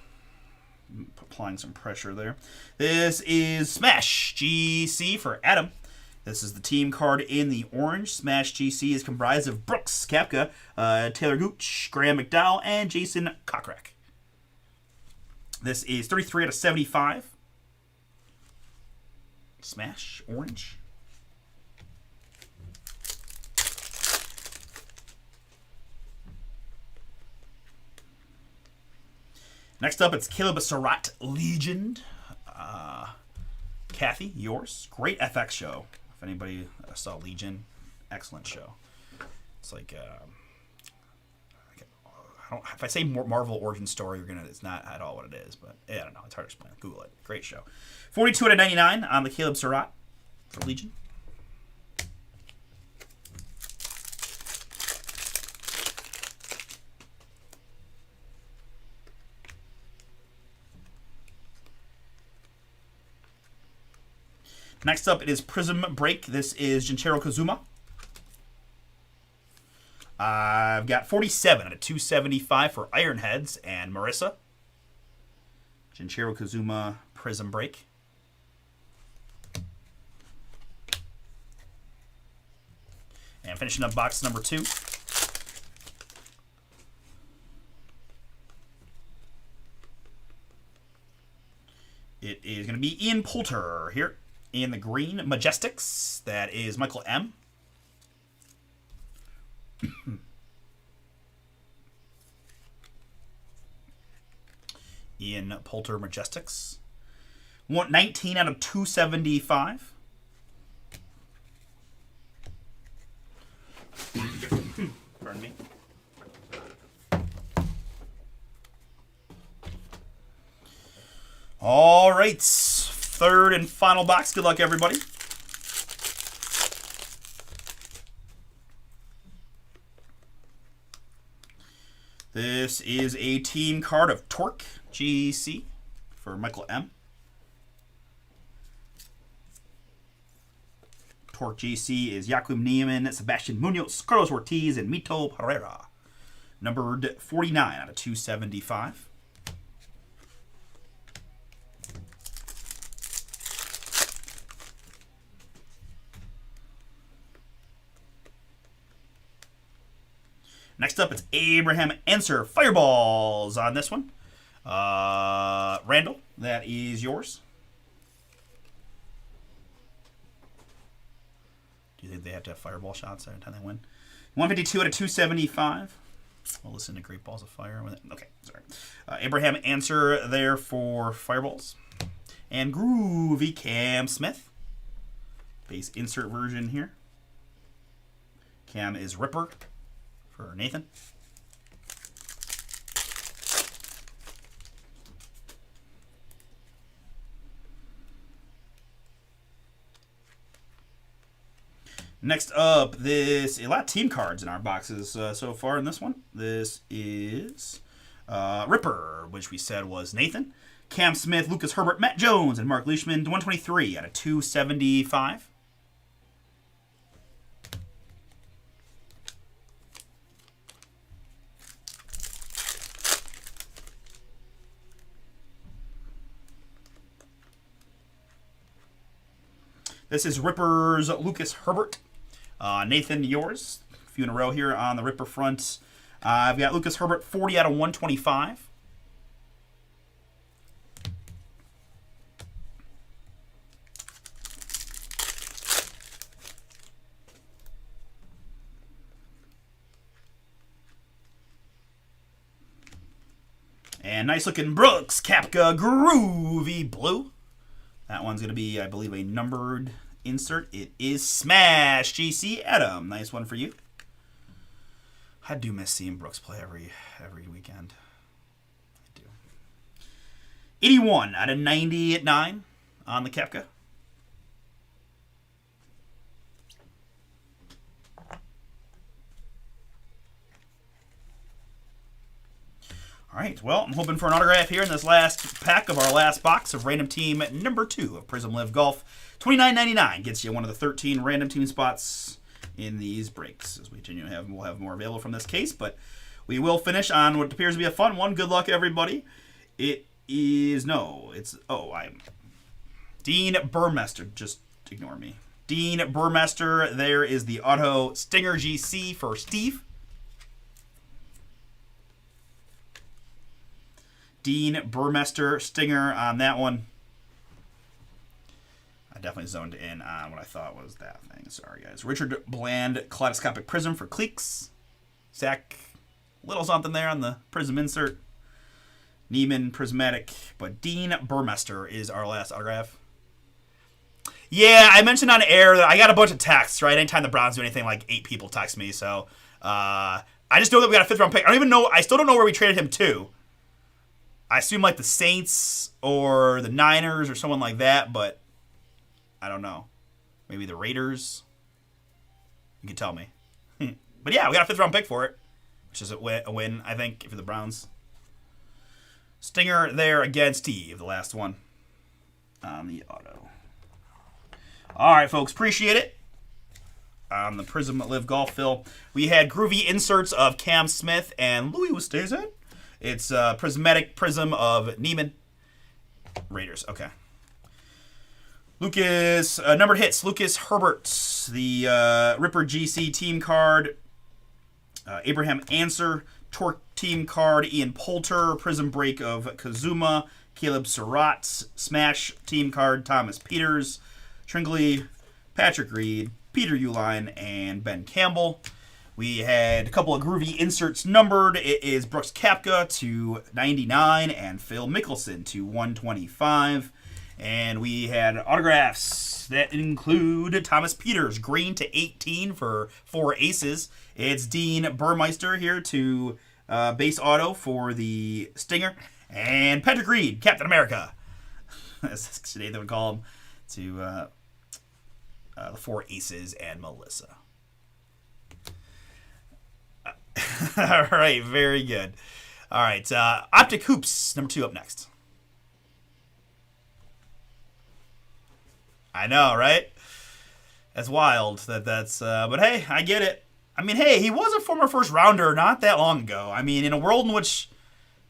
applying some pressure there. This is Smash GC for Adam. This is the team card in the orange. Smash GC is comprised of Brooks Koepka, Taylor Gooch, Graham McDowell, and Jason Kokrak. This is 33 out of 75. Smash orange. Next up, it's Caleb Surratt, Legend. Kathy, yours. Great FX show. If anybody saw Legion, excellent show. It's like, if I say Marvel origin story, it's not at all what it is. But yeah, I don't know. It's hard to explain. Google it. Great show. 42 out of 99 on the Caleb Surratt for Legion. Next up, it is Prizm Break. This is Junichiro Kazuma. I've got 47 out of 275 for Ironheads and Marissa. Junichiro Kazuma Prizm Break. And finishing up box number 2. It is going to be Ian Poulter here. In the green, Majestics. That is Michael M. Ian Poulter, Majestics. 19 out of 275. Pardon me. All right. 3rd and final box. Good luck, everybody. This is a team card of Torque GC for Michael M. Torque GC is Joachim Niemann, Sebastian Munoz, Carlos Ortiz, and Mito Pereira. Numbered 49 out of 275. Next up, it's Abraham Answer Fireballs on this one. Randall, that is yours. Do you think they have to have fireball shots every time they win? 152 out of 275. We'll listen to Great Balls of Fire with it. Okay, sorry. Abraham Answer there for Fireballs. And Groovy Cam Smith. Base insert version here. Cam is Ripper for Nathan. Next up, a lot of team cards in our boxes so far in this one. This is Ripper, which we said was Nathan. Cam Smith, Lucas Herbert, Matt Jones, and Mark Leishman. 123 out of 275. This is Ripper's Lucas Herbert. Nathan, yours. A few in a row here on the Ripper front. I've got Lucas Herbert, 40 out of 125. And nice looking Brooks Koepka Groovy Blue. That one's going to be, I believe, a numbered insert. It is Smash GC Adam. Nice one for you. I do miss seeing Brooks play every weekend. I do. 81 out of 99 on the Koepka. All right, well, I'm hoping for an autograph here in this last pack of our last box of random team number 2 of Prizm Live Golf. $29.99 gets you one of the 13 random team spots in these breaks. As we continue to we'll have more available from this case, but we will finish on what appears to be a fun one. Good luck, everybody. I'm Dean Burmester. Just ignore me. Dean Burmester. There is the auto Stinger GC for Steve. Dean Burmester Stinger on that one. I definitely zoned in on what I thought was that thing. Sorry, guys. Richard Bland Kaleidoscopic Prism for Cleeks. Zach, little something there on the Prizm insert. Neiman Prismatic. But Dean Burmester is our last autograph. Yeah, I mentioned on air that I got a bunch of texts, right? Anytime the Browns do anything, like 8 people text me. So I just know that we got a 5th round pick. I don't even know. I still don't know where we traded him to. I assume like the Saints or the Niners or someone like that, but I don't know. Maybe the Raiders. You can tell me. But yeah, we got a 5th round pick for it, which is a win, I think, for the Browns. Stinger there against Steve, the last one on the auto. All right, folks, appreciate it. On the Prizm Live Golf fill, we had groovy inserts of Cam Smith and Louis Oosthuizen. It's Prismatic Prism of Neiman. Raiders, okay. Lucas, numbered hits. Lucas Herbert, the Ripper GC team card. Abraham Answer, Torque team card. Ian Poulter, Prism Break of Kazuma. Caleb Surratt, Smash team card. Thomas Peters, Tringley, Patrick Reed, Peter Uline, and Ben Campbell. We had a couple of groovy inserts numbered. It is Brooks Koepka to 99 and Phil Mickelson to 125. And we had autographs that include Thomas Peters, green to 18 for 4 aces. It's Dean Burmeister here to base auto for the Stinger. And Patrick Reed, Captain America, as Nathan would call him, to the 4 aces and Melissa. All right, very good. All right, Optic Hoops, number 2 up next. I know, right? That's wild. But hey, I get it. I mean, hey, he was a former first rounder not that long ago. I mean, in a world in which,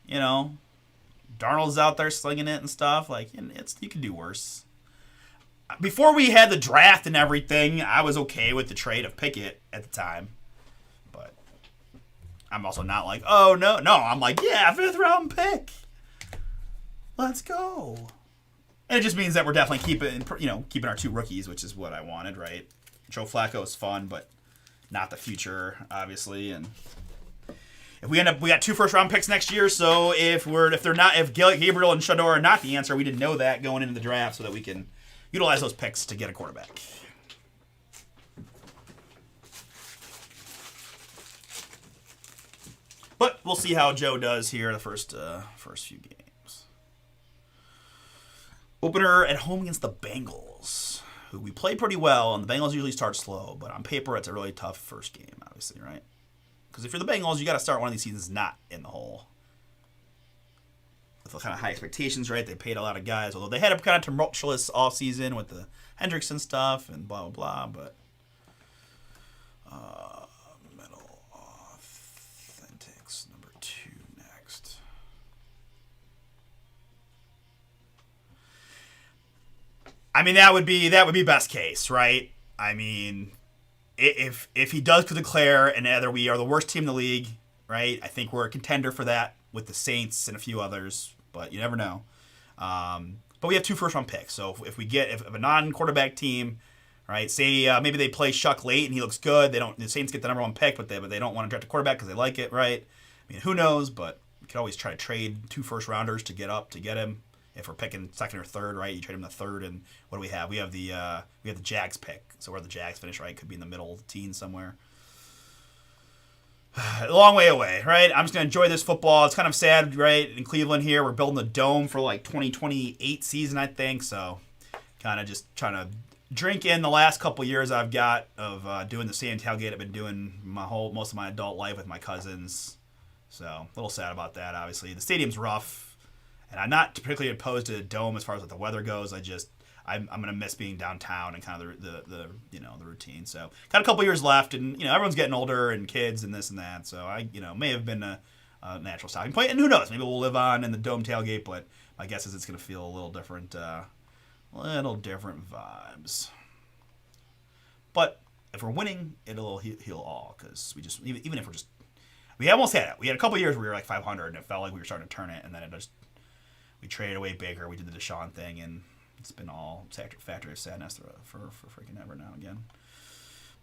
Darnold's out there slinging it and stuff, like, you can do worse. Before we had the draft and everything, I was okay with the trade of Pickett at the time. But I'm also not like, oh, no. I'm like, yeah, 5th round pick. Let's go. And it just means that we're definitely keeping our 2 rookies, which is what I wanted, right? Joe Flacco is fun, but not the future, obviously. And if we got 2 first-round picks next year. So if Gabriel and Shador are not the answer, we didn't know that going into the draft, so that we can utilize those picks to get a quarterback. But we'll see how Joe does here the first few games. Opener at home against the Bengals. who we play pretty well, and the Bengals usually start slow, but on paper it's a really tough first game, obviously, right? Because if you're the Bengals, you got to start one of these seasons not in the hole. With the kind of high expectations, right? They paid a lot of guys, although they had a kind of tumultuous offseason with the Hendrickson stuff and blah, blah, blah, but... Metal Authentics, number 2 next. I mean, that would be best case, right? I mean, if he does declare, and either we are the worst team in the league, right? I think we're a contender for that with the Saints and a few others, but you never know. But we have 2 first-round picks, so if a non-quarterback team, right, say maybe they play Shuck late and he looks good, the Saints get the number 1 pick, but they don't want to draft a quarterback because they like it, right? I mean, who knows? But we could always try to trade 2 first-rounders to get him. If we're picking second or third, right, you trade him the third, and what do we have? We have the Jags pick, so where the Jags finish, right, could be in the middle teens somewhere. A long way away, right? I'm just going to enjoy this football. It's kind of sad, right? In Cleveland here, we're building a dome for like 2028 season, I think. So kind of just trying to drink in the last couple years I've got of doing the same tailgate I've been doing most of my adult life with my cousins. So a little sad about that, obviously. The stadium's rough, and I'm not particularly opposed to a dome as far as what the weather goes. I'm gonna miss being downtown and kind of the routine. So got a couple years left, and everyone's getting older and kids and this and that. So I may have been a natural stopping point, and who knows? Maybe we'll live on in the dome tailgate. But my guess is it's gonna feel a little different, vibes. But if we're winning, it'll heal all, because even if we almost had it. We had a couple years where we were like 500, and it felt like we were starting to turn it, and then we traded away Baker, we did the Deshaun thing, and it's been all factory of sadness for freaking ever now and again.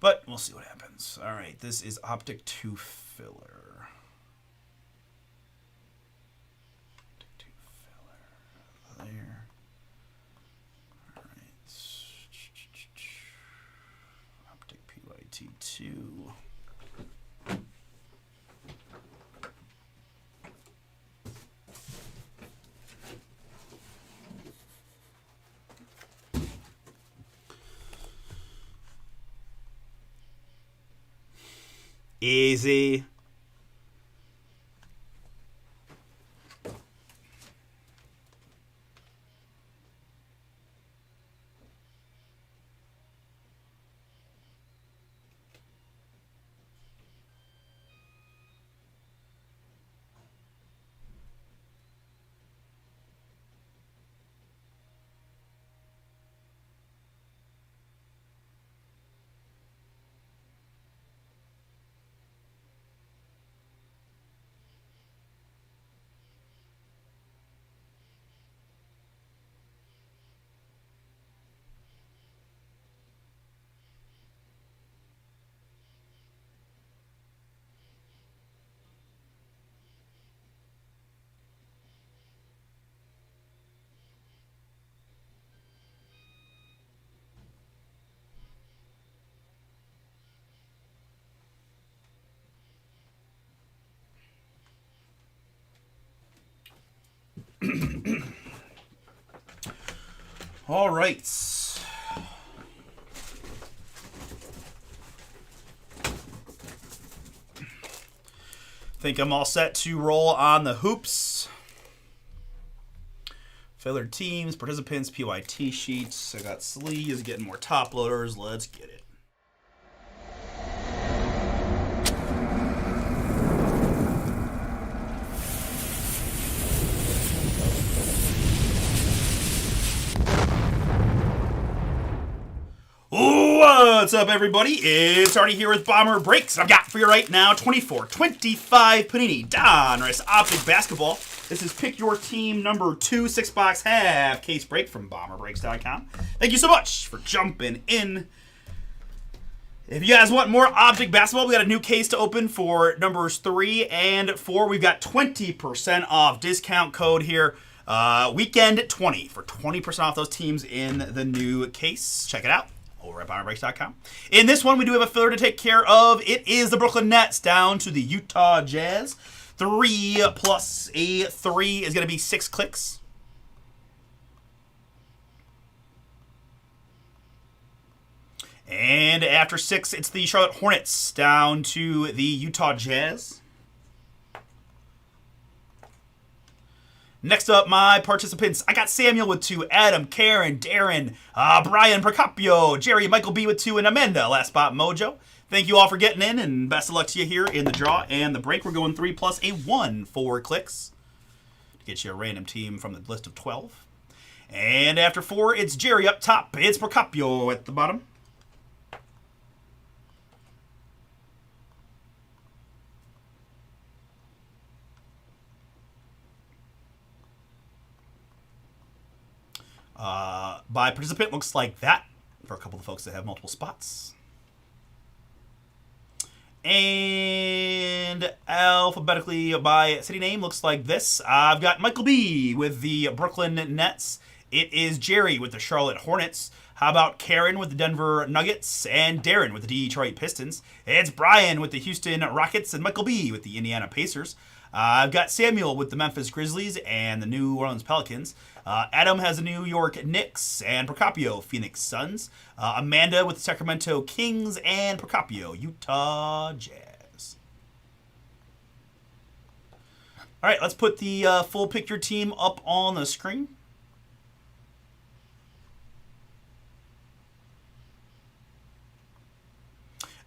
But we'll see what happens. All right, this is Optic 2 filler. Optic 2 filler. There. All right. Optic PYT 2. Easy. All right. Think I'm all set to roll on the hoops. Filler teams, participants, PYT sheets. I got sleeves, getting more top loaders. Let's get it. What's up, everybody? It's Artie here with BomberBreaks. I've got for you right now 24-25 Panini Donruss Optic Basketball. This is Pick Your Team number 2 6-box half case break from BomberBreaks.com. Thank you so much for jumping in. If you guys want more Optic Basketball, we got a new case to open for numbers 3 and 4. We've got 20% off discount code here. Weekend 20 for 20% off those teams in the new case. Check it out over at BomberBreaks.com. In this one, we do have a filler to take care of. It is the Brooklyn Nets down to the Utah Jazz. 3 plus a 3 is going to be 6 clicks. And after 6, it's the Charlotte Hornets down to the Utah Jazz. Next up, my participants. I got Samuel with 2, Adam, Karen, Darren, Brian, Procopio, Jerry, Michael B with 2, and Amanda, Last Spot Mojo. Thank you all for getting in, and best of luck to you here in the draw and the break. We're going 3 plus a 1 for clicks to get you a random team from the list of 12. And after 4, it's Jerry up top. It's Procopio at the bottom. By participant looks like that for a couple of folks that have multiple spots. And alphabetically by city name looks like this. I've got Michael B with the Brooklyn Nets. It is Jerry with the Charlotte Hornets. How about Karen with the Denver Nuggets and Darren with the Detroit Pistons? It's Brian with the Houston Rockets and Michael B with the Indiana Pacers. I've got Samuel with the Memphis Grizzlies and the New Orleans Pelicans. Adam has the New York Knicks and Procopio, Phoenix Suns. Amanda with the Sacramento Kings and Procopio, Utah Jazz. All right, let's put the full picture team up on the screen.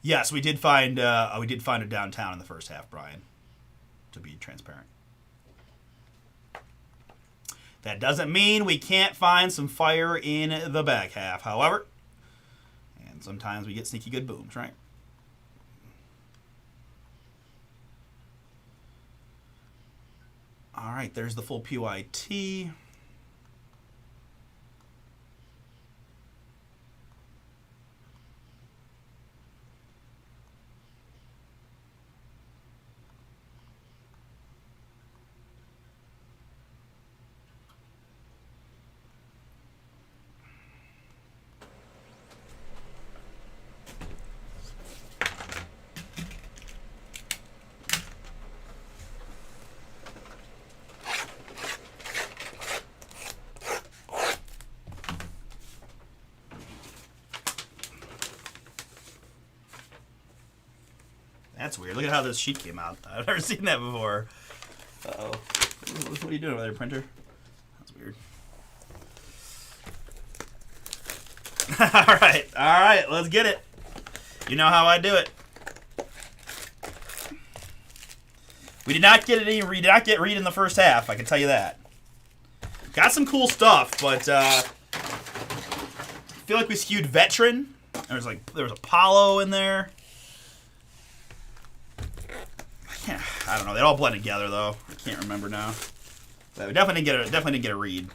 Yes, we did find a downtown in the first half, Brian, to be transparent. That doesn't mean we can't find some fire in the back half, however. And sometimes we get sneaky good booms, right? All right, there's the full PYT. That's weird. Look at how this sheet came out. I've never seen that before. Uh-oh. What are you doing over there, printer? That's weird. All right, let's get it. You know how I do it. We did not get read in the first half, I can tell you that. Got some cool stuff, but I feel like we skewed veteran. There was Apollo in there. I don't know. They all blend together though. I can't remember now. But we definitely didn't get a read.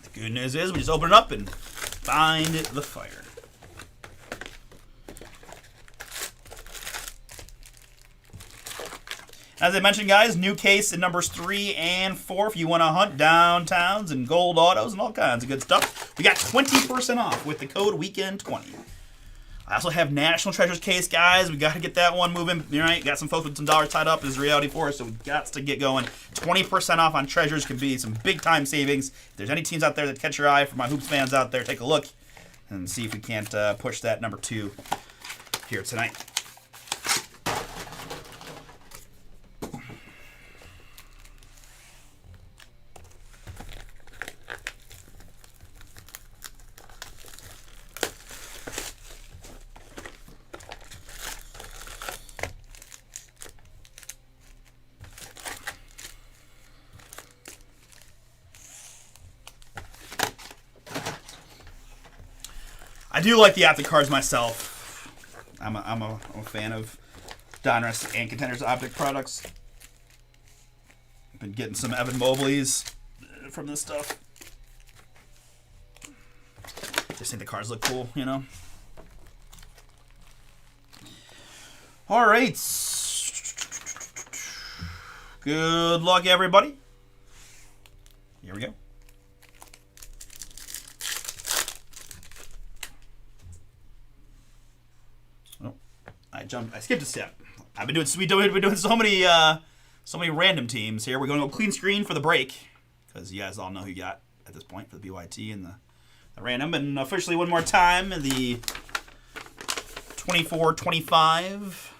The good news is we just open it up and find the fire. As I mentioned, guys, new case in numbers 3 and 4 if you want to hunt downtowns and gold autos and all kinds of good stuff. We got 20% off with the code WEEKEND20. I also have National Treasures case, guys. We got to get that one moving. All right, got some folks with some dollars tied up as reality for us, so we got to get going. 20% off on Treasures can be some big-time savings. If there's any teams out there that catch your eye, for my Hoops fans out there, take a look and see if we can't push that number 2 here tonight. I do like the Optic cards myself. I'm a fan of Donruss and Contenders Optic products. Been getting some Evan Mobleys from this stuff. Just think the cards look cool, you know. All right. Good luck, everybody. Here we go. I skipped a step. I've been doing so many random teams here. We're going to go clean screen for the break because you guys all know who you got at this point for the BYT and the random. And officially one more time, the 24-25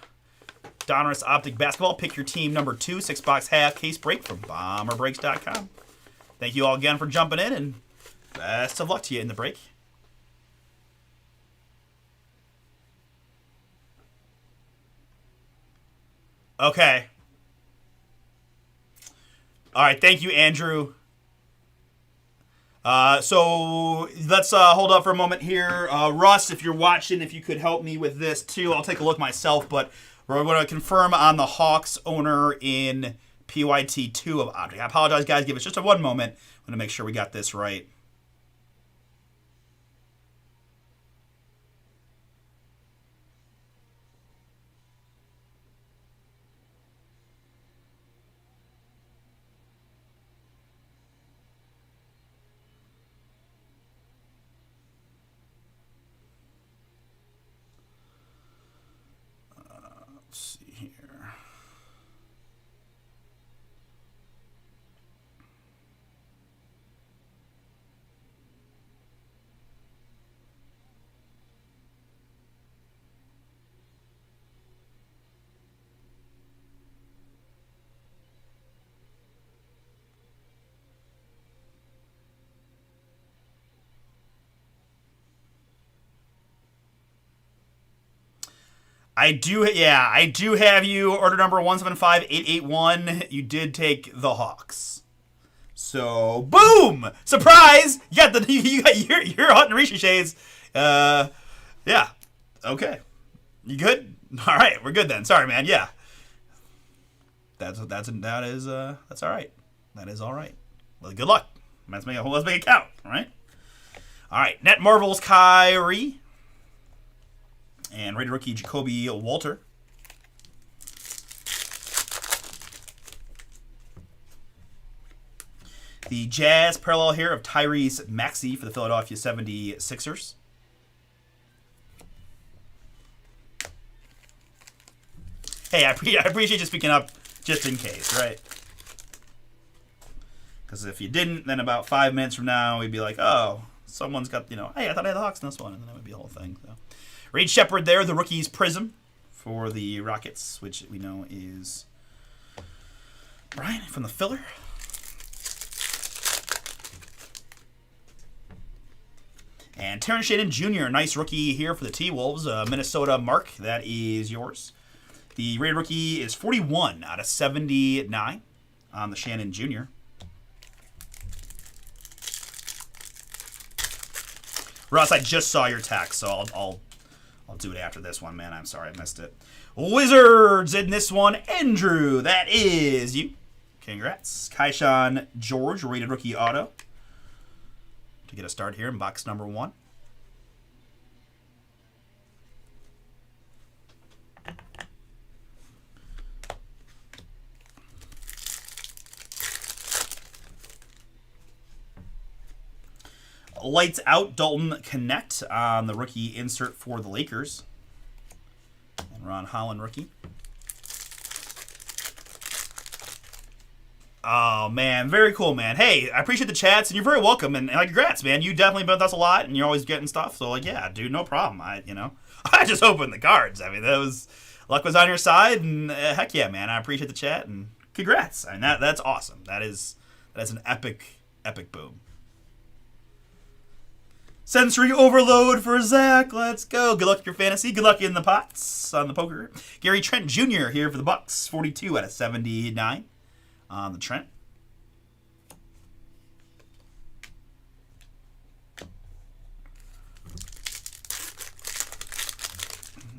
Donruss Optic Basketball. Pick your team number 2, 6-box half case break from BomberBreaks.com. Thank you all again for jumping in, and best of luck to you in the break. Okay. All right, thank you, Andrew. So let's hold up for a moment here. Russ, if you're watching, if you could help me with this too. I'll take a look myself, but we're going to confirm on the Hawks owner in PYT2 of Optic. I apologize, guys. Give us just one moment. I'm going to make sure we got this right. Let's see here. I do have you order number 175881. You did take the Hawks. So, boom! Surprise! You got your Hutton Ricochets. Yeah. Okay. You good? All right, we're good then. Sorry, man. Yeah. That's all right. That is all right. Well, good luck. Let's make it count, all right? All right, Net Marvels Kyrie. And rated rookie Jacoby Walter. The Jazz parallel here of Tyrese Maxey for the Philadelphia 76ers. Hey, I appreciate you speaking up just in case, right? Because if you didn't, then about 5 minutes from now, we'd be like, oh, someone's got, hey, I thought I had the Hawks in this one. And then that would be a whole thing, so. Reed Shepard there, the rookie's Prizm for the Rockets, which we know is Brian from the filler. And Terrence Shannon Jr., nice rookie here for the T-Wolves. Minnesota Mark, that is yours. The rated rookie is 41 out of 79 on the Shannon Jr. Russ, I just saw your text, so I'll do it after this one, man. I'm sorry I missed it. Wizards in this one. Andrew, that is you. Congrats. Kaishan George, rated rookie auto. To get a start here in box number 1. Lights out, Dalton Connect on the rookie insert for the Lakers. And Ron Holland rookie. Oh, man. Very cool, man. Hey, I appreciate the chats, and you're very welcome. And congrats, man. You definitely been with us a lot, and you're always getting stuff. So, yeah, dude, no problem. I just opened the cards. I mean, luck was on your side, and heck yeah, man. I appreciate the chat, and congrats. I mean, that's awesome. That is an epic boom. Sensory overload for Zach. Let's go. Good luck with your fantasy. Good luck in the pots on the poker. Gary Trent Jr. here for the Bucks. 42 out of 79 on the Trent.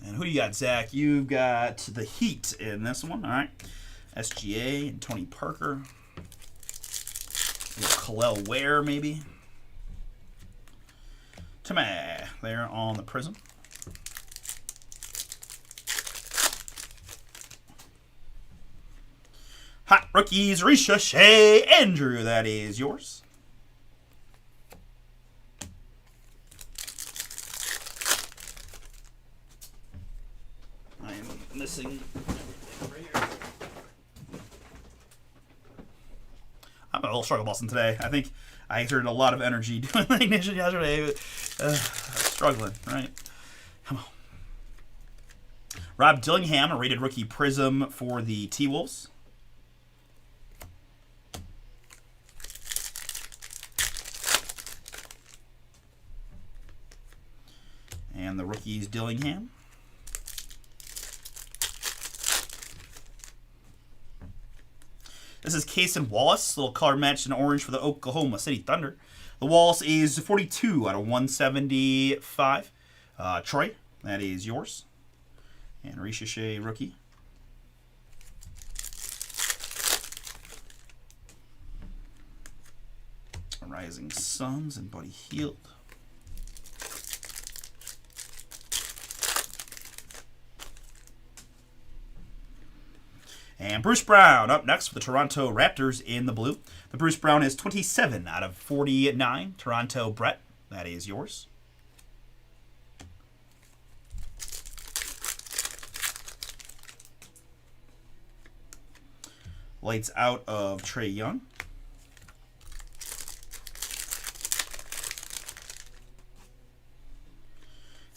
And who do you got, Zach? You've got the Heat in this one. All right. SGA and Tony Parker. Khalil Ware, maybe. Timmy there on the Prizm. Hot rookies, Ricochet. Andrew, that is yours. I am missing. I'm a little struggle busting today. I think I exerted a lot of energy doing the ignition yesterday. Struggling, right? Come on. Rob Dillingham, a rated rookie Prizm for the T-Wolves. And the rookies Dillingham. This is Cason Wallace, little color match in orange for the Oklahoma City Thunder. The Wallace is 42 out of 175. Troy, that is yours. And Ricochet rookie. Rising Suns and Buddy Hield. And Bruce Brown up next for the Toronto Raptors in the blue. The Bruce Brown is 27 out of 49. Toronto Brett, that is yours. Lights out of Trae Young.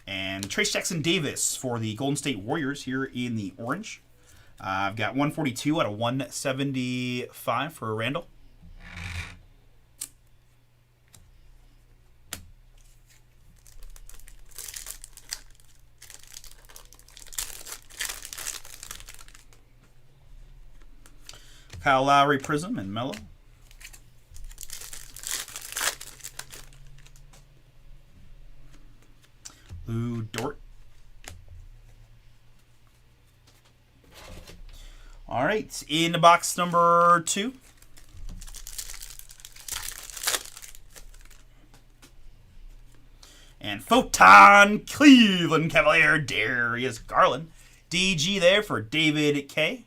And Trace Jackson Davis for the Golden State Warriors here in the orange. I've got 142 out of 175 for Randall. Kyle Lowry Prizm and Melo. Lou Dort. All right, in the box number 2. And Photon Cleveland Cavalier Darius Garland. DG there for David K.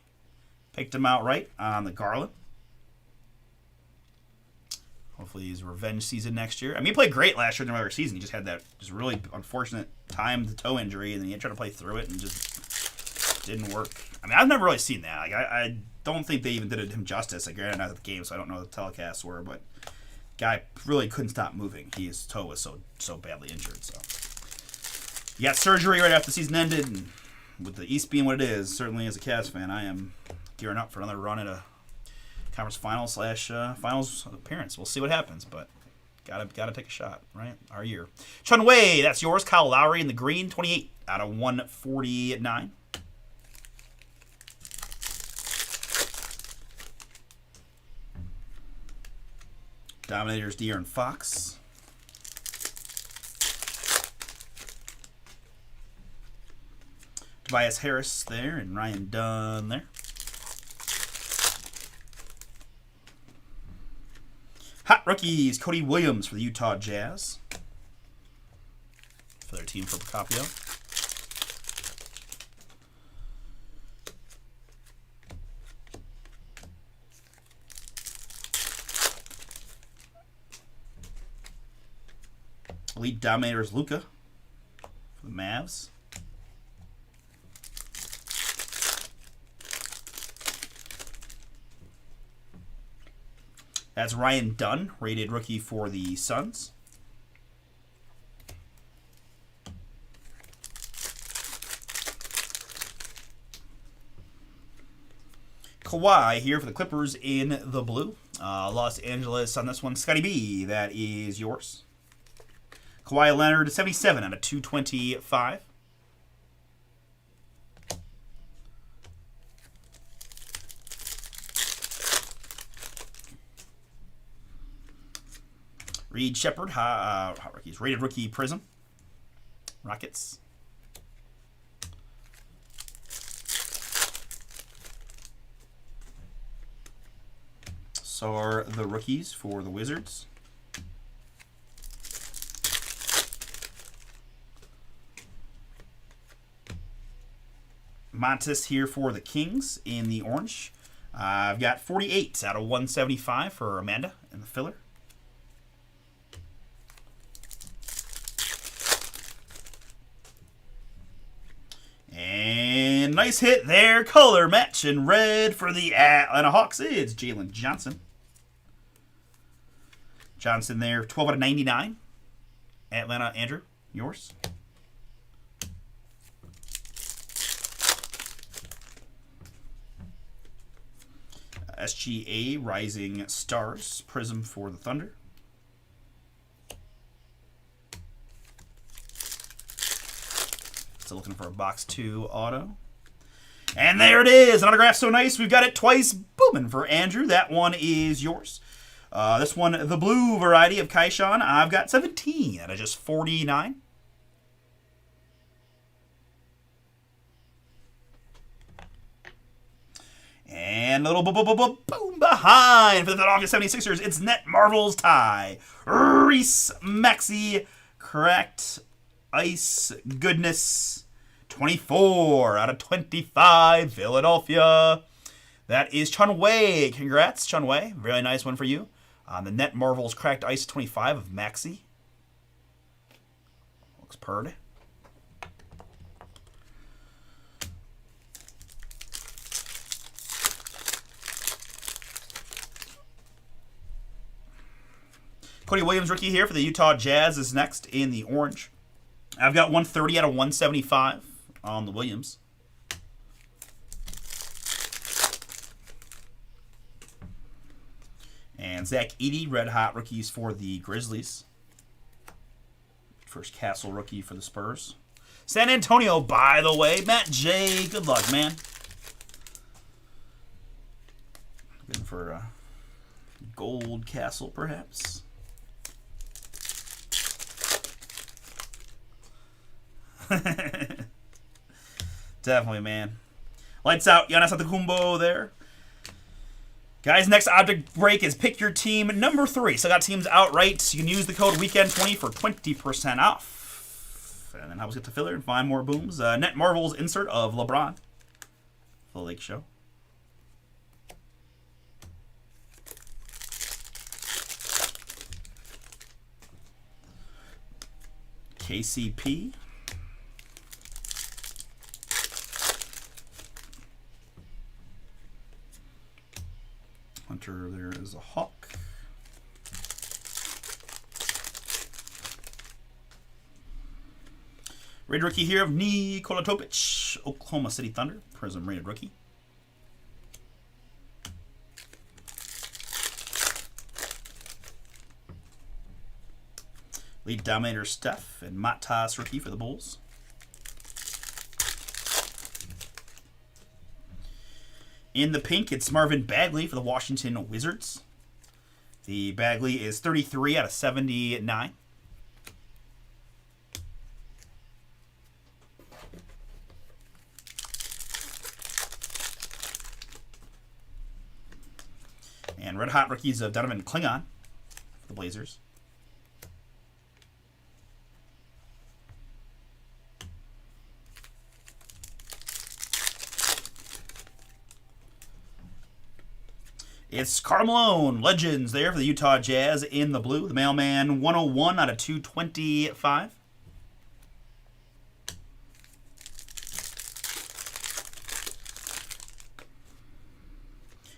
Picked him out right on the Garland. Hopefully he's revenge season next year. I mean, he played great last year in the regular season. He just had that just really unfortunate timed toe injury, and then he tried to play through it and just didn't work. I mean, I've never really seen that. Like, I don't think they even did him justice. Like, granted, not at the game, so I don't know what the telecasts were, but guy really couldn't stop moving. His toe was so badly injured. So he got surgery right after the season ended, and with the East being what it is, certainly as a Cavs fan, I am gearing up for another run at a conference finals / finals appearance. We'll see what happens, but gotta take a shot, right? Our year. Chun Wei, that's yours. Kyle Lowry in the green, 28 out of 149. Dominators De'Aaron Fox. Tobias Harris there and Ryan Dunn there. Hot rookies, Cody Williams for the Utah Jazz. For their team for Procopio. Elite Dominators Luka for the Mavs. That's Ryan Dunn, rated rookie for the Suns. Kawhi here for the Clippers in the blue. Los Angeles on this one. Scotty B, that is yours. Kawhi Leonard, 77 out of 225. Reed Shepard, hot rookies, rated rookie Prizm. Rockets. So are the rookies for the Wizards. Montes here for the Kings in the orange. I've got 48 out of 175 for Amanda in the filler. And And nice hit there. Color match in red for the Atlanta Hawks. It's Jalen Johnson. Johnson there, 12 out of 99. Atlanta, Andrew, yours. SGA, Rising Stars. Prizm for the Thunder. Still looking for a box 2 auto. And there it is. An autograph so nice. We've got it twice. Booming for Andrew. That one is yours. This one, the blue variety of Kaishan. I've got 17 out of just 49. And a little boom behind for the Philadelphia 76ers. It's Net Marvel's tie. Reese Maxey. Correct. Ice Goodness. 24 out of 25. Philadelphia. That is Chun Wei. Congrats, Chun Wei. Really nice one for you. The Net Marvel's Cracked Ice 25 of Maxey. Looks purred. Cody Williams rookie here for the Utah Jazz is next in the orange. I've got 130 out of 175 on the Williams. And Zach Edey, red hot rookies for the Grizzlies. First Castle rookie for the Spurs. San Antonio, by the way. Matt J, good luck, man. Looking for a gold Castle, perhaps. Definitely, man. Lights out. Giannis Antetokounmpo there. Guys, next object break is pick your team number 3. So I got teams outright. You can use the code WEEKEND20 for 20% off. And then help us get to filler and find more booms. Net Marvel's insert of LeBron. The Lake Show. KCP. Hunter, there is a Hawk. Rated rookie here of Nikola Topic, Oklahoma City Thunder. Prizm rated rookie. Lead Dominator Steph and Matas rookie for the Bulls. In the pink, it's Marvin Bagley for the Washington Wizards. The Bagley is 33 out of 79. And red hot rookies of Donovan Klingon for the Blazers. It's Karl Malone, Legends there for the Utah Jazz in the blue. The Mailman, 101 out of 225.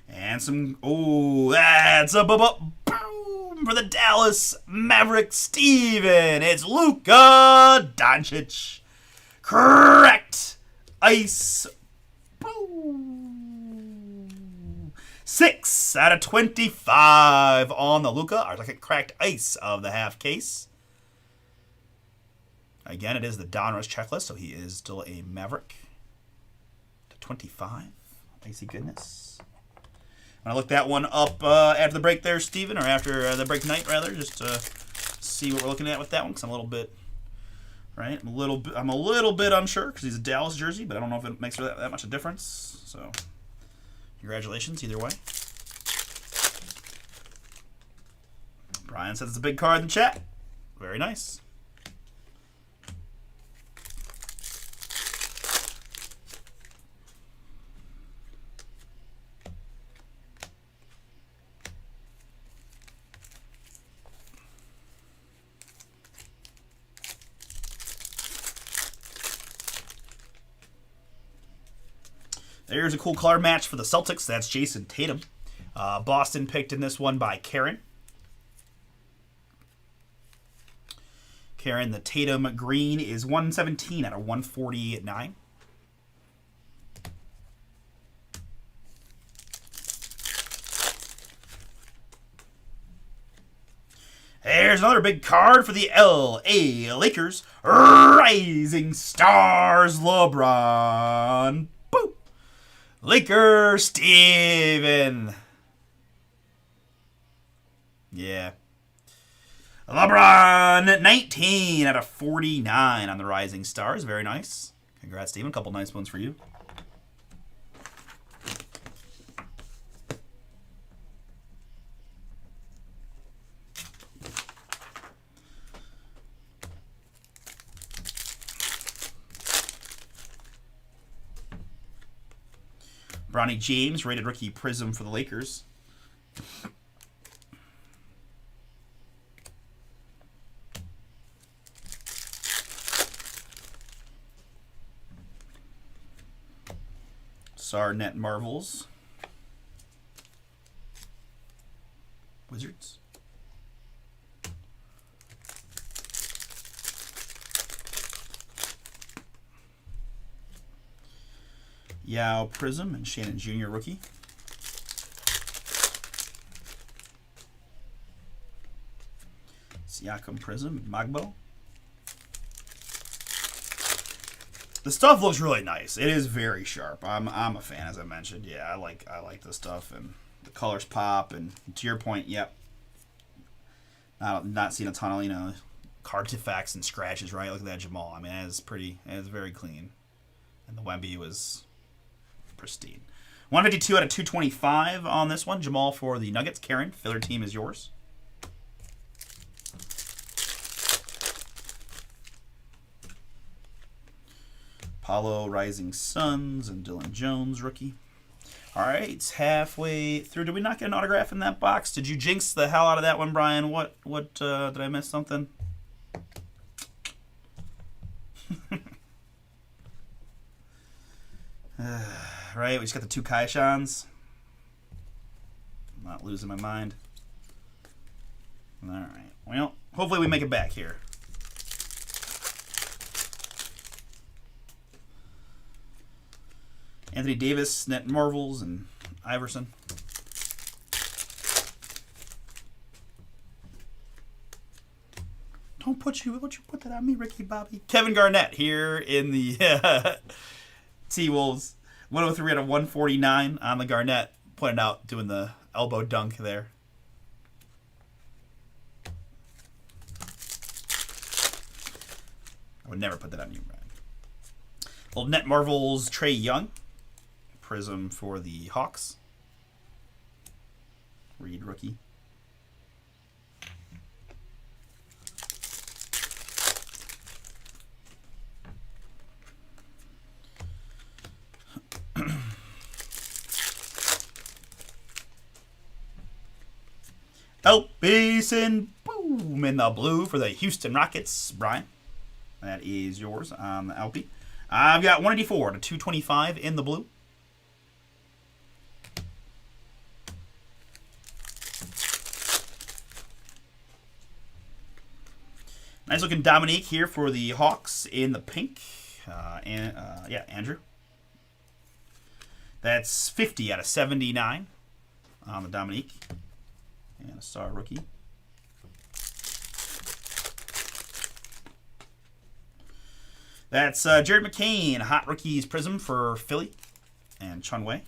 And some, oh, that's a boom for the Dallas Mavericks, Steven. It's Luka Doncic. Correct. Ice. Boom. 6 out of 25 on the Luka. Our second cracked ice of the half case. Again, it is the Donruss checklist, so he is still a Maverick. To 25. Icy goodness. I'm going to look that one up after the break there, Steven, or after the break tonight, rather, just to see what we're looking at with that one, because I'm a little bit, right? I'm a little bit unsure, because he's a Dallas jersey, but I don't know if it makes that much of a difference, so... Congratulations, either way. Brian says it's a big card in the chat. Very nice. There's a cool color match for the Celtics. That's Jason Tatum. Boston picked in this one by Karen. Karen, the Tatum green is 117 out of 149. There's another big card for the LA Lakers. Rising Stars LeBron. Boom. Laker Steven. Yeah. LeBron, 19 out of 49 on the Rising Stars. Very nice. Congrats, Steven. A couple nice ones for you. Bronny James, rated rookie Prizm for the Lakers. Sarnet Marvels. Wizards. Yao Prizm and Shannon Jr. rookie. Siakam Prizm, Magbo. The stuff looks really nice. It is very sharp. I'm a fan, as I mentioned. Yeah, I like this stuff, and the colors pop. And to your point, yep. Not seeing a ton of artifacts and scratches, right? Look at that Jamal. I mean, it's very clean, and the Wemby was pristine. 152 out of 225 on this one. Jamal for the Nuggets. Karen, filler team is yours. Paulo Rising Suns and Dylan Jones rookie. All right, it's halfway through. Did we not get an autograph in that box? Did you jinx the hell out of that one, Brian? What did I miss something? Right, we just got the two Kaishans. I'm not losing my mind. All right, well, hopefully we make it back here. Anthony Davis, Net Marvels, and Iverson. Don't put that on me, Ricky Bobby. Kevin Garnett here in the T-Wolves. 103 out of 149 on the Garnett. Pointed out doing the elbow dunk there. I would never put that on you, Brian. Little Net Marvels, Trae Young. Prizm for the Hawks. Reed rookie. Basin, boom, in the blue for the Houston Rockets, Brian. That is yours on the LP. I've got 184 to 225 in the blue. Nice looking Dominique here for the Hawks in the pink. Yeah, Andrew. That's 50 out of 79 on the Dominique. And a star rookie. That's Jared McCain, Hot Rookies Prizm for Philly. And Chun Wei.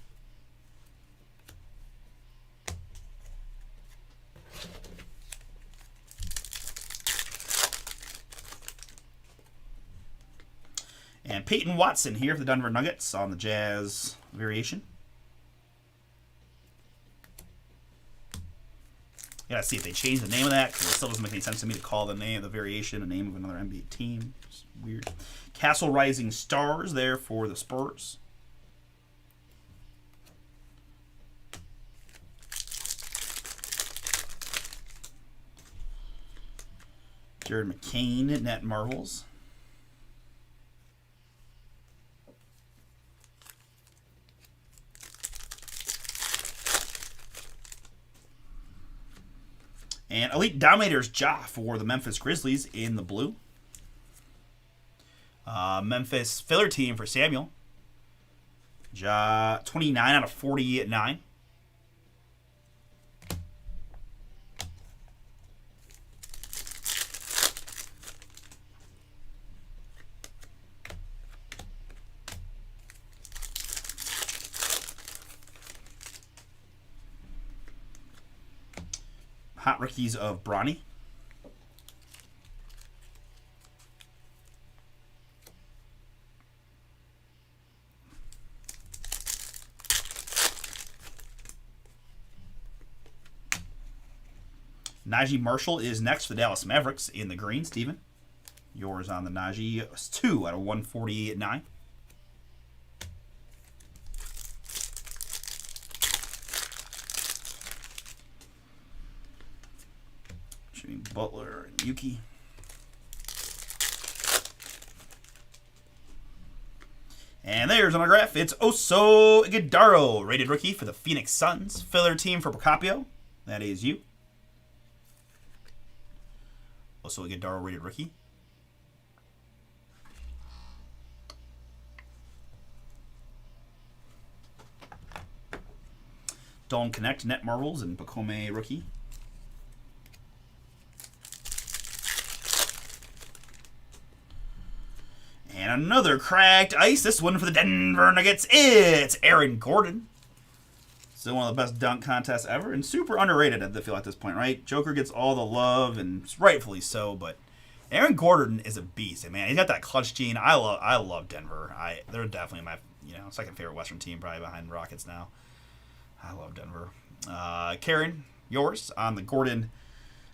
And Peyton Watson here for the Denver Nuggets on the Jazz variation. Gotta see if they change the name of that, because it still doesn't make any sense to me to call the name of the variation a name of another NBA team. It's weird. Castle Rising Stars there for the Spurs. Jared McCain, Net Marvels. And Elite Dominator's Ja for the Memphis Grizzlies in the blue. Memphis filler team for Samuel. Ja, 29 out of 49. Hot rookies of Bronny. Najee Marshall is next for the Dallas Mavericks in the green, Steven. Yours on the Najee is 2 out of 149. Jimmy Butler and Yuki. And there's an autograph. It's Oso Ighodaro, rated rookie for the Phoenix Suns. Filler team for Procopio. That is you. Oso Ighodaro, rated rookie. Dawn Connect, Net Marvels, and Bakome rookie. And another cracked ice. This one for the Denver Nuggets. It's Aaron Gordon. Still one of the best dunk contests ever, and super underrated, I feel, at this point, right? Joker gets all the love, and rightfully so, but Aaron Gordon is a beast. And man, he's got that clutch gene. I love Denver. They're definitely my second favorite Western team, probably behind Rockets now. I love Denver. Karen, yours on the Gordon,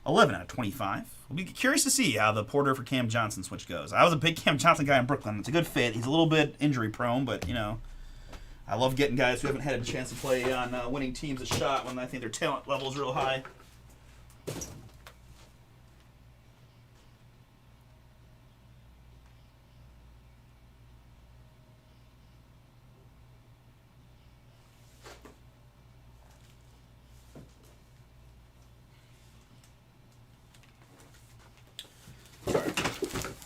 11 out of 25. We'll be curious to see how the Porter for Cam Johnson switch goes. I was a big Cam Johnson guy in Brooklyn. It's a good fit. He's a little bit injury prone, but I love getting guys who haven't had a chance to play on winning teams a shot when I think their talent level is real high.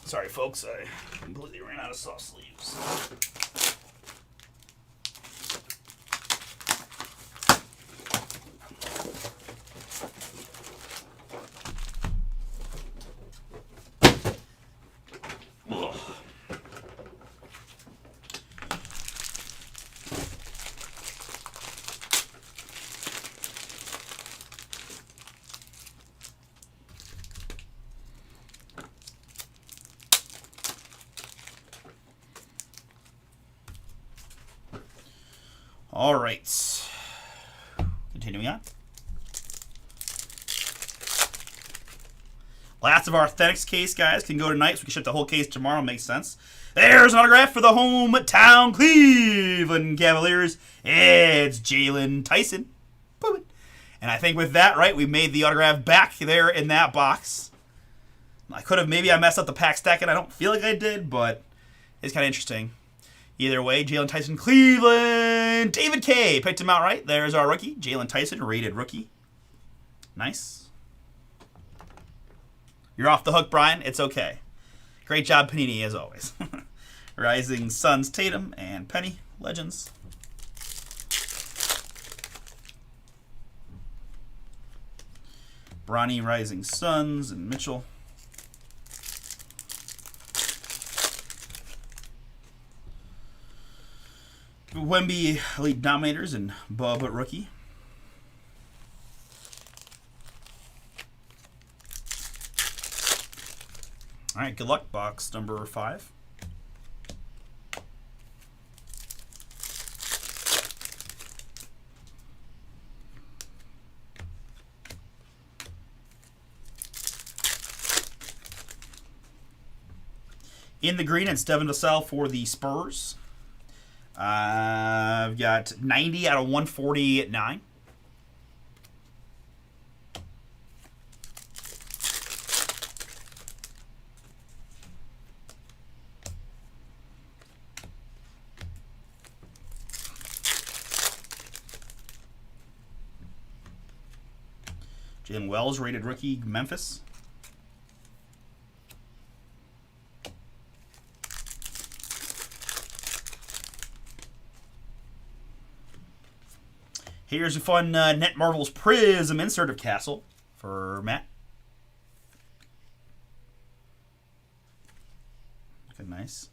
Sorry, folks. I completely ran out of soft sleeves. All right. Continuing on. Last of our Authentics case, guys. Can go tonight, so we can ship the whole case tomorrow. Makes sense. There's an autograph for the hometown Cleveland Cavaliers. It's Jalen Tyson. Boom. And I think with that, right, we made the autograph back there in that box. Maybe I messed up the pack stacking. I don't feel like I did, but it's kind of interesting. Either way, Jalen Tyson, Cleveland. David K. picked him out right. There's our rookie. Jalen Tyson, rated rookie. Nice. You're off the hook, Brian. It's okay. Great job, Panini, as always. Rising Suns, Tatum, and Penny, legends. Bronny, Rising Suns, and Mitchell. Wemby, Elite Dominators, and Bub, rookie. All right, good luck. Box number 5. In the green, it's Devin Vassell for the Spurs. I've got 90 out of 149. Jalen Wells, rated rookie, Memphis. Here's a fun Net Marvels Prizm insert of Castle for Matt. Looking nice.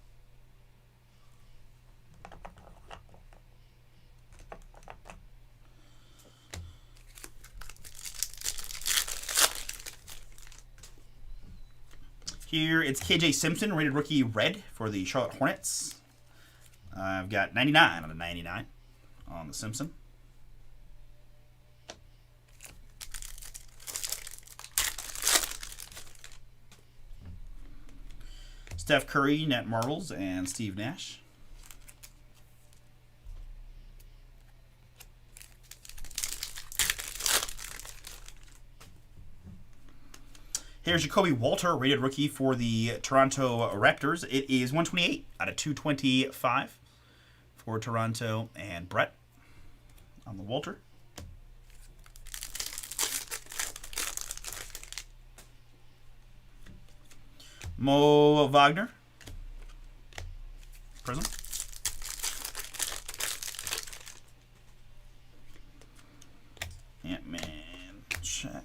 Here it's KJ Simpson, rated rookie red for the Charlotte Hornets. I've got 99 out of 99 on the Simpson. Steph Curry, Net Marvels, and Steve Nash. Here's Jacoby Walter, rated rookie for the Toronto Raptors. It is 128 out of 225 for Toronto and Brett on the Walter. Mo Wagner, Prizm. Ant-Man, check.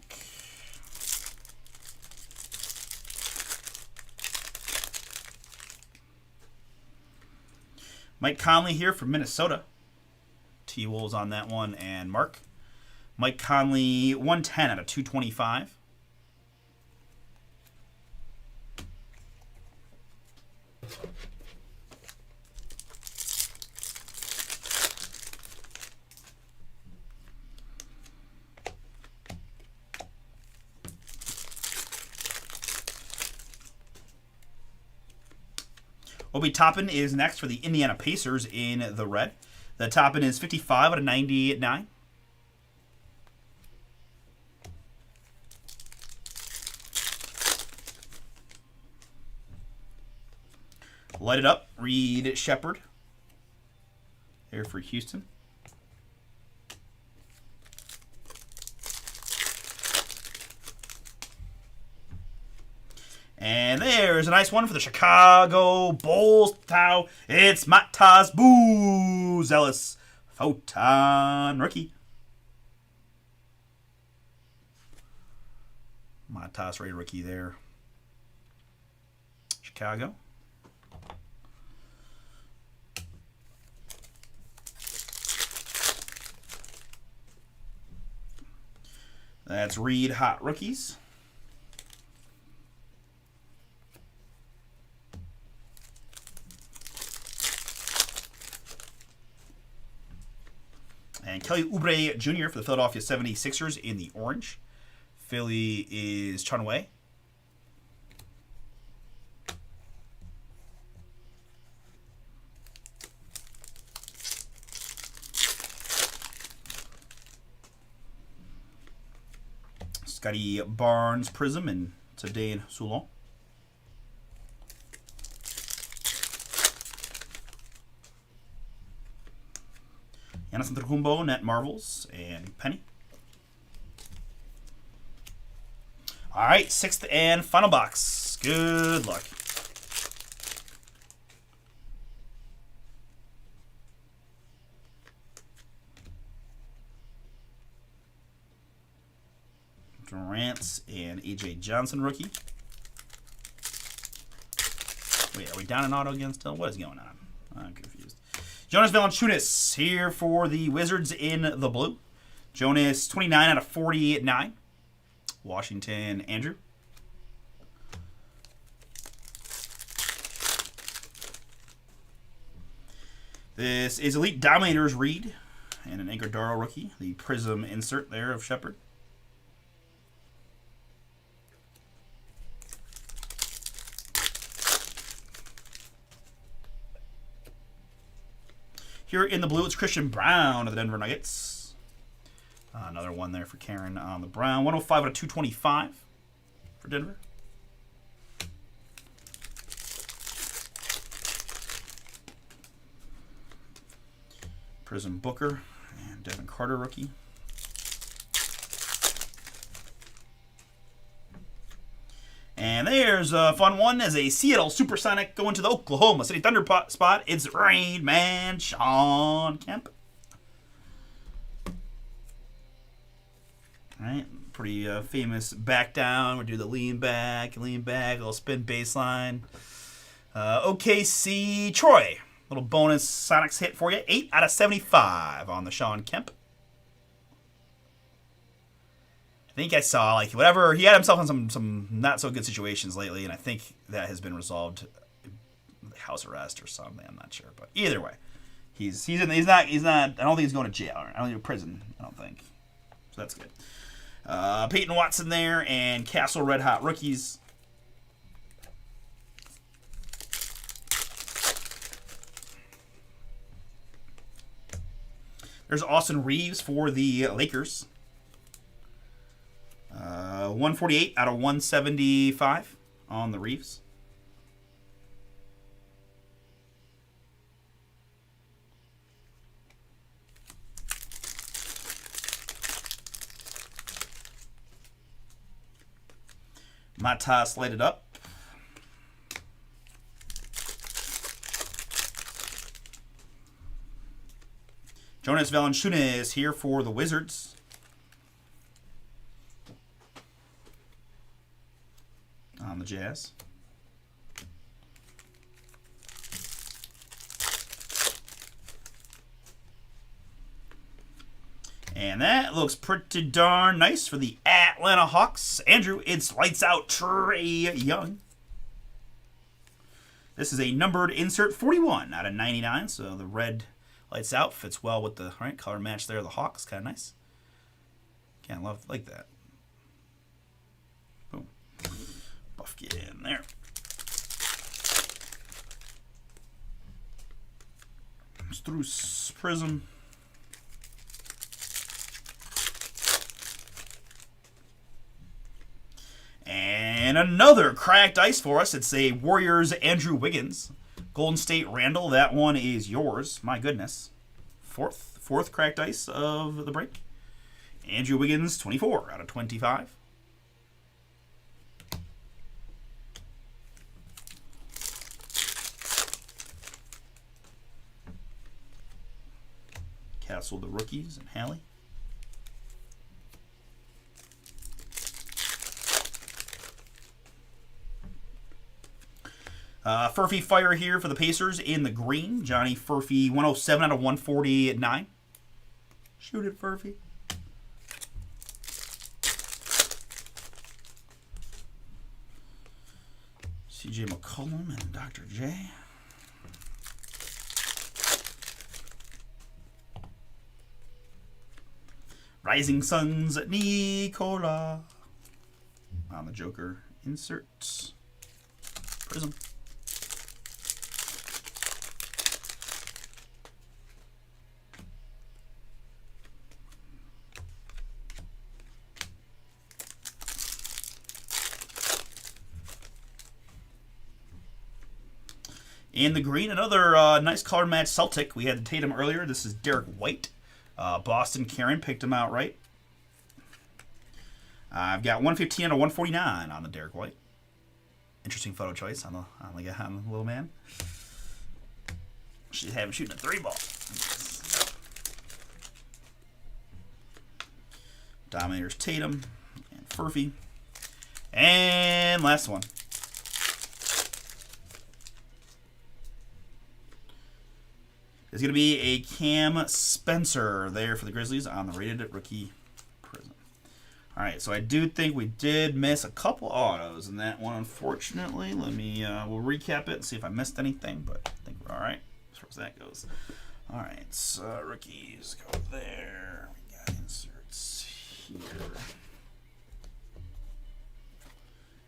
Mike Conley here from Minnesota. T-Wolves on that one, and Mark. Mike Conley, 110 out of 225. Obi Toppin is next for the Indiana Pacers in the red. The Toppin is 55 out of 99. Light it up, Reed Shepard. There for Houston. And there's a nice one for the Chicago Bulls. It's Matas Zealous Photon rookie. Matas rated rookie there. Chicago. That's Reed Hot Rookies. And Kelly Oubre Jr. for the Philadelphia 76ers in the orange. Philly is Chunway. Scotty Barnes Prizm and Tadane Soulon. Giannis Antetokounmpo, Net Marvels, and Penny. All right, sixth and final box. Good luck. Durant and AJ Johnson rookie. Wait, are we down in auto again still? What is going on? I'm confused. Jonas Valanciunas here for the Wizards in the blue. Jonas, 29 out of 49. Washington, Andrew. This is Elite Dominators Reed and an Iguodala rookie. The Prizm insert there of Shepard. Here in the blue, it's Christian Brown of the Denver Nuggets. Another one there for Karen on the Brown. 105 out of 225 for Denver. Prizm Booker and Devin Carter rookie. And there's a fun one as a Seattle Supersonic going to the Oklahoma City Thunder spot. It's Rain Man Sean Kemp. All right, pretty famous back down. We do the lean back, little spin baseline. OKC Troy, little bonus Sonics hit for you. 8 out of 75 on the Sean Kemp. I think I saw, like, whatever, he had himself in some not so good situations lately, and I think that has been resolved, house arrest or something. I'm not sure, but either way, he's not. I don't think he's going to jail. I don't think to prison. I don't think. So that's good. Peyton Watson there and Castle Red Hot rookies. There's Austin Reeves for the Lakers. 148 out of 175 on the Reeves. Matas lighted up. Jonas Valanciunas here for the Wizards. On the Jazz. And that looks pretty darn nice for the Atlanta Hawks. Andrew, it's lights out Trae Young. This is a numbered insert, 41 out of 99. So the red lights out fits well with the color match there. The Hawks, kind of nice. Can't like that. Boom. Buff get in there. It's through Prizm. And another cracked ice for us. It's a Warriors Andrew Wiggins. Golden State Randall. That one is yours. My goodness. Fourth cracked ice of the break. Andrew Wiggins, 24 out of 25. Castle the rookies and Hallie. Furphy Fire here for the Pacers in the green. Johnny Furphy, 107 out of 149. Shoot it, Furphy. CJ McCollum and Dr. J. Rising Suns, Nicola. On the Joker insert. Prizm. In the green, another nice color match Celtic. We had the Tatum earlier. This is Derek White. Boston Karen picked him out right. I've got 115 out of 149 on the Derek White. Interesting photo choice on the little man. Should have him shooting a 3-ball. Dominators Tatum and Furphy. And last one. It's going to be a Cam Spencer there for the Grizzlies on the rated rookie Prizm. All right, so I do think we did miss a couple autos in that one, unfortunately. Let me, we'll recap it and see if I missed anything, but I think we're all right as far as that goes. All right, so rookies go there. We got inserts here.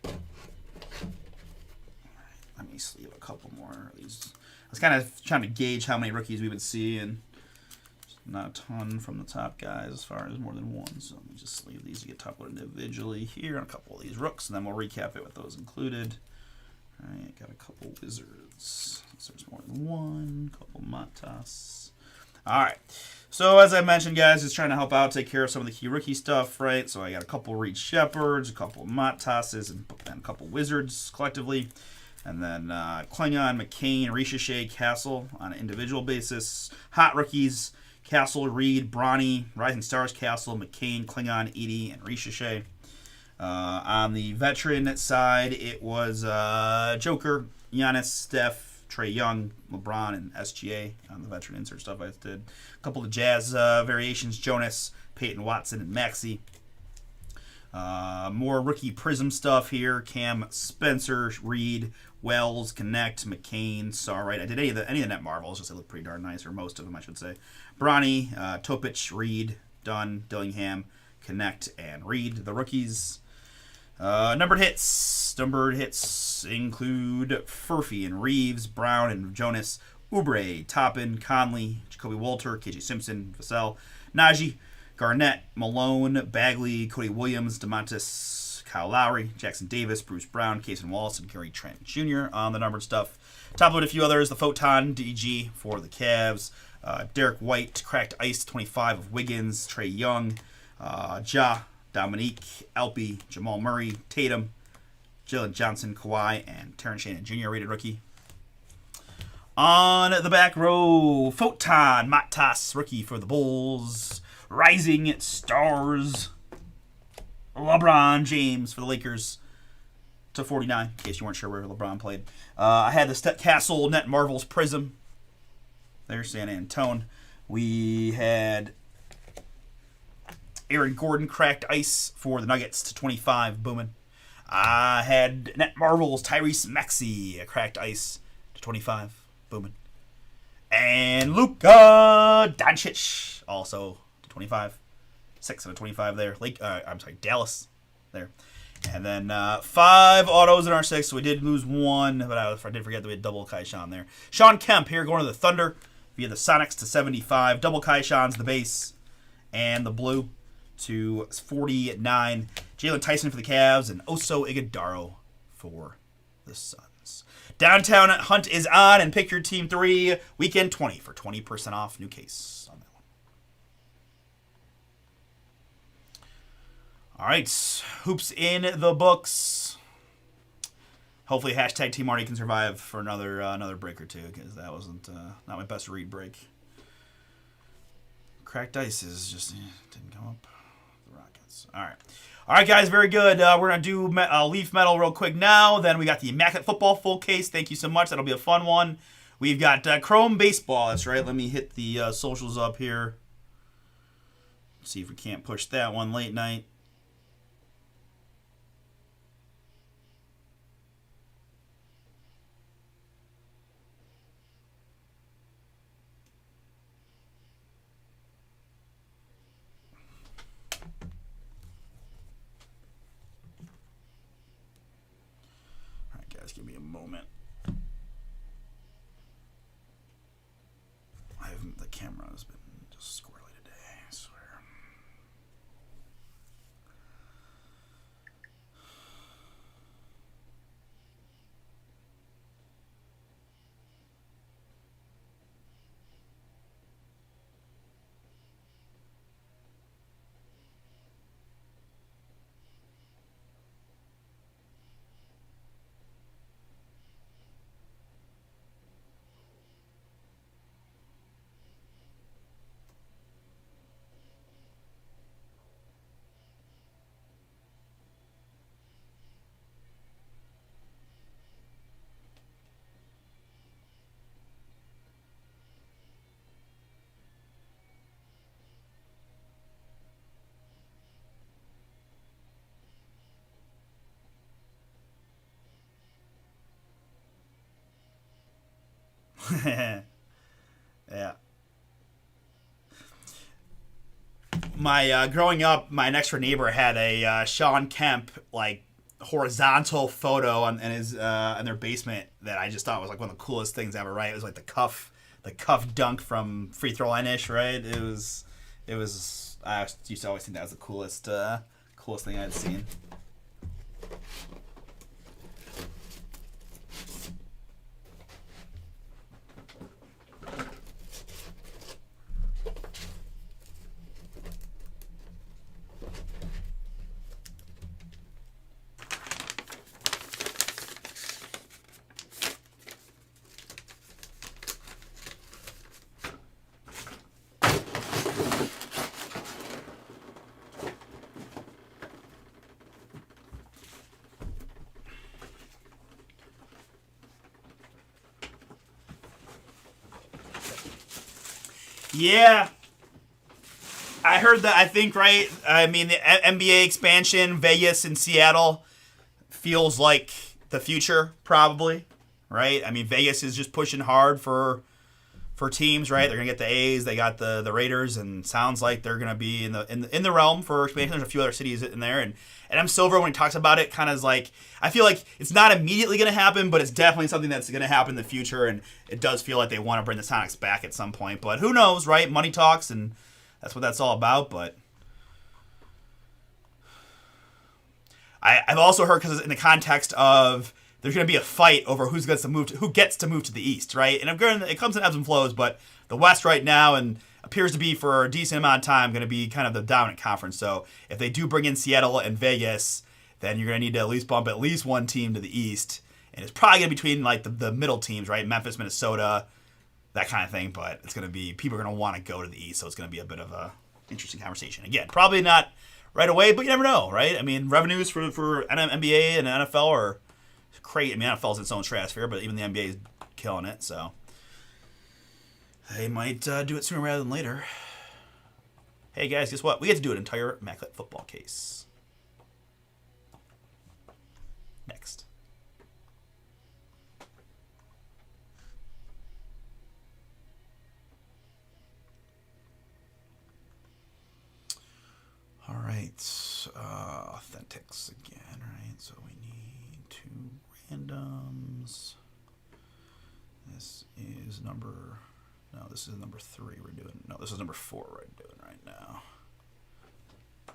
All right, let me sleeve a couple more of these. I was kind of trying to gauge how many rookies we would see, and not a ton from the top guys as far as more than one. So let me just sleeve these to get top loaded individually here on a couple of these rooks, and then we'll recap it with those included. All right, got a couple Wizards. So there's more than one. Couple Matas. All right. So as I mentioned, guys, just trying to help out, take care of some of the key rookie stuff, right? So I got a couple Reed Shepherds, a couple Mattas's, and a couple Wizards collectively. And then Klingon, McCain, Ricochet, Castle on an individual basis. Hot rookies, Castle, Reed, Bronny, Rising Stars, Castle, McCain, Klingon, Edie, and Ricochet. On the veteran side, it was Joker, Giannis, Steph, Trey Young, LeBron, and SGA on the veteran insert stuff I did. A couple of Jazz variations, Jonas, Peyton Watson, and Maxey. More rookie Prizm stuff here. Cam Spencer, Reed, Wells, Connect, McCain, Sarright. I did any of the net Marvels, just they look pretty darn nice, or most of them, I should say. Bronny, Topic, Reed, Dunn, Dillingham, Connect, and Reed, the rookies. Numbered hits. Numbered hits include Furphy and Reeves, Brown and Jonas, Oubre, Toppin, Conley, Jacoby Walter, KJ Simpson, Vassell, Najee, Garnett, Malone, Bagley, Cody Williams, DeMontis, Kyle Lowry, Jackson Davis, Bruce Brown, Cason Wallace, and Gary Trent Jr. on the numbered stuff. Top load a few others. The Photon DG for the Cavs. Derek White, Cracked Ice 25 of Wiggins, Trey Young, Ja, Dominique, Alpi, Jamal Murray, Tatum, Jalen Johnson, Kawhi, and Terrence Shannon Jr. rated rookie. On the back row, Photon Mattas, rookie for the Bulls. Rising Stars, LeBron James for the Lakers to 49, in case you weren't sure where LeBron played. I had the Step Castle Net Marvels Prizm. There's San Antone. We had Aaron Gordon Cracked Ice for the Nuggets to 25, booming. I had Net Marvels Tyrese Maxey, Cracked Ice to 25, booming. And Luka Doncic, also to 25. 6 out of 25 there. Dallas there. And then 5 autos in our 6, so we did lose 1, but I did forget that we had double Kaishan there. Sean Kemp here going to the Thunder via the Sonics to 75. Double Kaishans, the base, and the blue to 49. Jalen Tyson for the Cavs, and Oso Iguodaro for the Suns. Downtown Hunt is on, and pick your team 3, weekend 20 for 20% off. New case on that one. All right, hoops in the books. Hopefully, hashtag Team Marty can survive for another break or two, because that wasn't not my best read break. Cracked Ice is just didn't come up. The Rockets. All right, guys, very good. We're gonna do Leaf Metal real quick now. Then we got the Immaculate Football full case. Thank you so much. That'll be a fun one. We've got Chrome Baseball. That's right. Let me hit the socials up here. See if we can't push that one late night. Give me a moment. The camera has been just squirrely today, I swear. Yeah. My growing up, my next door neighbor had a Sean Kemp horizontal photo in their basement that I just thought was like one of the coolest things ever. Right? It was like the cuff dunk from free throw line ish. Right? It was. I used to always think that was the coolest thing I'd seen. Yeah. I heard that, I think, right? I mean, the NBA expansion, Vegas and Seattle feels like the future, probably, right? I mean, Vegas is just pushing hard for teams, right? They're gonna get the A's, they got the Raiders, and sounds like they're gonna be in the realm for expansion. There's a few other cities in there, and Adam Silver, when he talks about it, kind of is like, I feel like it's not immediately gonna happen, but it's definitely something that's gonna happen in the future, and it does feel like they want to bring the Sonics back at some point. But who knows, right? Money talks, and that's what that's all about. But I've also heard, because in the context of there's going to be a fight over who gets to move to the East, right? And it comes in ebbs and flows, but the West right now and appears to be for a decent amount of time going to be kind of the dominant conference. So if they do bring in Seattle and Vegas, then you're going to need to at least bump at least one team to the East, and it's probably going to be between like the middle teams, right? Memphis, Minnesota, that kind of thing. But it's going to be, people are going to want to go to the East, so it's going to be a bit of a interesting conversation. Again, probably not right away, but you never know, right? I mean, revenues for NBA and NFL are crazy. I mean, NFL's its own stratosphere, but even the NBA is killing it, so they might do it sooner rather than later. Hey guys, guess what? We get to do an entire Immaculate football case. Next. All right, authentics again, right? So we need 2 randoms. This is number 3 we're doing. No, this is number 4 we're doing right now. 4.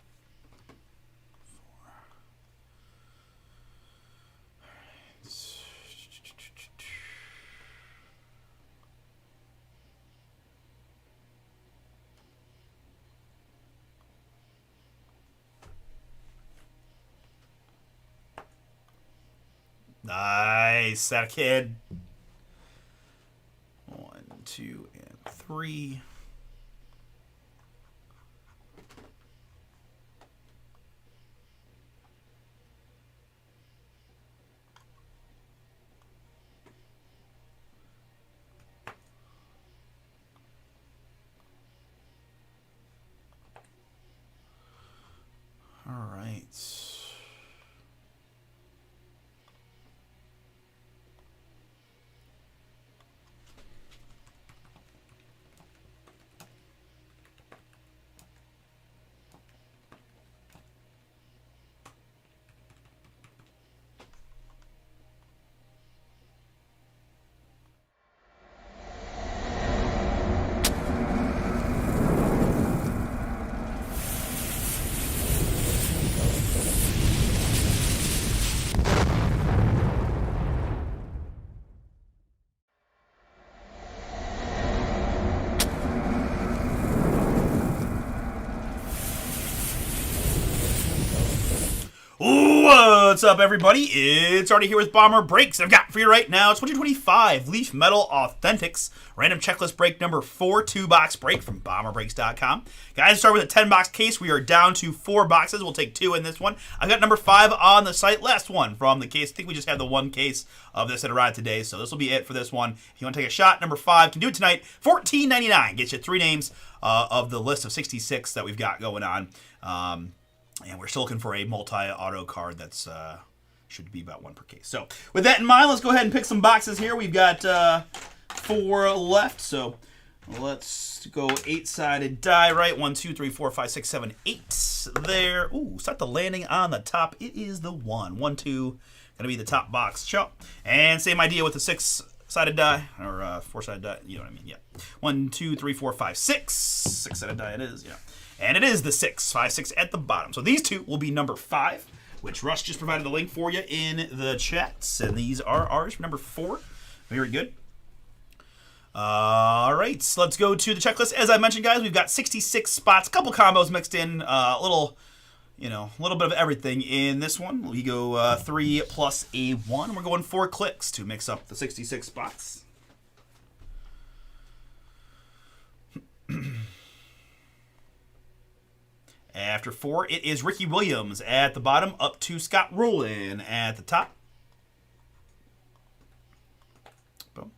Nice, that kid. 1, 2, and 3. All right. What's up, everybody? It's Artie here with BomberBreaks. I've got for you right now 2025 Leaf Metal Authentics random checklist break number 4 2-box break from BomberBreaks.com. Guys, start with a 10-box case. We are down to 4 boxes. We'll take 2 in this one. I've got number 5 on the site. Last one from the case. I think we just had the one case of this that arrived today, so this will be it for this one. If you want to take a shot, number 5 can do it tonight. $14.99 gets you 3 names of the list of 66 that we've got going on. And we're still looking for a multi-auto card that's should be about 1 per case. So with that in mind, let's go ahead and pick some boxes here. We've got 4 left, so let's go 8-sided die, right? 1, 2, 3, 4, 5, 6, 7, 8 there. Ooh, start the landing on the top. It is the 1. 1, 2, gonna be the top box. Chop. And same idea with the 6-sided die, or 4-sided die, you know what I mean, yeah. 1, 2, 3, 4, 5, 6. 6-sided die it is, yeah. And it is the 6, 5, 6 at the bottom. So these 2 will be number 5, which Russ just provided the link for you in the chats. And these are ours for number 4. Very good. All right, so let's go to the checklist. As I mentioned, guys, we've got 66 spots, a couple combos mixed in, a little bit of everything in this one. We go 3 plus a 1. We're going 4 clicks to mix up the 66 spots. After 4, it is Ricky Williams at the bottom, up to Scott Rowland at the top. Boom.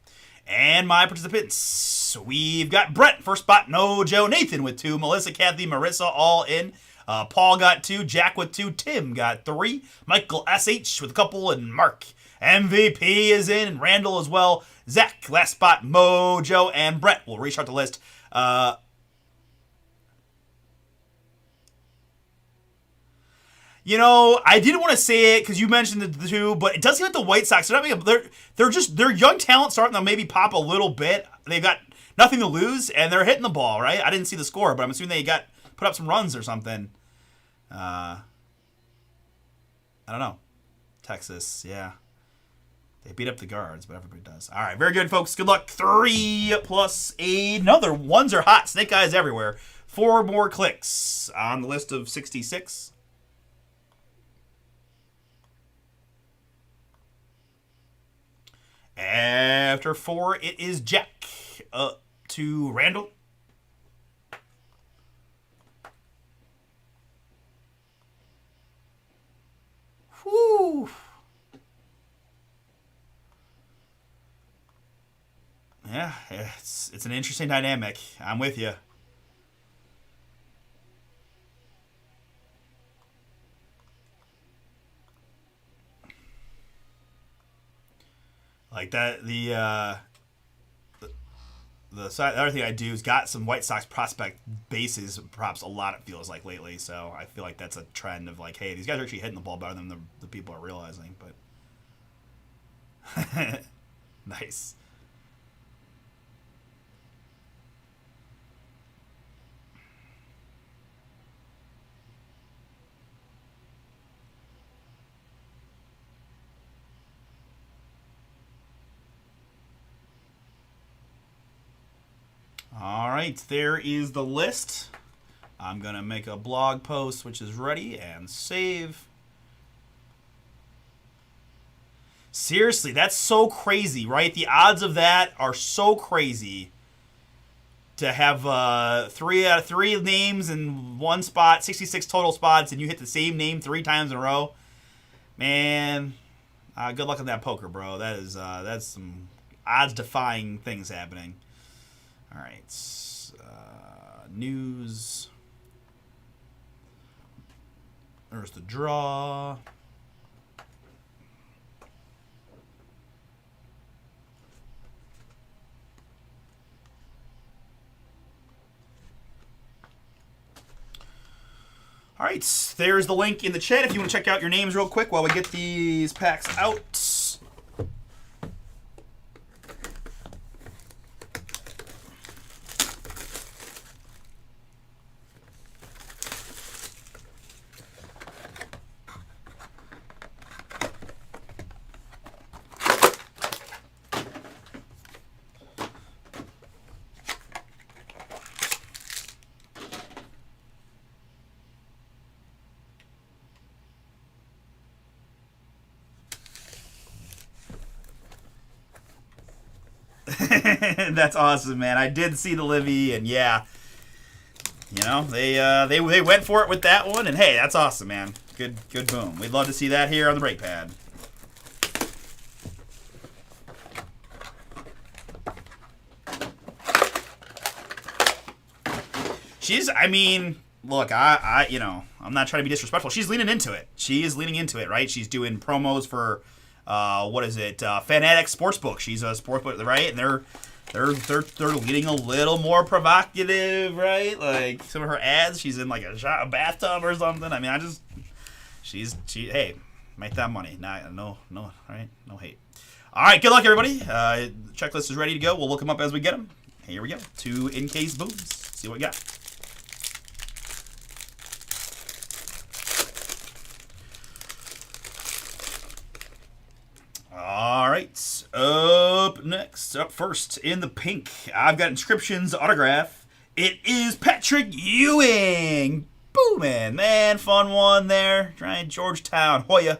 And my participants, we've got Brett, first spot, no Joe, Nathan with 2, Melissa, Kathy, Marissa, all in. Paul got 2, Jack with 2, Tim got 3, Michael SH with a couple, and Mark MVP is in, and Randall as well. Zach, last spot, Mojo, and Brett. We'll restart the list. You know, I didn't want to say it because you mentioned the 2, but it does seem like the White Sox. They're young talent starting to maybe pop a little bit. They've got nothing to lose, and they're hitting the ball, right? I didn't see the score, but I'm assuming they put up some runs or something. I don't know. Texas, yeah. They beat up the Guards, but everybody does. All right, very good, folks. Good luck. 3 plus another. Ones are hot. Snake eyes everywhere. 4 more clicks on the list of 66. After 4, it is Jack. Up to Randall. Whew. Yeah, it's an interesting dynamic. I'm with you. Like that, the other thing I do is got some White Sox prospect bases props a lot, it feels like, lately. So I feel like that's a trend of like, hey, these guys are actually hitting the ball better than the people are realizing. But nice. All right, there is the list. I'm going to make a blog post, which is ready, and save. Seriously, that's so crazy, right? The odds of that are so crazy. To have 3 out of 3 names in one spot, 66 total spots, and you hit the same name 3 times in a row. Man, good luck on that poker, bro. That's some odds-defying things happening. All right, news. There's the draw. All right, there's the link in the chat if you want to check out your names real quick while we get these packs out. That's awesome, man. I did see the Livy, and yeah, you know, they went for it with that one, and hey, that's awesome, man. Good boom. We'd love to see that here on the break pad. I mean, look, you know, I'm not trying to be disrespectful. She's leaning into it. She is leaning into it, right? She's doing promos for, what is it? Fanatics Sportsbook. She's a sportsbook, right? And they're leading a little more provocative, right? Like some of her ads, she's in like a bathtub or something. I mean, hey, make that money. No, right? No hate. All right, good luck, everybody. Checklist is ready to go. We'll look them up as we get them. Here we go. 2 in-case booms. See what we got. All right, up first in the pink, I've got Inscription's autograph. It is Patrick Ewing. Booming, man, fun one there. Trying Georgetown, Hoya.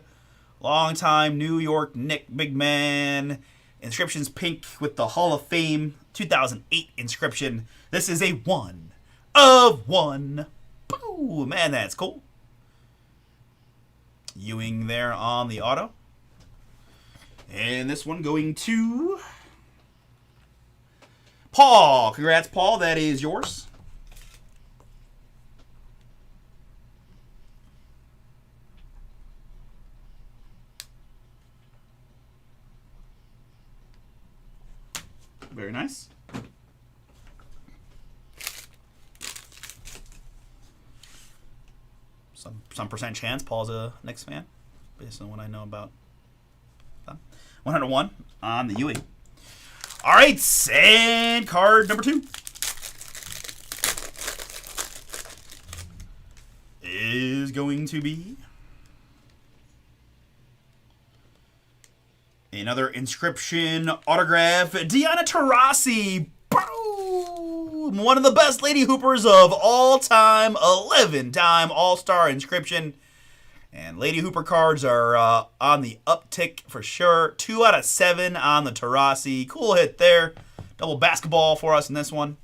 Long time New York Knick, big man. Inscription's pink with the Hall of Fame 2008 inscription. This is a 1 of 1. Boom, man, that's cool. Ewing there on the auto. And this one going to Paul, congrats, Paul. That is yours. Very nice. Some percent chance Paul's a Knicks fan, based on what I know about them. 101 on the UE. All right, and card number 2 is going to be another inscription autograph. Diana Taurasi. Boom! One of the best Lady Hoopers of all time. 11-time All-Star inscription. And Lady Hooper cards are on the uptick for sure. 2 out of 7 on the Taurasi. Cool hit there. Double basketball for us in this one.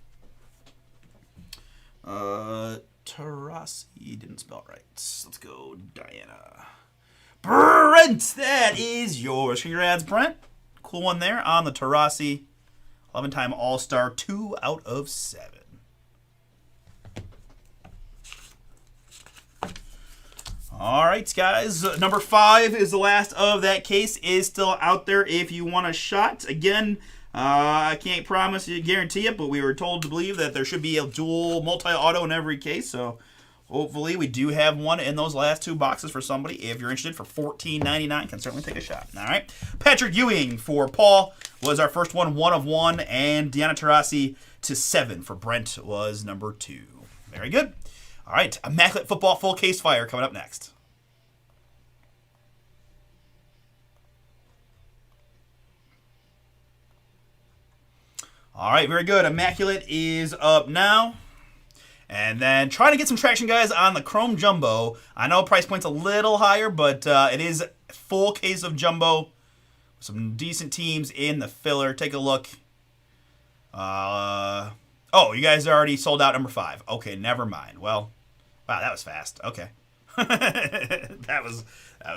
Taurasi didn't spell right. Let's go, Diana. Brent, that is yours. Congrats, Brent. Cool one there on the Taurasi. 11-time All-Star. 2 out of 7. All right, guys. Number 5 is the last of that case. Is still out there if you want a shot. Again, I can't promise you, guarantee it, but we were told to believe that there should be a dual multi-auto in every case. So hopefully we do have one in those last 2 boxes for somebody. If you're interested, for $14.99, can certainly take a shot. All right. Patrick Ewing for Paul was our first one, 1 of 1, and Diana Taurasi to 7 for Brent was number 2. Very good. All right, Immaculate Football full case fire coming up next. All right, very good. Immaculate is up now. And then trying to get some traction, guys, on the Chrome Jumbo. I know price point's a little higher, but it is full case of Jumbo. Some decent teams in the filler. Take a look. Oh, you guys already sold out number 5. Okay, never mind. Well, wow, that was fast. Okay. that was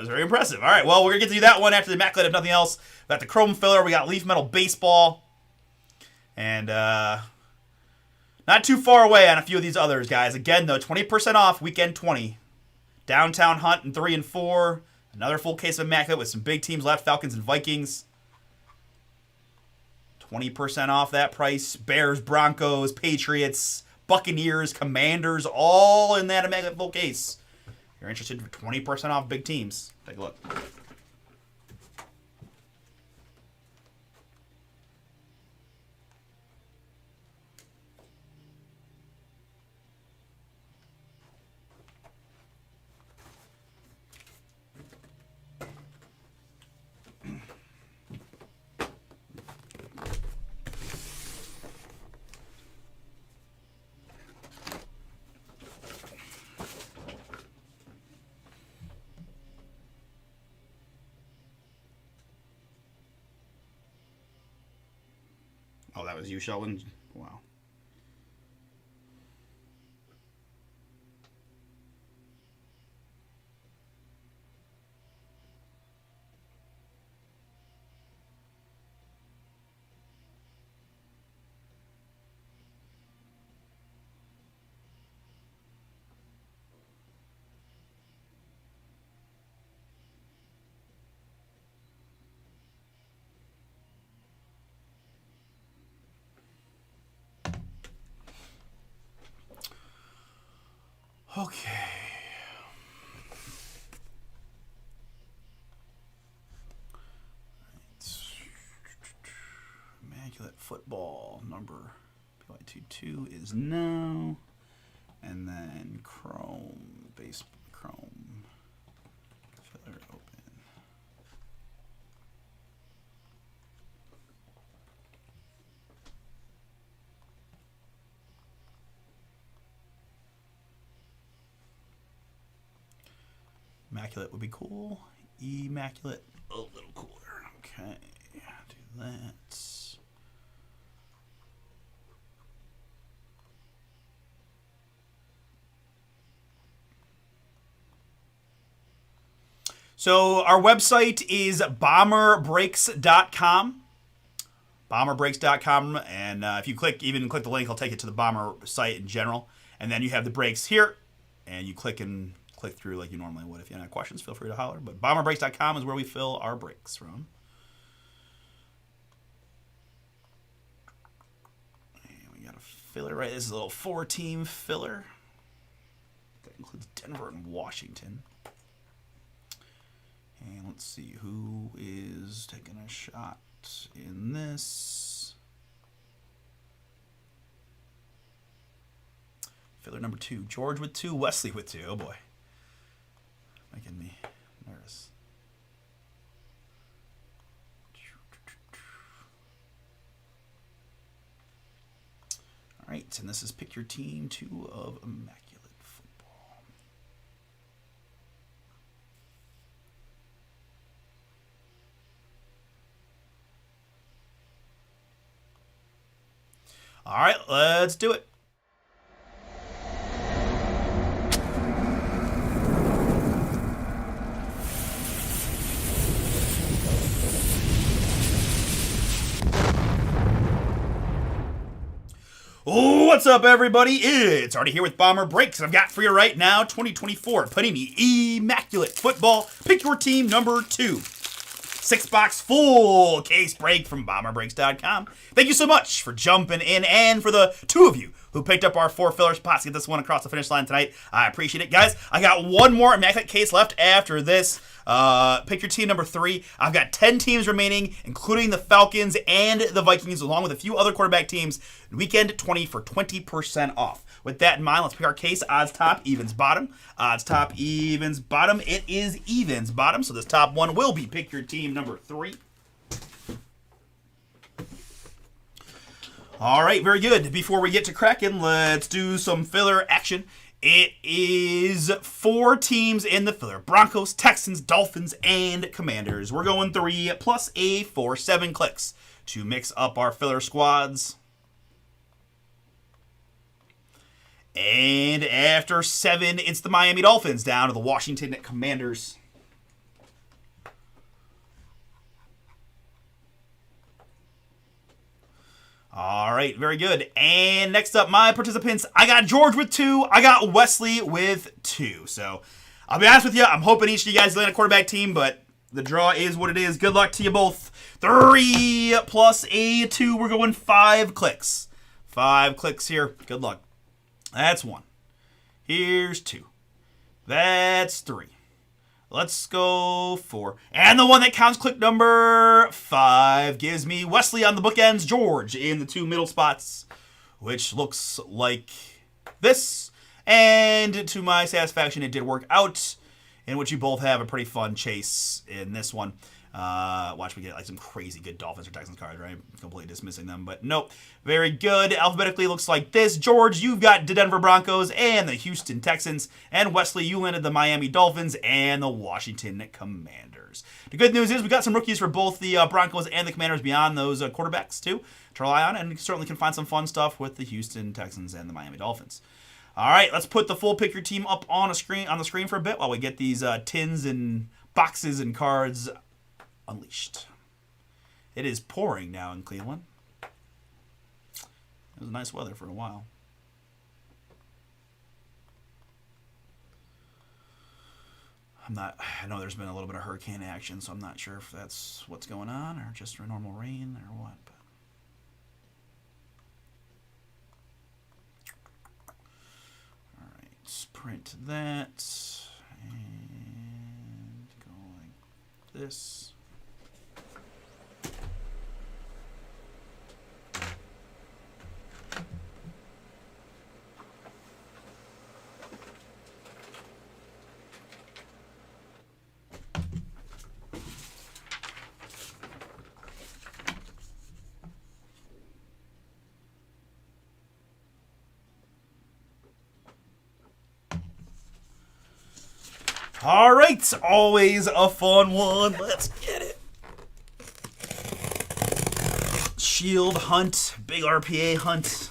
very impressive. All right, well, we're going to get to do that one after the Immaculate, if nothing else. We got the Chrome filler. We got Leaf Metal Baseball. And not too far away on a few of these others, guys. Again, though, 20% off, weekend 20. Downtown Hunt in 3 and 4. Another full case of Immaculate with some big teams left, Falcons and Vikings. 20% off that price. Bears, Broncos, Patriots, Buccaneers, Commanders, all in that Immaculate full case. If you're interested for 20% off big teams, take a look. Oh, that was you, Sheldon? Wow. Okay. Immaculate Football number PY22 is no. And then Chrome, base Chrome. Filler open. Immaculate would be cool. Immaculate, a little cooler. Okay, do that. So our website is BomberBreaks.com. BomberBreaks.com, and if you click the link, it'll take you to the Bomber site in general, and then you have the breaks here, and you click through like you normally would. If you have any questions, feel free to holler. But BomberBreaks.com is where we fill our breaks from. And we got a filler, right? This is a little 4-team filler. That includes Denver and Washington. And let's see who is taking a shot in this. Filler number 2. George with 2. Wesley with 2. Oh boy. Making me nervous. All right. And this is Pick Your Team 2 of Immaculate. All right, let's do it. What's up, everybody? It's Artie here with Bomber Breaks. I've got for you right now 2024 Panini Immaculate Football. Pick your team number 2. 6-box full case break from BomberBreaks.com. Thank you so much for jumping in, and for the 2 of you who picked up our 4 filler spots to get this one across the finish line tonight. I appreciate it, guys. I got one more Immaculate case left after this. Pick your team number 3. I've got 10 teams remaining, including the Falcons and the Vikings, along with a few other quarterback teams. Weekend 20 for 20% off. With that in mind, let's pick our case. Odds top, evens bottom. Odds top, evens bottom. It is evens bottom, so this top one will be pick your team number 3. All right, very good. Before we get to cracking, let's do some filler action. It is 4 teams in the filler: Broncos, Texans, Dolphins, and Commanders. We're going 3 plus a 4, 7 clicks to mix up our filler squads. And after 7, it's the Miami Dolphins down to the Washington Commanders. All right, very good. And next up, my participants, I got George with 2. I got Wesley with 2. So I'll be honest with you, I'm hoping each of you guys land a quarterback team, but the draw is what it is. Good luck to you both. 3 plus a 2. We're going 5 clicks. 5 clicks here. Good luck. That's 1. Here's 2. That's 3. Let's go 4. And the one that counts, click number 5, gives me Wesley on the bookends, George in the 2 middle spots, which looks like this. And to my satisfaction, it did work out, in which you both have a pretty fun chase in this one. Watch me get like some crazy good Dolphins or Texans cards, right? Completely dismissing them, but nope. Very good. Alphabetically looks like this. George, you've got the Denver Broncos and the Houston Texans. And Wesley, you landed the Miami Dolphins and the Washington Commanders. The good news is we got some rookies for both the Broncos and the Commanders beyond those quarterbacks too to rely on, and you certainly can find some fun stuff with the Houston Texans and the Miami Dolphins. All right, let's put the full pick your team up on the screen for a bit while we get these tins and boxes and cards unleashed. It is pouring now in Cleveland. It was nice weather for a while. I know there's been a little bit of hurricane action, so I'm not sure if that's what's going on or just normal rain or what. But all right, let's print that and go like this. All right, always a fun one. Let's get it. Shield hunt, big RPA hunt.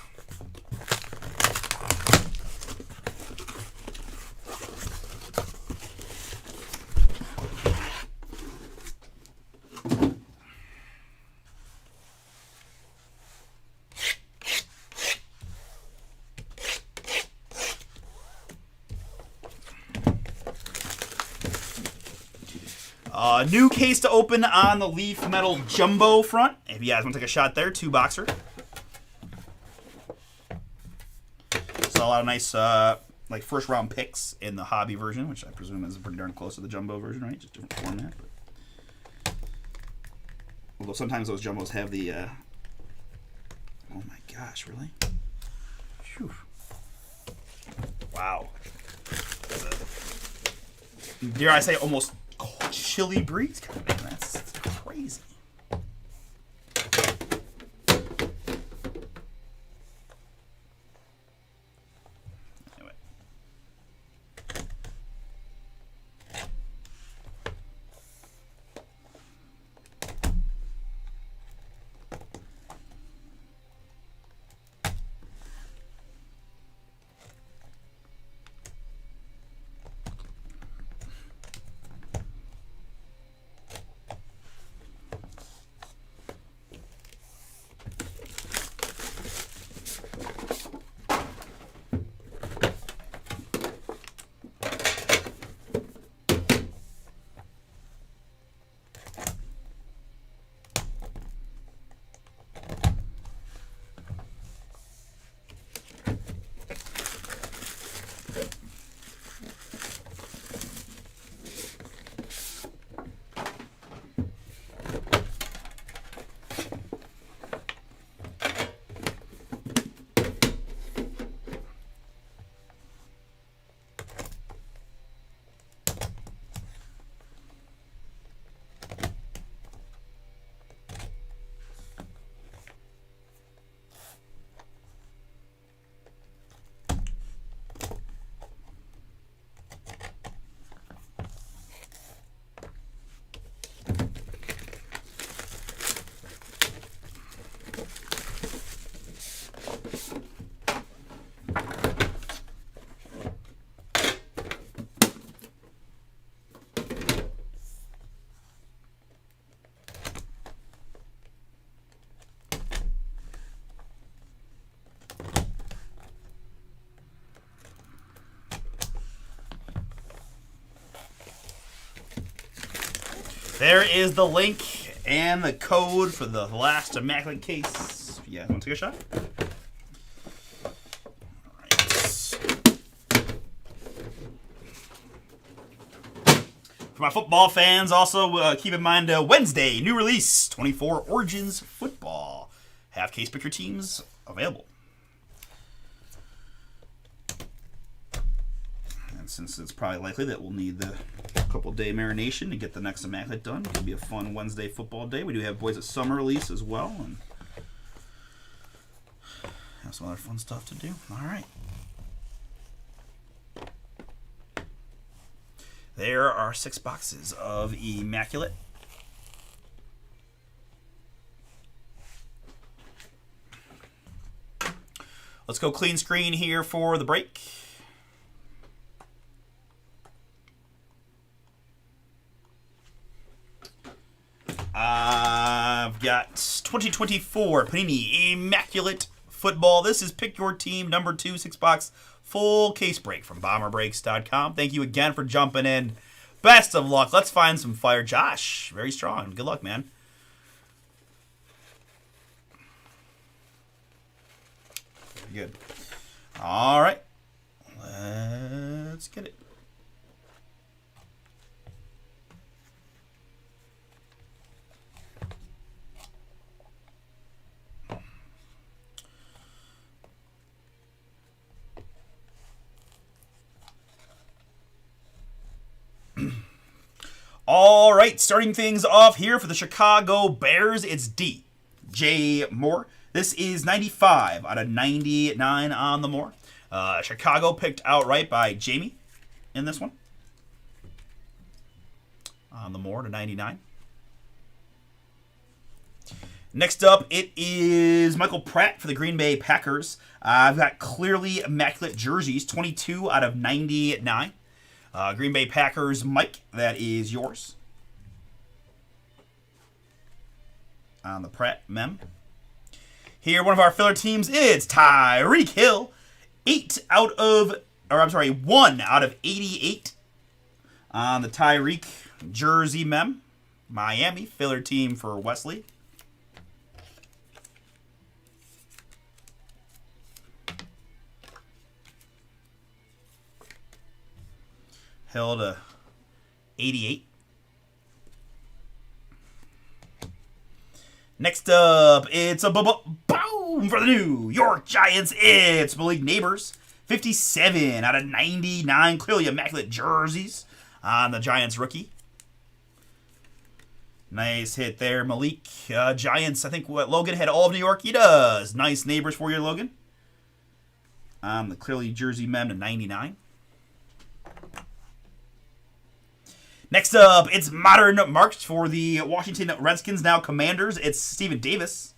New case to open on the Leaf Metal Jumbo front. If you guys want to take a shot there, 2-boxer. So a lot of nice like first round picks in the hobby version, which I presume is pretty darn close to the jumbo version, right? Just different format. But although sometimes those jumbos have the oh my gosh, really? Whew. Wow. Dare I say almost chilly breeze? God, man, that's crazy. Anyway. There is the link and the code for the last Immaculate case. You guys want to take a shot? All right. For my football fans, also keep in mind Wednesday, new release, 24 Origins Football. Half case picture teams available. And since it's probably likely that we'll need the couple day marination to get the next Immaculate done, it'll be a fun Wednesday football day. We do have Boys at Summer release as well, and have some other fun stuff to do. All right. There are 6 boxes of Immaculate. Let's go clean screen here for the break. I've got 2024 Panini Immaculate Football. This is Pick Your Team number 2 6-box full case break from BomberBreaks.com. Thank you again for jumping in. Best of luck. Let's find some fire. Josh, very strong. Good luck, man. Very good. All right. Let's get it. All right, starting things off here for the Chicago Bears, it's DJ Moore. This is 95 out of 99 on the Moore. Chicago picked outright by Jamie in this one. On the Moore to 99. Next up, it is Michael Pratt for the Green Bay Packers. I've got clearly Immaculate jerseys, 22 out of 99. Green Bay Packers, Mike, that is yours. On the Pratt mem. Here, one of our filler teams is Tyreek Hill. 1 out of 88 on the Tyreek jersey mem. Miami, filler team for Wesley. Held a 88. Next up, it's a boom for the New York Giants. It's Malik Neighbors. 57 out of 99. Clearly immaculate jerseys on the Giants rookie. Nice hit there, Malik. Giants, I think what Logan had all of New York. He does. Nice Neighbors for you, Logan. The clearly jersey mem to 99. Next up, it's modern marks for the Washington Redskins, now Commanders. It's Steven Davis.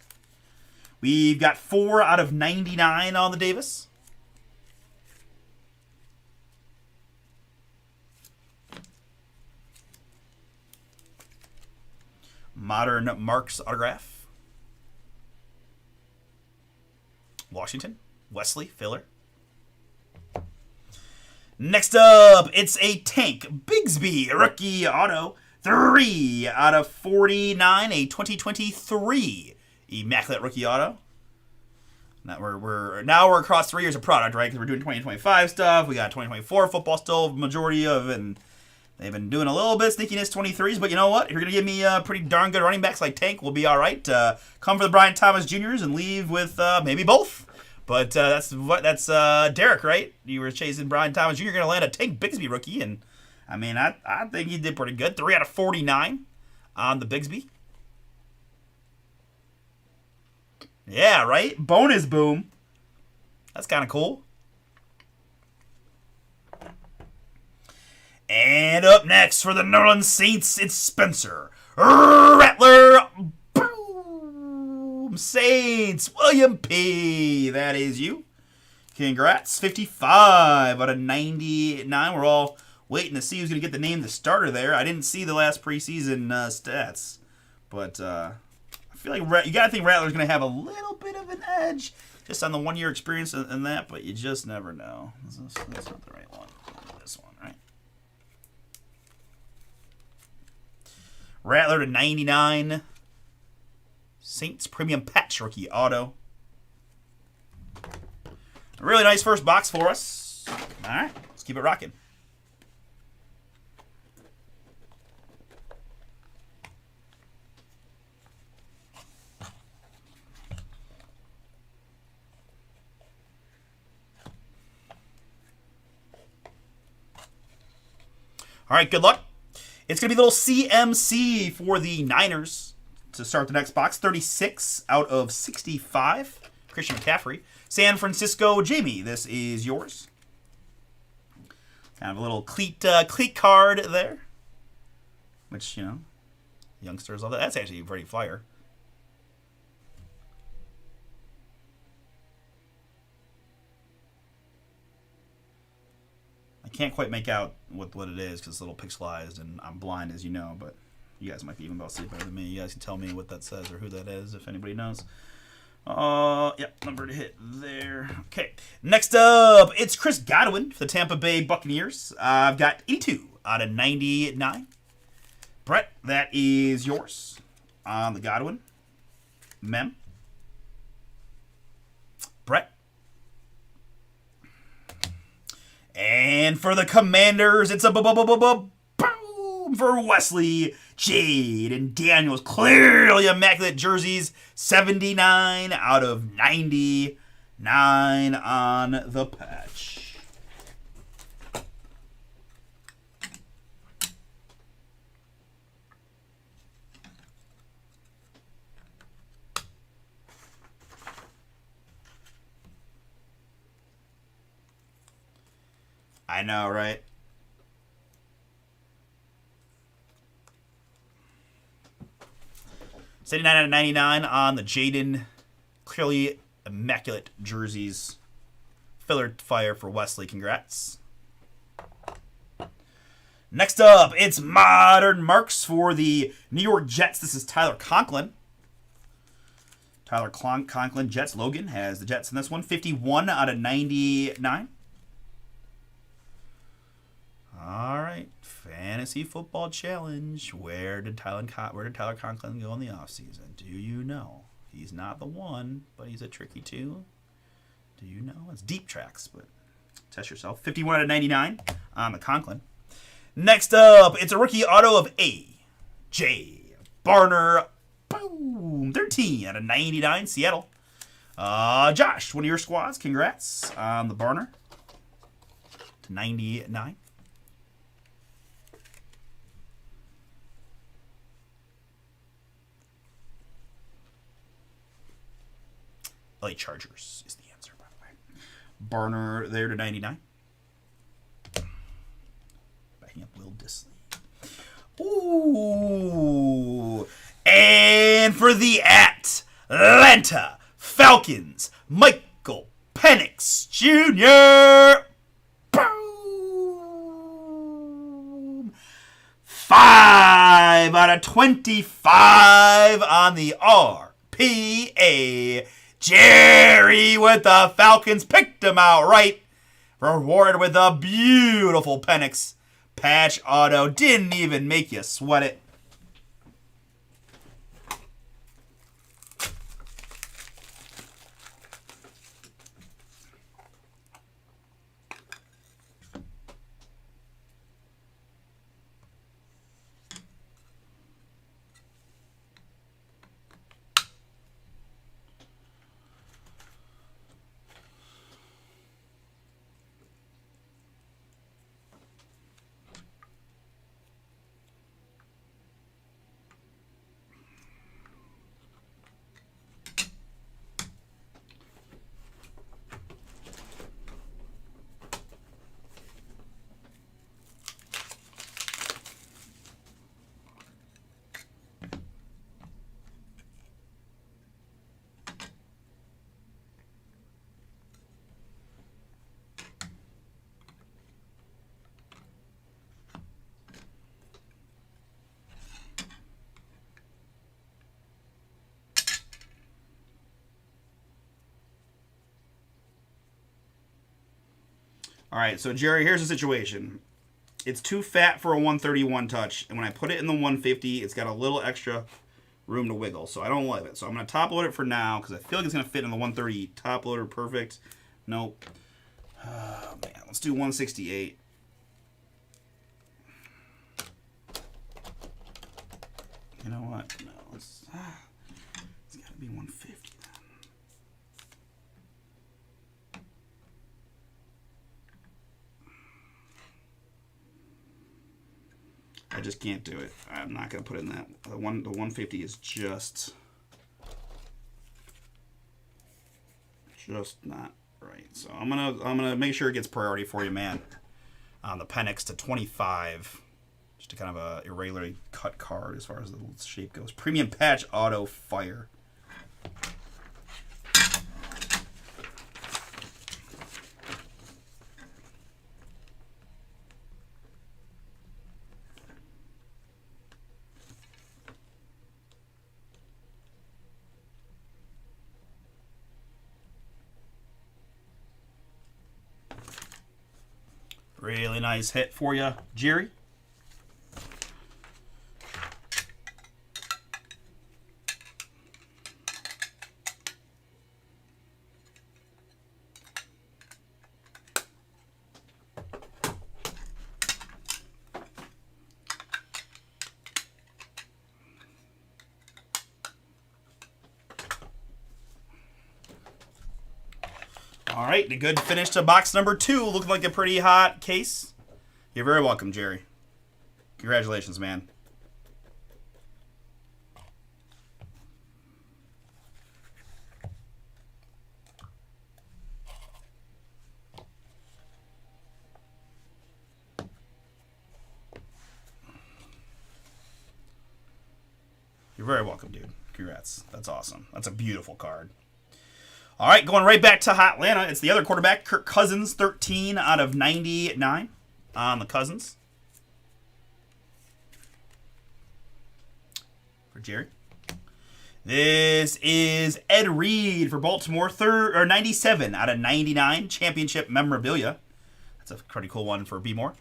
We've got 4 out of 99 on the Davis. Modern marks autograph. Washington, Wesley, filler. Next up, it's a Tank Bigsby rookie auto. 3 out of 49, a 2023 Immaculate rookie auto. Now we're across 3 years of product, right? Because we're doing 2025 stuff. We got 2024 football still, majority of, and they've been doing a little bit of sneakiness 23s. But you know what? If you're gonna give me pretty darn good running backs like Tank, we'll be all right. Come for the Brian Thomas Juniors and leave with maybe both. But that's Derek, right? You were chasing Brian Thomas Jr. You're going to land a Tank Bigsby rookie. And, I mean, I think he did pretty good. 3 out of 49 on the Bigsby. Yeah, right? Bonus boom. That's kind of cool. And up next for the New Orleans Saints, it's Spencer Rattler. Saints, William P. That is you. Congrats. 55 out of 99. We're all waiting to see who's going to get the name the starter there. I didn't see the last preseason stats. But I feel like you got to think Rattler's going to have a little bit of an edge just on the 1-year experience and that, but you just never know. That's not the right one. This one, right? Rattler to 99. Saints Premium Patch rookie auto. A really nice first box for us. All right, let's keep it rocking. All right, good luck. It's going to be a little CMC for the Niners to start the next box. 36 out of 65. Christian McCaffrey. San Francisco, Jamie, this is yours. Kind of a little cleat card there. Which, you know, youngsters love that. That's actually a pretty flyer. I can't quite make out what it is because it's a little pixelized and I'm blind, as you know, but you guys might be even about to see it better than me. You guys can tell me what that says or who that is if anybody knows. Yep, number to hit there. Okay, next up, it's Chris Godwin for the Tampa Bay Buccaneers. I've got 82 out of 99. Brett, that is yours on the Godwin. Mem. Brett. And for the Commanders, it's a boom for Wesley, Jade, and Daniels. Clearly immaculate jerseys. 79 out of 99 on the patch. I know, right? $79 out of 99 on the Jaden. Clearly immaculate jerseys. Filler fire for Wesley. Congrats. Next up, it's Modern Marks for the New York Jets. This is Tyler Conklin. Tyler Conklin, Jets. Logan has the Jets in this one. 51 out of 99. All right, Fantasy Football Challenge. Where did Tyler Conklin go in the offseason? Do you know? He's not the one, but he's a tricky two. Do you know? It's deep tracks, but test yourself. 51 out of 99 on the Conklin. Next up, it's a rookie auto of A.J. Barner. Boom! 13 out of 99, Seattle. Josh, one of your squads. Congrats on the Barner to 99. LA Chargers is the answer, by the way. Barner there to 99. Backing up Will Disley. Ooh. And for the Atlanta Falcons, Michael Penix Jr. Boom. 5 out of 25 on the RPA. Jerry with the Falcons picked him out right. Rewarded with a beautiful Penix patch auto. Didn't even make you sweat it. All right, so Jerry, here's the situation. It's too fat for a 131 touch, and when I put it in the 150, it's got a little extra room to wiggle, so I don't love it. So I'm going to top load it for now, because I feel like it's going to fit in the 130 top loader perfect. Nope. Oh, man, let's do 168. You know what? No, it's got to be 150 then. I just can't do it. I'm not going to put it in that. The 150 is just not right. So I'm gonna make sure it gets priority for you, man. On the Penix to 25, just a kind of a irregularly cut card as far as the shape goes. Premium patch auto fire. Really nice hit for you, Jerry. All right, a good finish to box number 2. Looking like a pretty hot case. You're very welcome, Jerry. Congratulations, man. You're very welcome, dude. Congrats. That's awesome. That's a beautiful card. All right, going right back to Atlanta. It's the other quarterback, Kirk Cousins, 13 out of 99 on the Cousins. For Jerry. This is Ed Reed for Baltimore, 97 out of 99 championship memorabilia. That's a pretty cool one for B-More.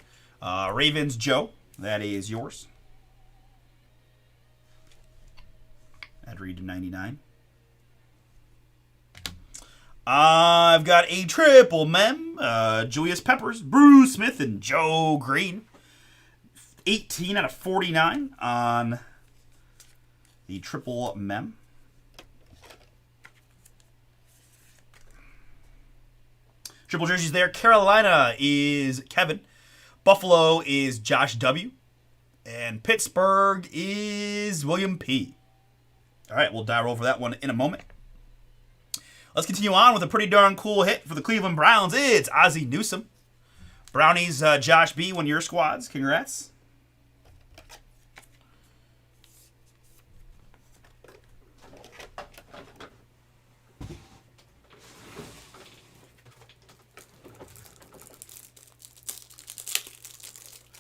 Ravens, Joe. That is yours. I'd read to 99. I've got a triple mem. Julius Peppers, Bruce Smith, and Joe Green. 18 out of 49 on the triple mem. Triple jerseys there. Carolina is Kevin. Buffalo is Josh W. And Pittsburgh is William P. All right, we'll dive over that one in a moment. Let's continue on with a pretty darn cool hit for the Cleveland Browns. It's Ozzie Newsome. Brownies, Josh B., one of your squads. Congrats.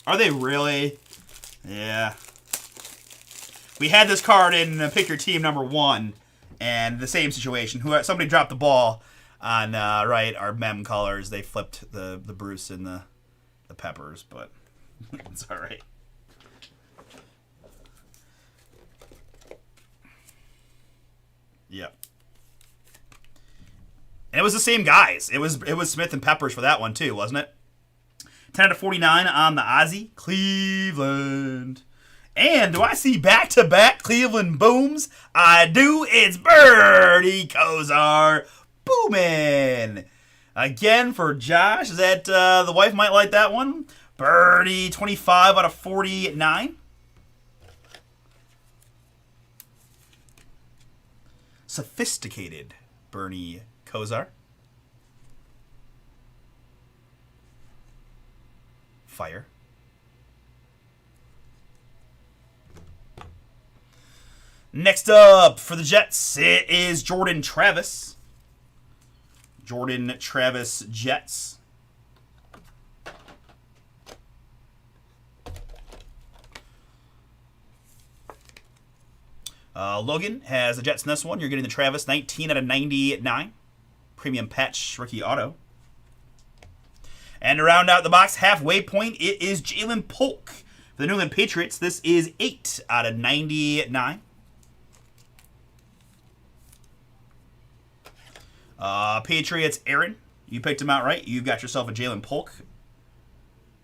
Are they really? Yeah. We had this card in Pick Your Team number 1, and the same situation. Somebody dropped the ball on our mem colors. They flipped the Bruce and the Peppers, but it's all right. Yep. And it was the same guys. It was Smith and Peppers for that one too, wasn't it? 10 out of 49 on the Ozzie. Cleveland. And do I see back-to-back Cleveland booms? I do. It's Bernie Kosar booming. Again for Josh. Is that the wife might like that one? Bernie, 25 out of 49. Sophisticated Bernie Kosar. Fire. Next up for the Jets, it is Jordan Travis. Jordan Travis Jets. Logan has the Jets in this one. You're getting the Travis, 19 out of 99. Premium patch rookie auto. And to round out the box, halfway point, it is Jalen Polk. For the New England Patriots, this is 8 out of 99. Patriots, Aaron. You picked him out right. You've got yourself a Jalen Polk.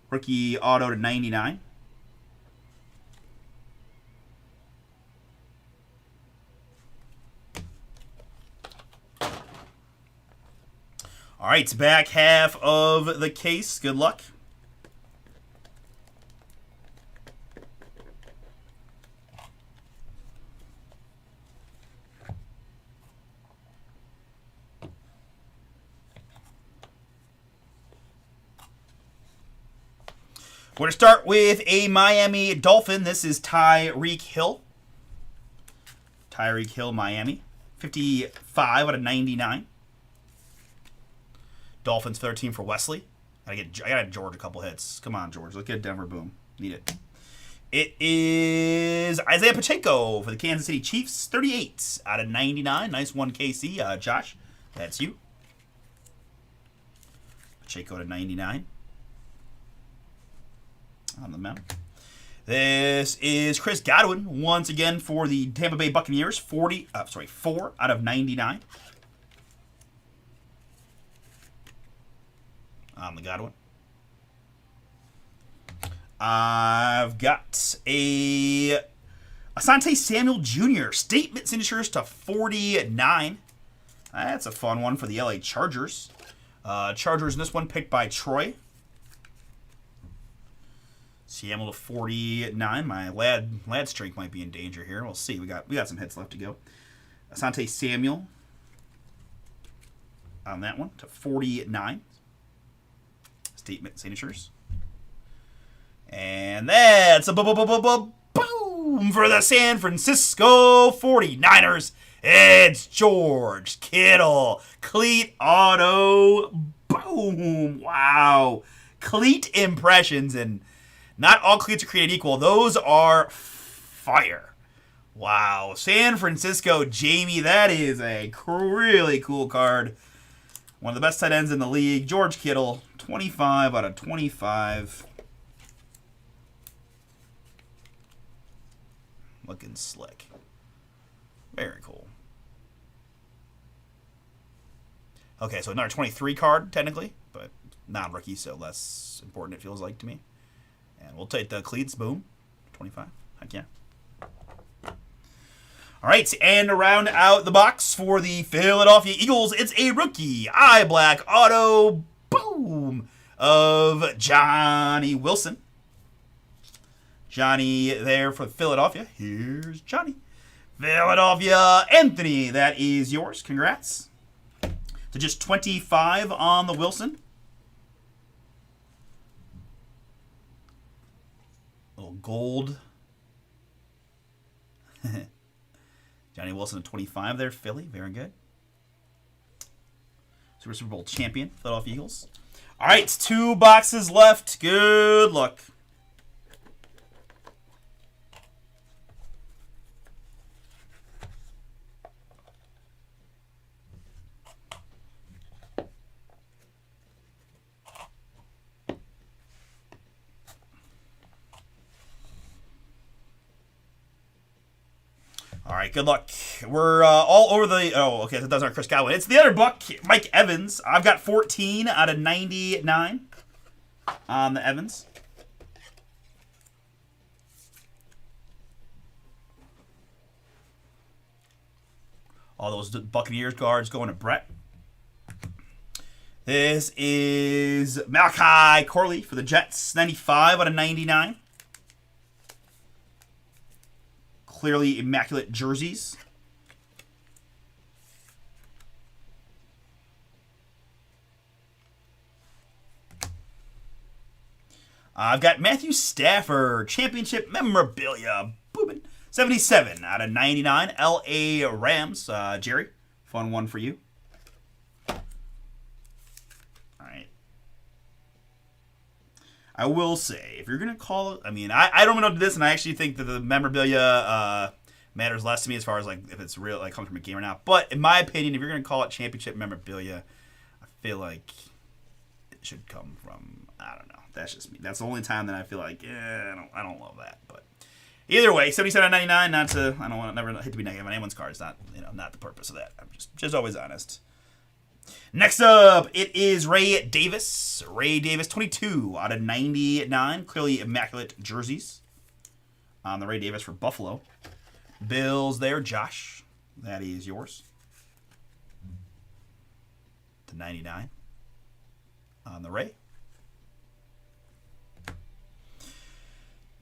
Rookie auto to 99. All right, back half of the case. Good luck. We're going to start with a Miami Dolphin. This is Tyreek Hill. Tyreek Hill, Miami. 55 out of 99. Dolphins 13 for Wesley. I got George a couple hits. Come on, George. Let's get Denver. Boom. Need it. It is Isaiah Pacheco for the Kansas City Chiefs. 38 out of 99. Nice one, KC. Josh, that's you. Pacheco to 99. On the map. This is Chris Godwin once again for the Tampa Bay Buccaneers. 4 out of 99. On the Godwin. I've got a Asante Samuel Jr. Statement signatures to 49. That's a fun one for the LA Chargers. Chargers in this one picked by Troy. Samuel to 49. My lad streak might be in danger here. We'll see. We got some hits left to go. Asante Samuel on that one to 49. Statement signatures. And that's a boom for the San Francisco 49ers. It's George Kittle. Cleat auto. Boom. Wow. Cleat impressions, and not all cleats are created equal. Those are fire. Wow. San Francisco Jamie. That is a really cool card. One of the best tight ends in the league. George Kittle. 25 out of 25. Looking slick. Very cool. Okay, so another 23 card, technically, but non-rookie, so less important, it feels like to me. And we'll take the cleats. Boom. 25. Heck yeah. All right, and to round out the box for the Philadelphia Eagles, it's a rookie eye black auto, boom, of Johnny Wilson. Johnny there for Philadelphia. Here's Johnny. Philadelphia, Anthony, that is yours. Congrats. To just 25 on the Wilson. Little gold. Johnny Wilson at 25 there, Philly. Very good. Super Bowl champion, Philadelphia Eagles. All right, 2 boxes left. Good luck. All right, good luck. We're all over the... Oh, okay, so that's not Chris Godwin. It's the other Buck, Mike Evans. I've got 14 out of 99 on the Evans. All those Buccaneers guards going to Brett. This is Malachi Corley for the Jets. 95 out of 99. Clearly immaculate jerseys. I've got Matthew Stafford, championship memorabilia. Boobin. 77 out of 99. L.A. Rams. Jerry, fun one for you. All right. I will say, if you're going to call it, I mean, I don't know this, and I actually think that the memorabilia matters less to me as far as, like, if it's real, like, comes from a game or not. But in my opinion, if you're going to call it championship memorabilia, I feel like it should come from, I don't know. That's just me. That's the only time that I feel like, I don't love that. But either way, 77 out of 99, not to, I don't want to never hit to be negative on anyone's card. It's not, not the purpose of that. I'm just always honest. Next up, it is Ray Davis. Ray Davis, 22 out of 99. Clearly immaculate jerseys on the Ray Davis for Buffalo. Bills there, Josh. That is yours. To 99 on the Ray.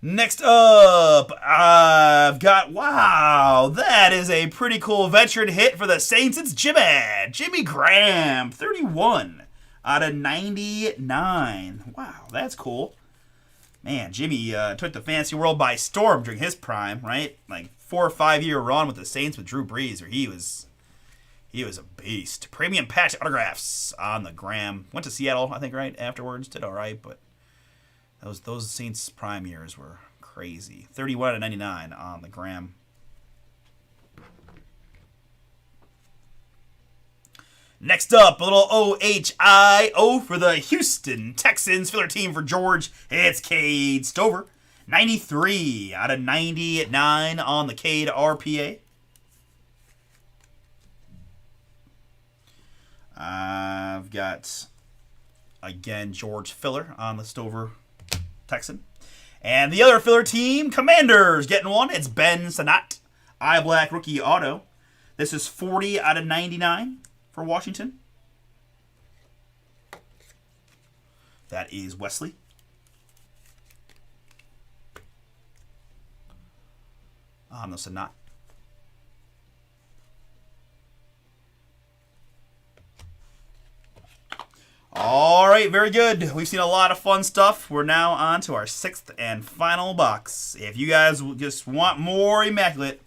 Next up, I've got, wow, that is a pretty cool veteran hit for the Saints. It's Jimmy Graham, 31 out of 99. Wow, that's cool. Man, Jimmy took the fantasy world by storm during his prime, right? Like 4 or 5 year run with the Saints with Drew Brees, where he was a beast. Premium patch autographs on the Graham. Went to Seattle, I think, right afterwards. Did all right, but those Saints prime years were crazy. 31 out of 99 on the Graham. Next up, a little OHIO for the Houston Texans filler team for George. It's Cade Stover. 93 out of 99 on the Cade RPA. I've got, again, George Filler on the Stover Texan. And the other filler team, Commanders, getting one. It's Ben Sanat, eye black rookie auto. This is 40 out of 99 for Washington. That is Wesley. On the Sanat. All right, very good. We've seen a lot of fun stuff. We're now on to our 6th and final box. If you guys just want more Immaculate,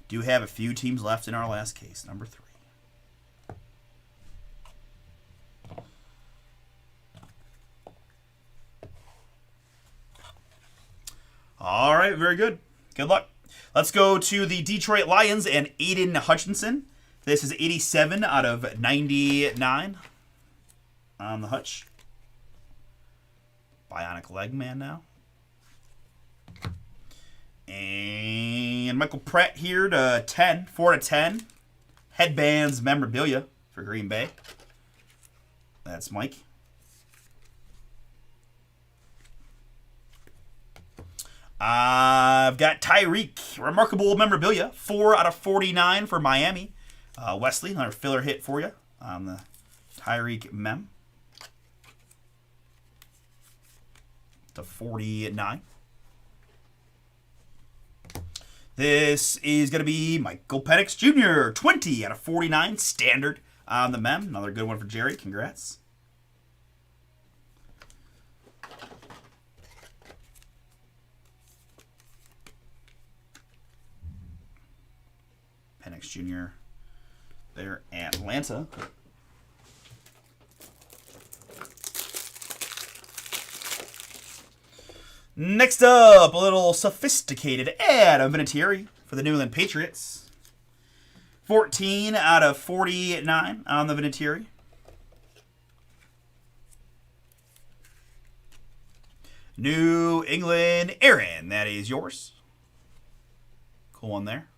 do have a few teams left in our last case, number 3. All right, very good. Good luck. Let's go to the Detroit Lions and Aiden Hutchinson. This is 87 out of 99 on the Hutch. Bionic leg man now. And Michael Pratt here to 10, 4 to 10. Headbands memorabilia for Green Bay. That's Mike. I've got Tyreek, remarkable memorabilia, 4 out of 49 for Miami. Wesley, another filler hit for you on the Tyreek mem. To 49. This is going to be Michael Penix Jr., 20 out of 49, standard on the mem. Another good one for Jerry. Congrats. Penix Jr. there, Atlanta. Next up, a little sophisticated Adam Vinatieri for the New England Patriots. 14 out of 49 on the Vinatieri. New England Aaron, that is yours. Cool one there.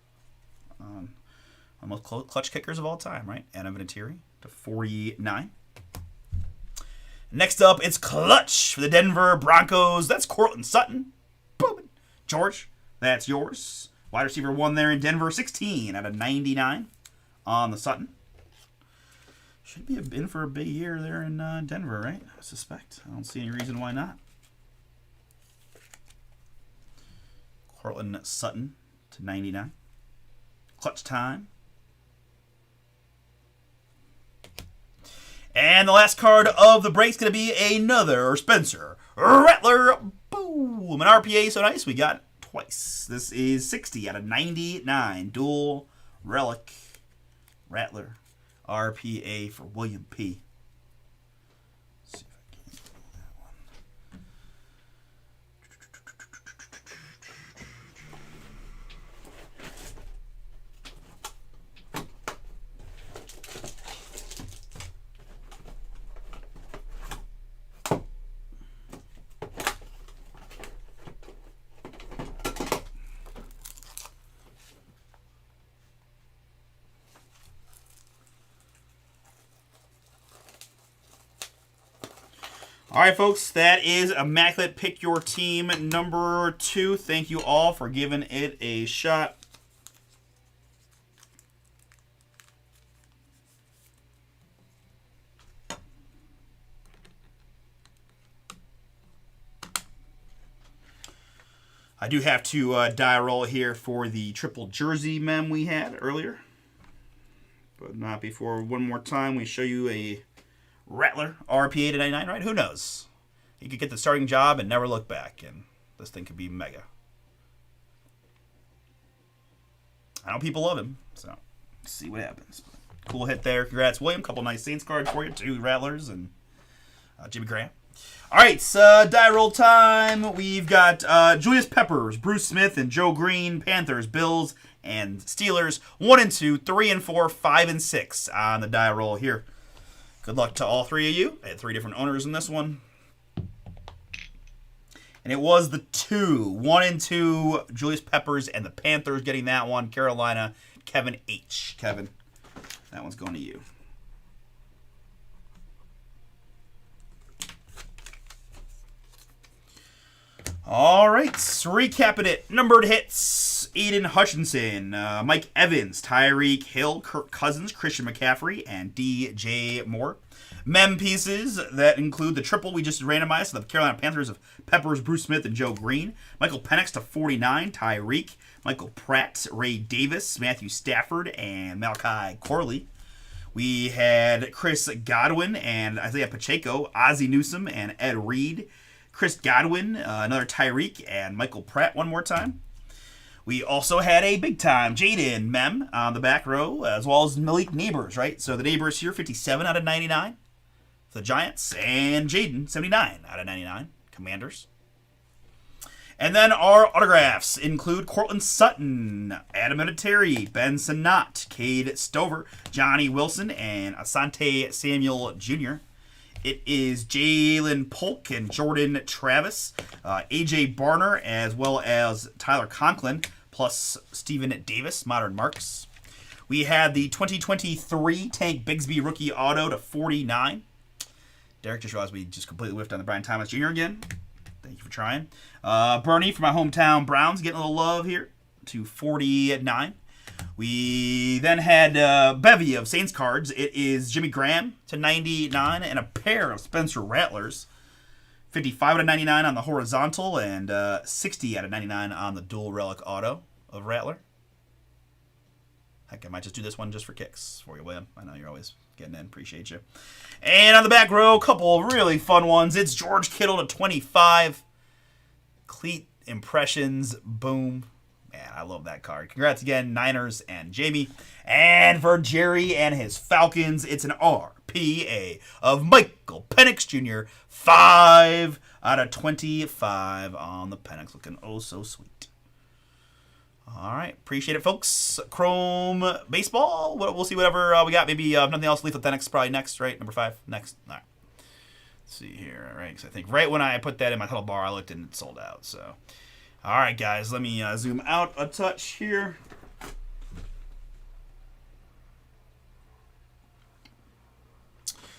Most clutch kickers of all time, right? Adam Vinatieri to 49. Next up, it's clutch for the Denver Broncos. That's Courtland Sutton. Boom. George, that's yours. Wide receiver 1 there in Denver. 16 out of 99 on the Sutton. Should be in for a big year there in Denver, right? I suspect. I don't see any reason why not. Courtland Sutton to 99. Clutch time. And the last card of the break is going to be another Spencer Rattler. Boom. An RPA so nice. We got twice. This is 60 out of 99. Dual relic Rattler. RPA for William P. Let's see if I can get that one. All right, folks, that is Immaculate Pick Your Team number 2. Thank you all for giving it a shot. I do have to die roll here for the triple jersey mem we had earlier. But not before one more time we show you a Rattler, RPA to 99, right? Who knows? He could get the starting job and never look back, and this thing could be mega. I know people love him, so let's see what happens. Cool hit there. Congrats, William. Couple nice Saints cards for you. 2 Rattlers and Jimmy Graham. All right, die roll time. We've got Julius Peppers, Bruce Smith, and Joe Green. Panthers, Bills, and Steelers. 1 and 2, 3 and 4, 5 and 6 on the die roll here. Good luck to all 3 of you. I had 3 different owners in this one. And it was the 1 and 2, Julius Peppers and the Panthers getting that one. Carolina, Kevin H. Kevin, that one's going to you. All right, recapping it. Numbered hits: Aiden Hutchinson, Mike Evans, Tyreek Hill, Kirk Cousins, Christian McCaffrey, and DJ Moore. Mem pieces that include the triple we just randomized, so the Carolina Panthers of Peppers, Bruce Smith, and Joe Green. Michael Penix to 49, Tyreek. Michael Pratt, Ray Davis, Matthew Stafford, and Malachi Corley. We had Chris Godwin and Isaiah Pacheco, Ozzie Newsome, and Ed Reed. Chris Godwin, another Tyreek, and Michael Pratt one more time. We also had a big-time Jaden mem on the back row, as well as Malik Neighbors, right? So the Neighbors here, 57 out of 99 for the Giants, and Jaden, 79 out of 99, Commanders. And then our autographs include Courtland Sutton, Adam Vinatieri, Ben Sinnott, Cade Stover, Johnny Wilson, and Asante Samuel Jr. It is Jalen Polk and Jordan Travis, A.J. Barner, as well as Tyler Conklin. plus Steven Davis, Modern Marks. We had the 2023 Tank Bigsby rookie auto to 49. Derek just realized we just completely whiffed on the Brian Thomas Jr. again. Thank you for trying. Bernie from my hometown Browns getting a little love here to 49. We then had a bevy of Saints cards. It is Jimmy Graham to 99 and a pair of Spencer Rattlers. 55 out of 99 on the horizontal and 60 out of 99 on the dual relic auto of Rattler. Heck, I might just do this one just for kicks for you, William. I know you're always getting in. Appreciate you. And on the back row, a couple of really fun ones. It's George Kittle to 25. Cleat Impressions. Boom. Man, I love that card. Congrats again, Niners and Jamie. And for Jerry and his Falcons, it's an RPA of Michael Penix Jr. 5 out of 25 on the Penix. Looking oh so sweet. All right. Appreciate it, folks. Chrome Baseball. We'll see whatever we got. Maybe nothing else. Lethal Penix probably next, right? Number 5 next. All right. Let's see here. All right. Because I think right when I put that in my title bar, I looked and it sold out. So, all right, guys. Let me zoom out a touch here.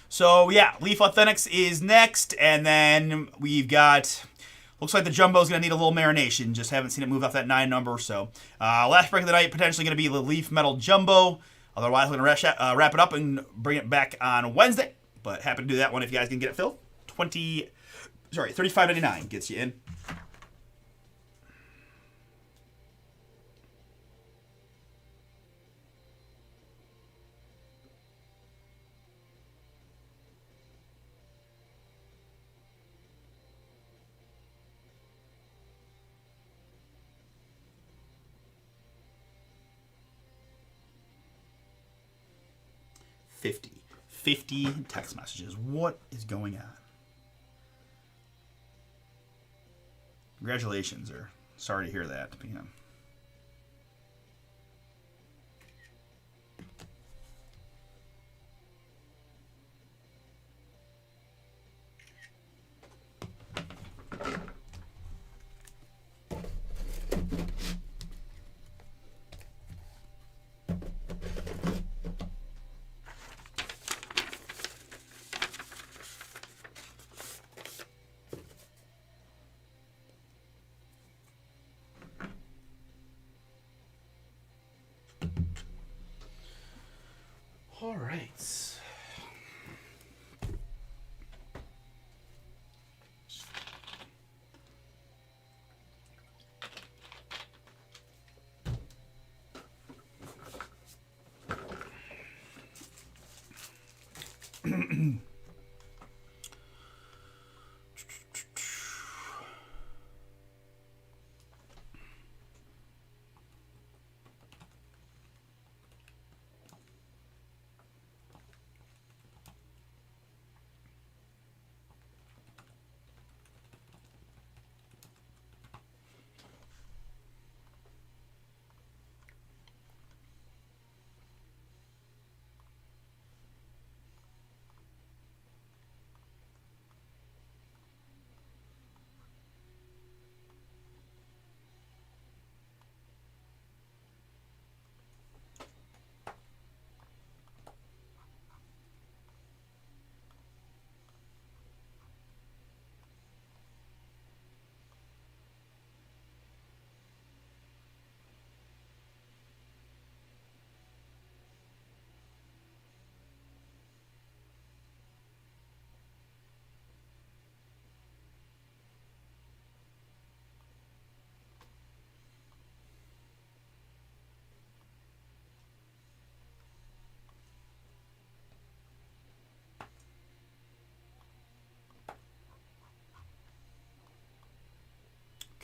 So, yeah, Leaf Authentics is next, and then we've got, looks like the Jumbo's going to need a little marination. Just haven't seen it move off that 9 number. So, last break of the night, potentially going to be the Leaf Metal Jumbo. Otherwise, we're going to wrap it up and bring it back on Wednesday. But happy to do that one if you guys can get it filled. $35.99 gets you in. $50 text messages. What is going on? Congratulations, or sorry to hear that. Yeah. All right.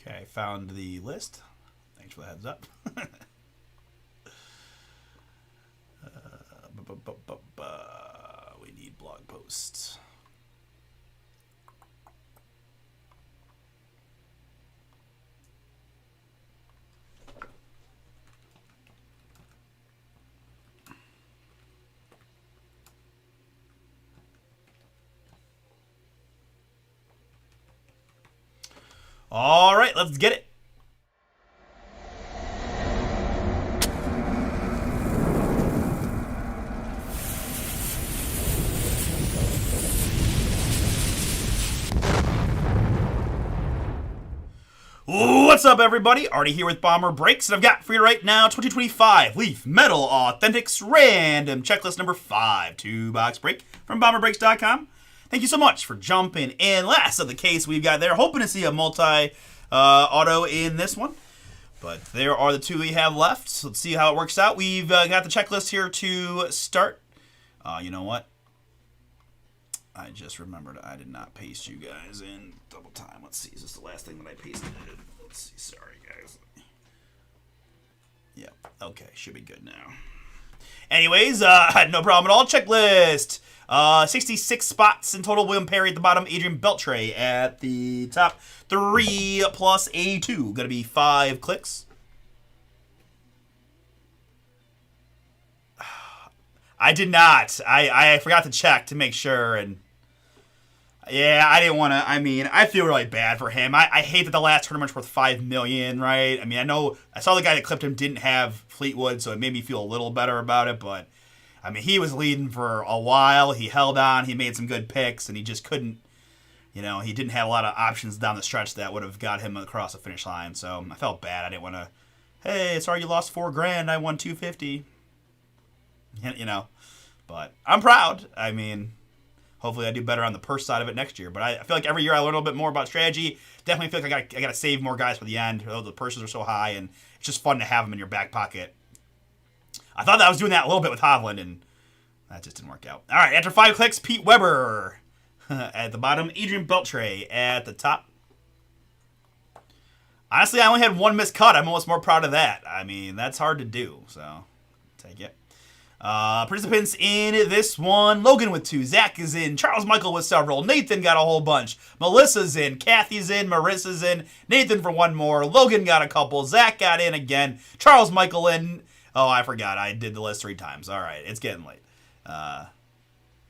Okay, found the list. Thanks for the heads up. We need blog posts. All right, let's get it. What's up, everybody? Artie here with BomberBreaks, and I've got for you right now 2025 Leaf Metal Authentics Random Checklist number 5, 2-box break from BomberBreaks.com. Thank you so much for jumping in. Last of the case we've got there. Hoping to see a multi-auto in this one. But there are the two we have left. So let's see how it works out. We've got the checklist here to start. You know what? I just remembered I did not paste you guys in double time. Let's see. Is this the last thing that I pasted? Let's see. Sorry, guys. Yep. Okay. Should be good now. Anyways, no problem at all. Checklist. 66 spots in total. William Perry at the bottom. Adrian Beltre at the top. 3 plus A2. Going to be 5 clicks. I did not. I forgot to check to make sure, and yeah, I didn't want to. I mean, I feel really bad for him. I hate that the last tournament's worth $5 million, right? I mean, I saw the guy that clipped him didn't have Fleetwood, so it made me feel a little better about it. But I mean, he was leading for a while. He held on. He made some good picks, and he just couldn't. You know, he didn't have a lot of options down the stretch that would have got him across the finish line. So I felt bad. I didn't want to. Hey, sorry you lost $4,000. I won $250. You know, but I'm proud. I mean, hopefully I do better on the purse side of it next year. But I feel like every year I learn a little bit more about strategy. Definitely feel like I got to save more guys for the end. The purses are so high, and it's just fun to have them in your back pocket. I thought that I was doing that a little bit with Hovland, and that just didn't work out. All right, after 5 clicks, Pete Weber at the bottom, Adrian Beltre at the top. Honestly, I only had 1 missed cut. I'm almost more proud of that. I mean, that's hard to do, so take it. Participants in this one: Logan with 2, Zach is in, Charles Michael with several, Nathan got a whole bunch, Melissa's in, Kathy's in, Marissa's in, Nathan for 1 more, Logan got a couple, Zach got in again, Charles Michael in. Oh, I forgot, I did the list 3 times. Alright, it's getting late.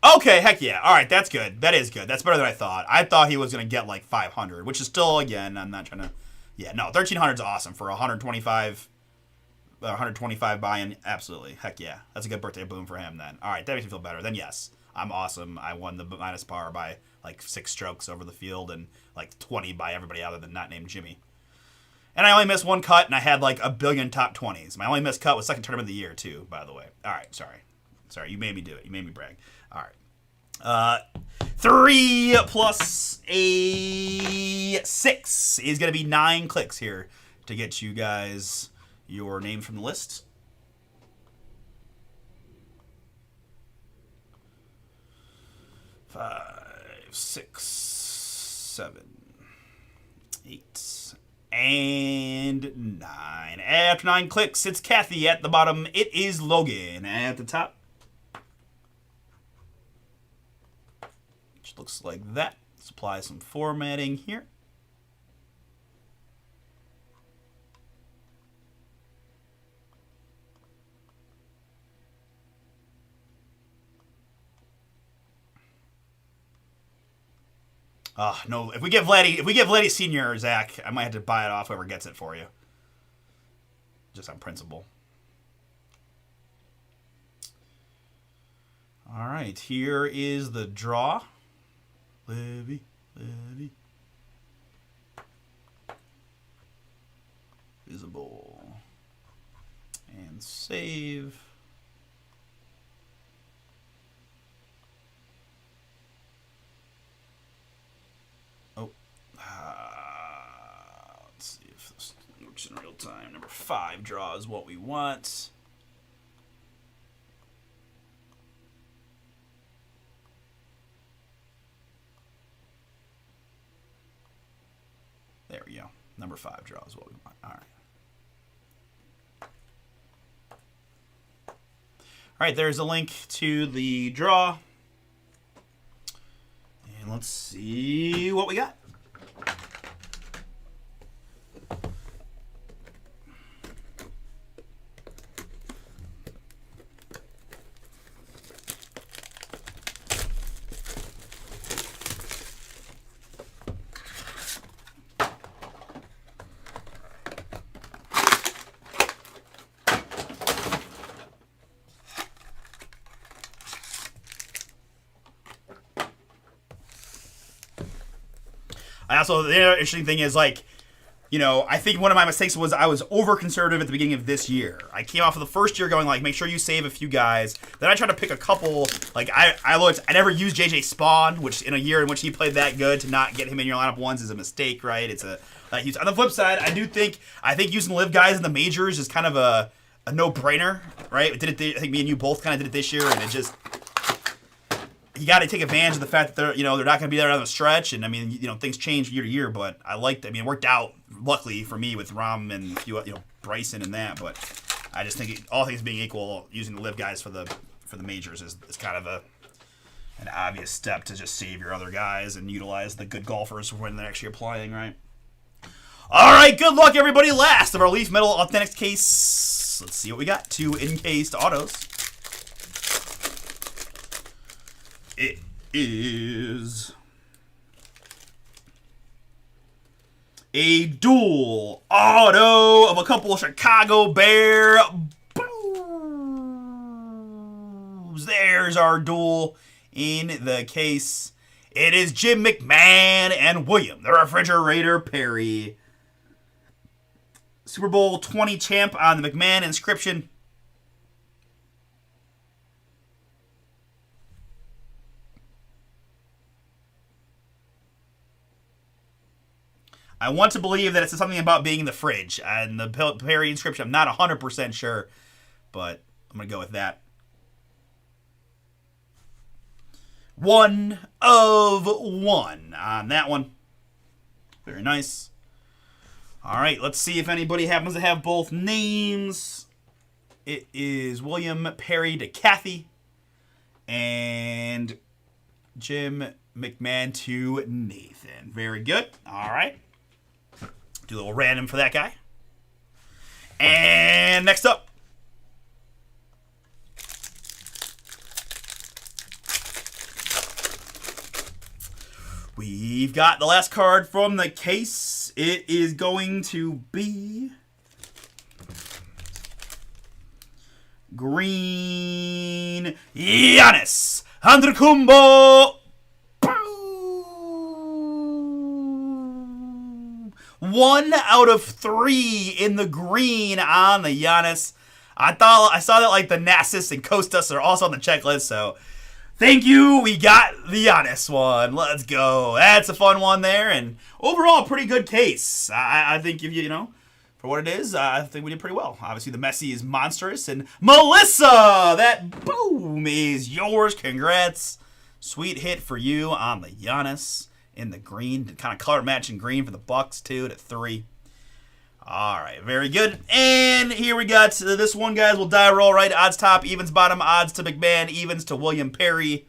Okay, heck yeah. Alright, that's good. That is good. That's better than I thought. I thought he was going to get like 500, which is still, again, I'm not trying to. Yeah, no, 1,300 is awesome for 125 buy-in, absolutely. Heck yeah. That's a good birthday boom for him then. All right, that makes me feel better. Then yes, I'm awesome. I won the minus par by like 6 strokes over the field and like 20 by everybody other than not named Jimmy. And I only missed 1 cut, and I had like a billion top 20s. My only missed cut was second tournament of the year too, by the way. All right, sorry. You made me do it. You made me brag. All right. 3 plus a 6 is going to be 9 clicks here to get you guys your name from the list. 5, 6, 7, 8, and 9. After 9 clicks, it's Kathy at the bottom. It is Logan at the top. Which looks like that. Let's apply some formatting here. No, if we give Vladdy Senior, Zach, I might have to buy it off whoever gets it for you. Just on principle. All right, here is the draw. Levy. Visible. And save. Let's see if this works in real time. Number 5 draw is what we want. There we go. Number 5 draw is what we want. All right. All right, there's a link to the draw. And let's see what we got. Also, the interesting thing is, like, you know, I think one of my mistakes was I was over conservative at the beginning of this year. I came off of the first year going like, make sure you save a few guys. Then I tried to pick a couple. Like I looked, I never used JJ Spawn, which in a year in which he played that good, to not get him in your lineup once is a mistake, right? It's a like on the flip side, I think using live guys in the majors is kind of a no-brainer, right? I think me and you both kind of did it this year, and it just, you got to take advantage of the fact that they're not going to be there on the stretch, and I mean, things change year to year, but it worked out luckily for me with Rom and a few, Bryson and that, but I just think all things being equal, using the live guys for the majors is kind of an obvious step to just save your other guys and utilize the good golfers when they're actually playing, right? All right, good luck, everybody. Last of our Leaf Metal Authentics case. Let's see what we got. 2 encased autos. It is a dual auto of a couple of Chicago Bear Blues. There's our dual in the case. It is Jim McMahon and William, the Refrigerator Perry. Super Bowl 20 champ on the McMahon inscription. I want to believe that it's something about being in the fridge. And the Perry inscription, I'm not 100% sure, but I'm going to go with that. 1 of 1 on that one. Very nice. All right, let's see if anybody happens to have both names. It is William Perry to Kathy and Jim McMahon to Nathan. Very good. All right. Do a little random for that guy. And next up. We've got the last card from the case. It is going to be green Giannis Antetokounmpo. 1 out of 3 in the green on the Giannis. I saw that like the Nasus and Kostas are also on the checklist, so thank you. We got the Giannis one. Let's go. That's a fun one there, and overall, pretty good case. I think if for what it is, I think we did pretty well. Obviously, the Messi is monstrous, and Melissa, that boom is yours. Congrats. Sweet hit for you on the Giannis in the green, kind of color matching green for the Bucks 2 to 3. All right, very good. And here we got this one, guys. We'll die roll, right? Odds top, evens bottom, odds to McMahon, evens to William Perry,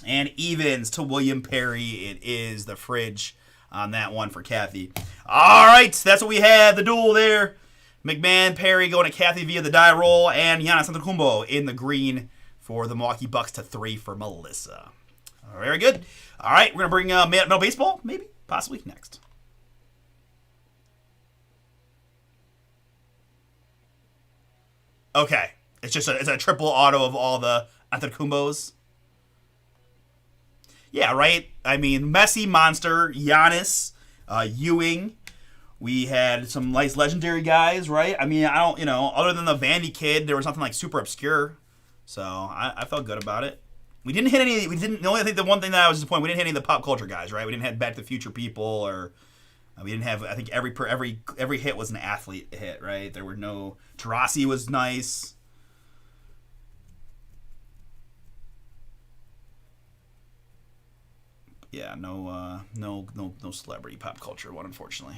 and evens to William Perry. It is the fridge on that one for Kathy. All right, that's what we had, the duel there. McMahon, Perry going to Kathy via the die roll, and Giannis Antetokounmpo in the green for the Milwaukee Bucks to 3 for Melissa. Very good. All right, we're going to bring Metal Baseball, maybe, possibly, next. Okay, it's a triple auto of all the Antetokounmpos. Yeah, right? I mean, Messi, Monster, Giannis, Ewing. We had some nice legendary guys, right? I mean, other than the Vandy kid, there was nothing like super obscure. So I felt good about it. We didn't hit any. The one thing that I was disappointed, we didn't hit any of the pop culture guys, right? We didn't have Back to the Future people, or we didn't have. I think every hit was an athlete hit, right? There were no. Tarasi was nice. Yeah, no celebrity pop culture one, unfortunately.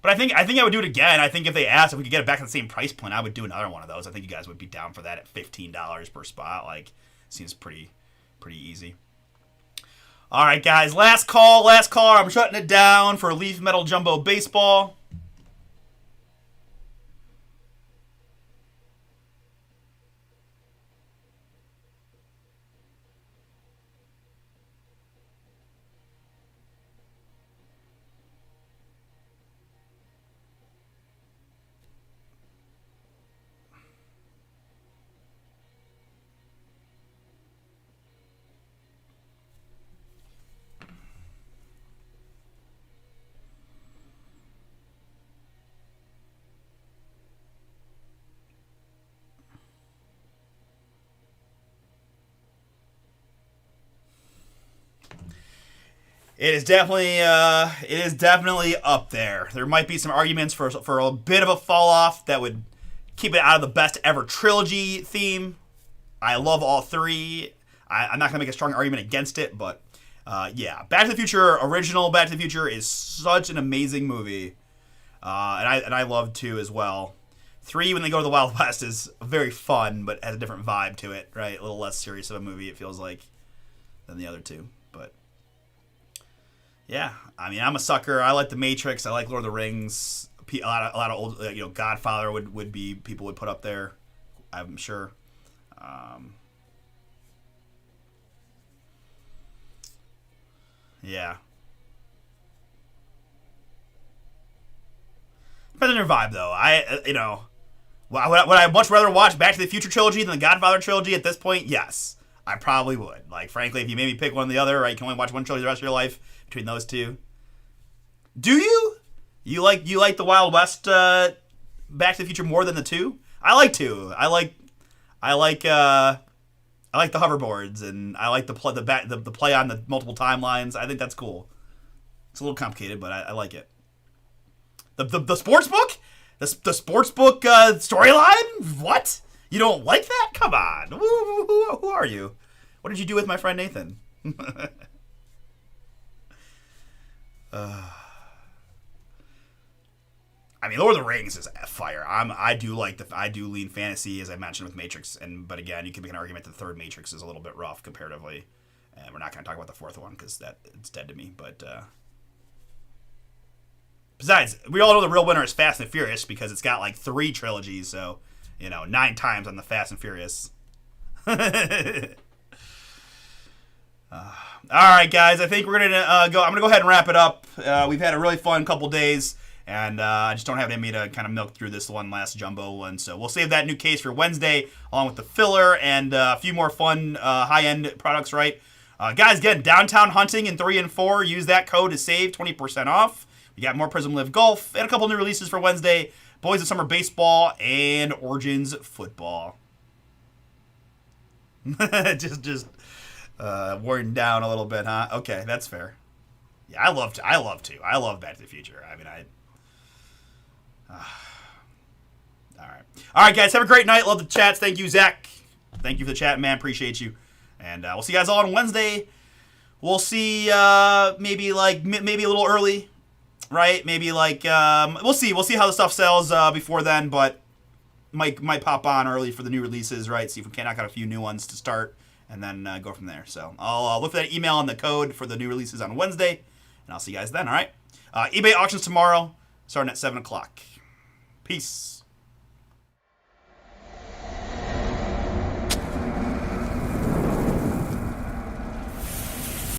But I think I would do it again. I think if they asked if we could get it back at the same price point, I would do another one of those. I think you guys would be down for that at $15 per spot. Like, seems pretty easy. All right, guys, last call. I'm shutting it down for Leaf Metal Jumbo Baseball. It is definitely up there. There might be some arguments for a bit of a fall off that would keep it out of the best ever trilogy theme. I love all three. I'm not gonna make a strong argument against it, but yeah, Back to the Future original Back to the Future is such an amazing movie, and I love 2 as well. 3, when they go to the Wild West, is very fun, but has a different vibe to it, right? A little less serious of a movie, it feels like, than the other 2. But yeah, I mean, I'm a sucker. I like The Matrix. I like Lord of the Rings. A lot of old, Godfather would be people would put up there, I'm sure. Yeah. Depends on your vibe, though. Would I much rather watch Back to the Future trilogy than the Godfather trilogy at this point? Yes, I probably would. Like, frankly, if you made me pick one or the other, right, you can only watch one trilogy the rest of your life between those two. Do you? You like the Wild West Back to the Future more than the 2? I like 2. I like the hoverboards, and I like the play on the multiple timelines. I think that's cool. It's a little complicated, but I like it. The sports book? The sports book storyline? What? You don't like that? Come on. Who are you? What did you do with my friend Nathan? I mean, Lord of the Rings is fire. I do lean fantasy, as I mentioned with Matrix, but again, you can make an argument that the third Matrix is a little bit rough comparatively, and we're not going to talk about the fourth one because it's dead to me. But besides, we all know the real winner is Fast and Furious because it's got like 3 trilogies, so 9 times on the Fast and Furious. All right, guys, I think we're gonna go. I'm gonna go ahead and wrap it up. We've had a really fun couple days. And I just don't have it in me to kind of milk through this one last jumbo one. So we'll save that new case for Wednesday, along with the filler and a few more fun high-end products, right? Guys, again, Downtown Hunting in 3 and 4. Use that code to save 20% off. We got more Prizm Live Golf and a couple new releases for Wednesday. Boys of Summer Baseball and Origins Football. just worn down a little bit, huh? Okay, that's fair. Yeah, I love to. I love Back to the Future. I mean, All right, guys. Have a great night. Love the chats. Thank you, Zach. Thank you for the chat, man. Appreciate you. And we'll see you guys all on Wednesday. We'll see maybe a little early, right? Maybe we'll see. We'll see how the stuff sells before then, but might pop on early for the new releases, right? See if we can knock out a few new ones to start, and then go from there. So I'll look for that email and the code for the new releases on Wednesday, and I'll see you guys then. All right. eBay auctions tomorrow, starting at 7 o'clock. Peace.